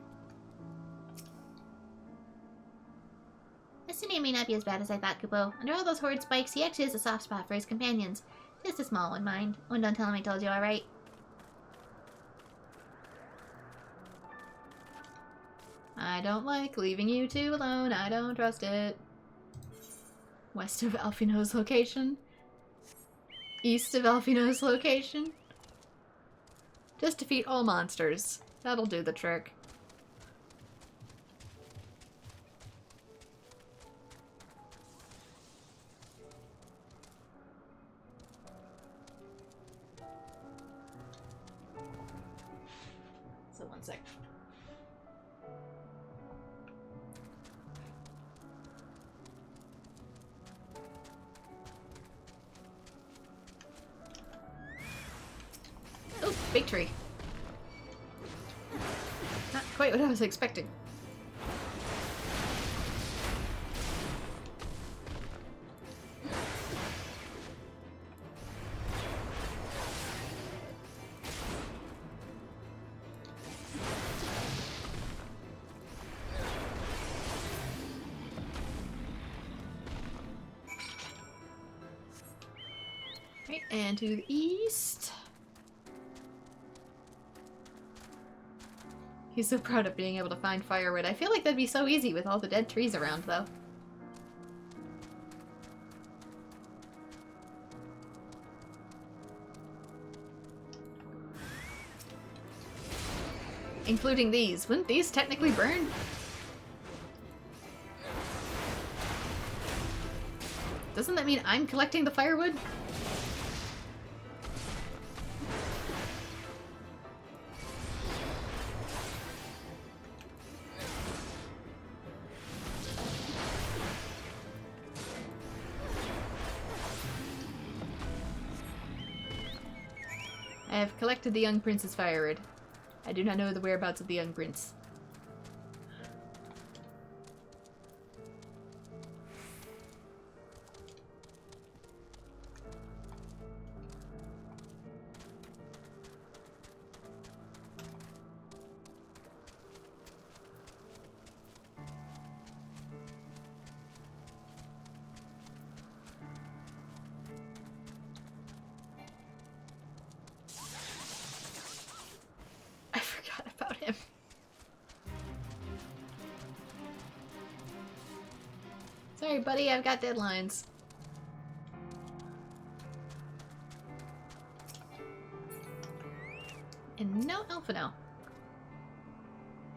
Destiny may not be as bad as I thought, Kupo. Under all those horrid spikes, he actually has a soft spot for his companions. Just a small one, mind. Oh, and don't tell him I told you, alright? I don't like leaving you two alone. I don't trust it. West of Alphino's location. East of Alphino's location. Just defeat all monsters. That'll do the trick. So 1 sec. Oh, big tree. Not quite what I was expecting. Right, and to the east. He's so proud of being able to find firewood. I feel like that'd be so easy with all the dead trees around, though. Including these. Wouldn't these technically burn? Doesn't that mean I'm collecting the firewood? have collected the young prince's firewood. I do not know the whereabouts of the young prince. Sorry, buddy, I've got deadlines. And no Alphino.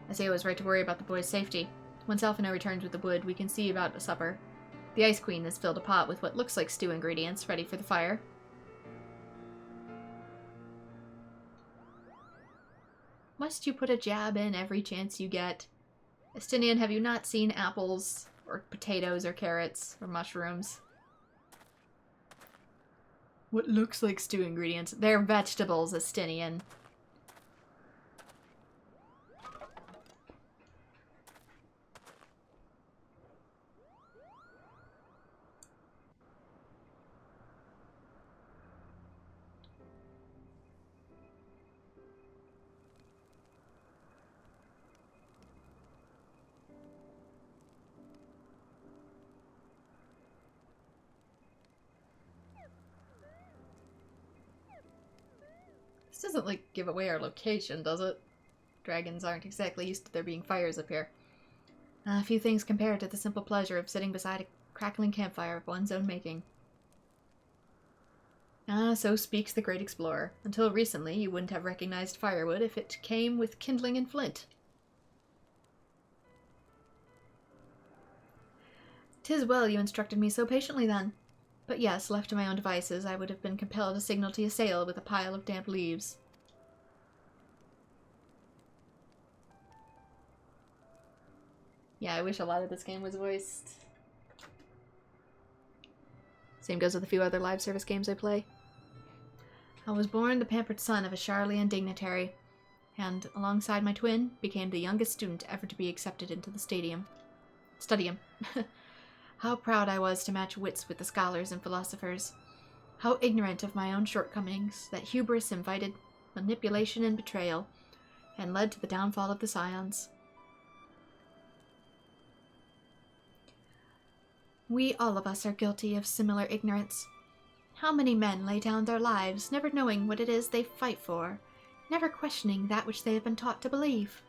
I say I was right to worry about the boy's safety. Once Alphino returns with the wood, we can see about a supper. The Ice Queen has filled a pot with what looks like stew ingredients, ready for the fire. Must you put a jab in every chance you get? Estinian, have you not seen apples, or potatoes, or carrots, or mushrooms? What looks like stew ingredients? They're vegetables, Estinian. This doesn't, like, give away our location, does it? Dragons aren't exactly used to there being fires up here. A few things compared to the simple pleasure of sitting beside a crackling campfire of one's own making. Ah, so speaks the great explorer. Until recently, you wouldn't have recognized firewood if it came with kindling and flint. 'Tis well you instructed me so patiently, then. But yes, left to my own devices, I would have been compelled to signal to Ysayle with a pile of damp leaves. Yeah, I wish a lot of this game was voiced. Same goes with a few other live service games I play. I was born the pampered son of a Charlian dignitary, and, alongside my twin, became the youngest student ever to be accepted into the Studium. How proud I was to match wits with the scholars and philosophers. How ignorant of my own shortcomings, that hubris invited manipulation and betrayal, and led to the downfall of the Scions. We all of us are guilty of similar ignorance. How many men lay down their lives, never knowing what it is they fight for, never questioning that which they have been taught to believe?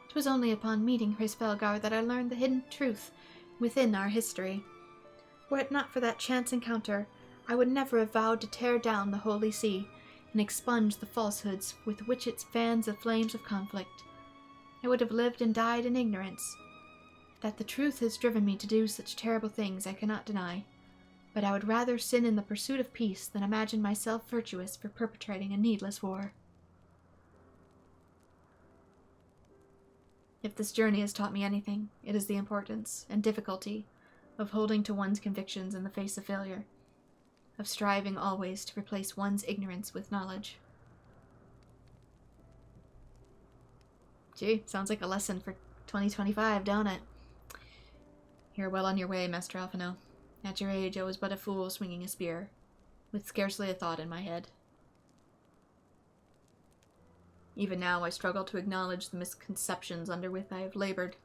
'Twas only upon meeting Hrisvelgar that I learned the hidden truth within our history. Were it not for that chance encounter, I would never have vowed to tear down the Holy See and expunge the falsehoods with which it fans the flames of conflict. I would have lived and died in ignorance. That the truth has driven me to do such terrible things I cannot deny, but I would rather sin in the pursuit of peace than imagine myself virtuous for perpetrating a needless war. If this journey has taught me anything, it is the importance and difficulty of holding to one's convictions in the face of failure, of striving always to replace one's ignorance with knowledge. Gee, sounds like a lesson for 2025, don't it? You're well on your way, Master Alphino. At your age, I was but a fool swinging a spear, with scarcely a thought in my head. Even now, I struggle to acknowledge the misconceptions under which I have labored.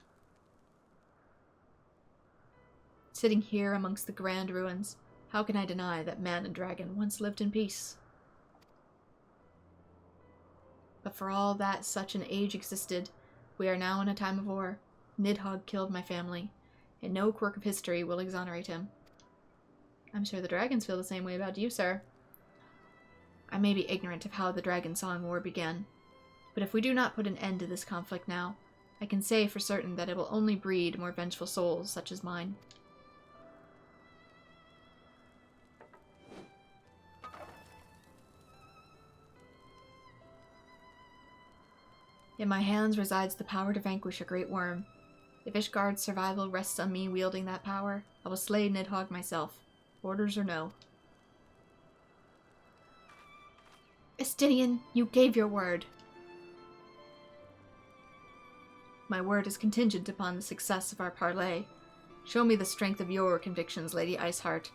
Sitting here amongst the grand ruins, how can I deny that man and dragon once lived in peace? But for all that such an age existed, we are now in a time of war. Nidhogg killed my family, and no quirk of history will exonerate him. I'm sure the dragons feel the same way about you, sir. I may be ignorant of how the Dragon Song War began, but if we do not put an end to this conflict now, I can say for certain that it will only breed more vengeful souls such as mine. In my hands resides the power to vanquish a great worm. If Ishgard's survival rests on me wielding that power, I will slay Nidhogg myself. Orders or no? Estinian, you gave your word. My word is contingent upon the success of our parley. Show me the strength of your convictions, Lady Iceheart.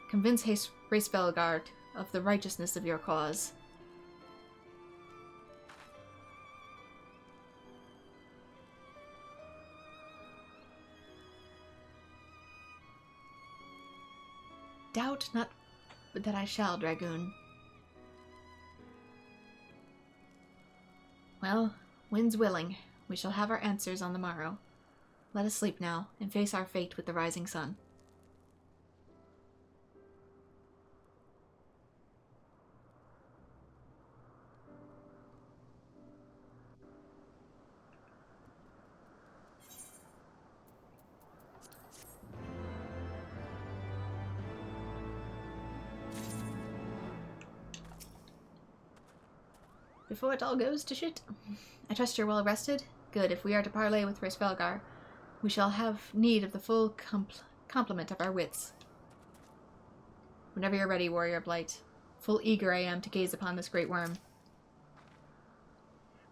Convince Hraesvelgard of the righteousness of your cause. Doubt not but that I shall, Dragoon. Well, wind's willing. We shall have our answers on the morrow. Let us sleep now, and face our fate with the rising sun. Before it all goes to shit. I trust you're well rested? Good, if we are to parley with Hraesvelgard, we shall have need of the full complement of our wits. Whenever you're ready, Warrior Blight. Full eager I am to gaze upon this great worm.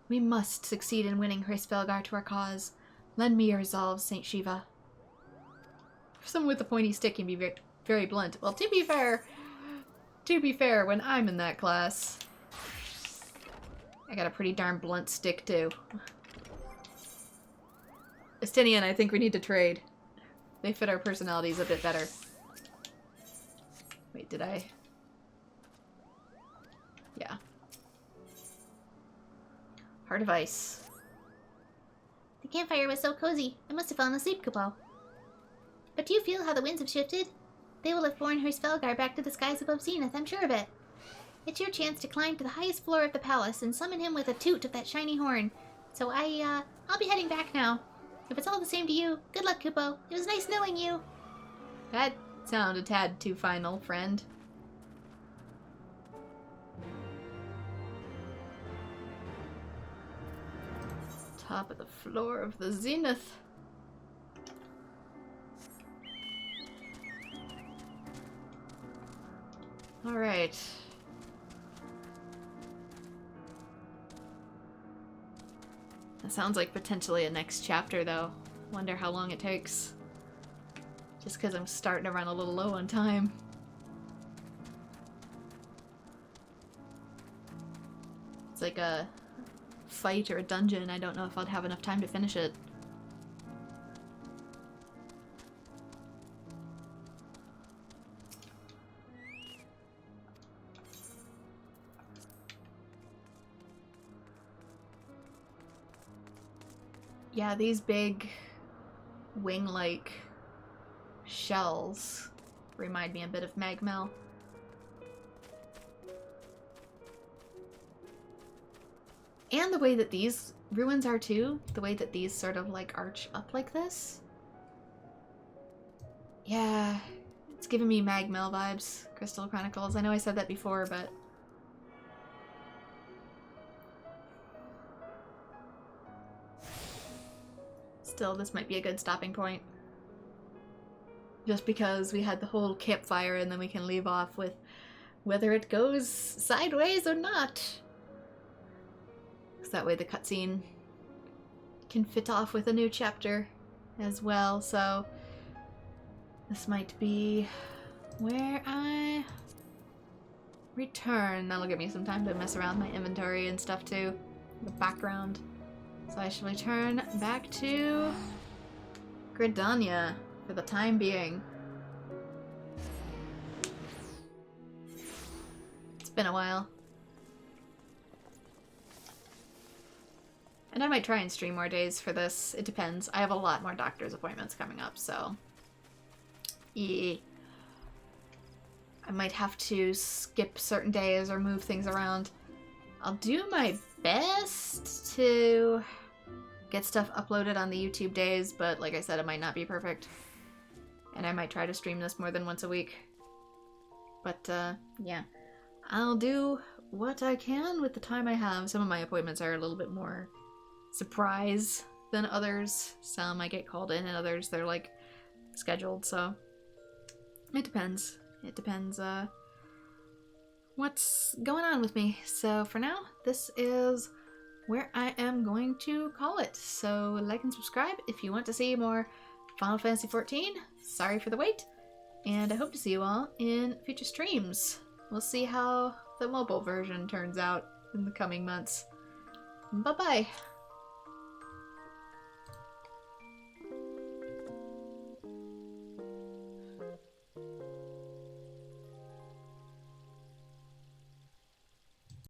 We must succeed in winning Hraesvelgard to our cause. Lend me your resolve, Saint Shiva. Someone with a pointy stick can be very, very blunt. Well, to be fair, when I'm in that class, I got a pretty darn blunt stick, too. Estinian, I think we need to trade. They fit our personalities a bit better. Wait, did I? Yeah. Heart of Ice. The campfire was so cozy. I must have fallen asleep, Kupo. But do you feel how the winds have shifted? They will have borne Hraesvelgard back to the skies above Zenith, I'm sure of it. It's your chance to climb to the highest floor of the palace and summon him with a toot of that shiny horn. So I'll be heading back now. If it's all the same to you, good luck, Kupo. It was nice knowing you. That sounded a tad too final, friend. Top of the floor of the Zenith. Alright. That sounds like potentially a next chapter, though. Wonder how long it takes. Just because I'm starting to run a little low on time. It's like a fight or a dungeon. I don't know if I'd have enough time to finish it. Yeah, these big wing-like shells remind me a bit of Magmel. And the way that these ruins are too, the way that these sort of like arch up like this. Yeah, it's giving me Magmel vibes, Crystal Chronicles. I know I said that before, but still, this might be a good stopping point. Just because we had the whole campfire and then we can leave off with whether it goes sideways or not. Because that way the cutscene can fit off with a new chapter as well, so this might be where I return. That'll give me some time to mess around with my inventory and stuff too, the background. So I shall return back to Gridania for the time being. It's been a while. And I might try and stream more days for this. It depends. I have a lot more doctor's appointments coming up, so yeah. I might have to skip certain days or move things around. I'll do my best to get stuff uploaded on the YouTube days, but like I said, it might not be perfect. And I might try to stream this more than once a week. But, yeah. I'll do what I can with the time I have. Some of my appointments are a little bit more surprise than others. Some I get called in and others they're, like, scheduled, so it depends. It depends what's going on with me. So for now, this is where I am going to call it. So like and subscribe if you want to see more Final Fantasy XIV. Sorry for the wait. And I hope to see you all in future streams. We'll see how the mobile version turns out in the coming months. Bye-bye.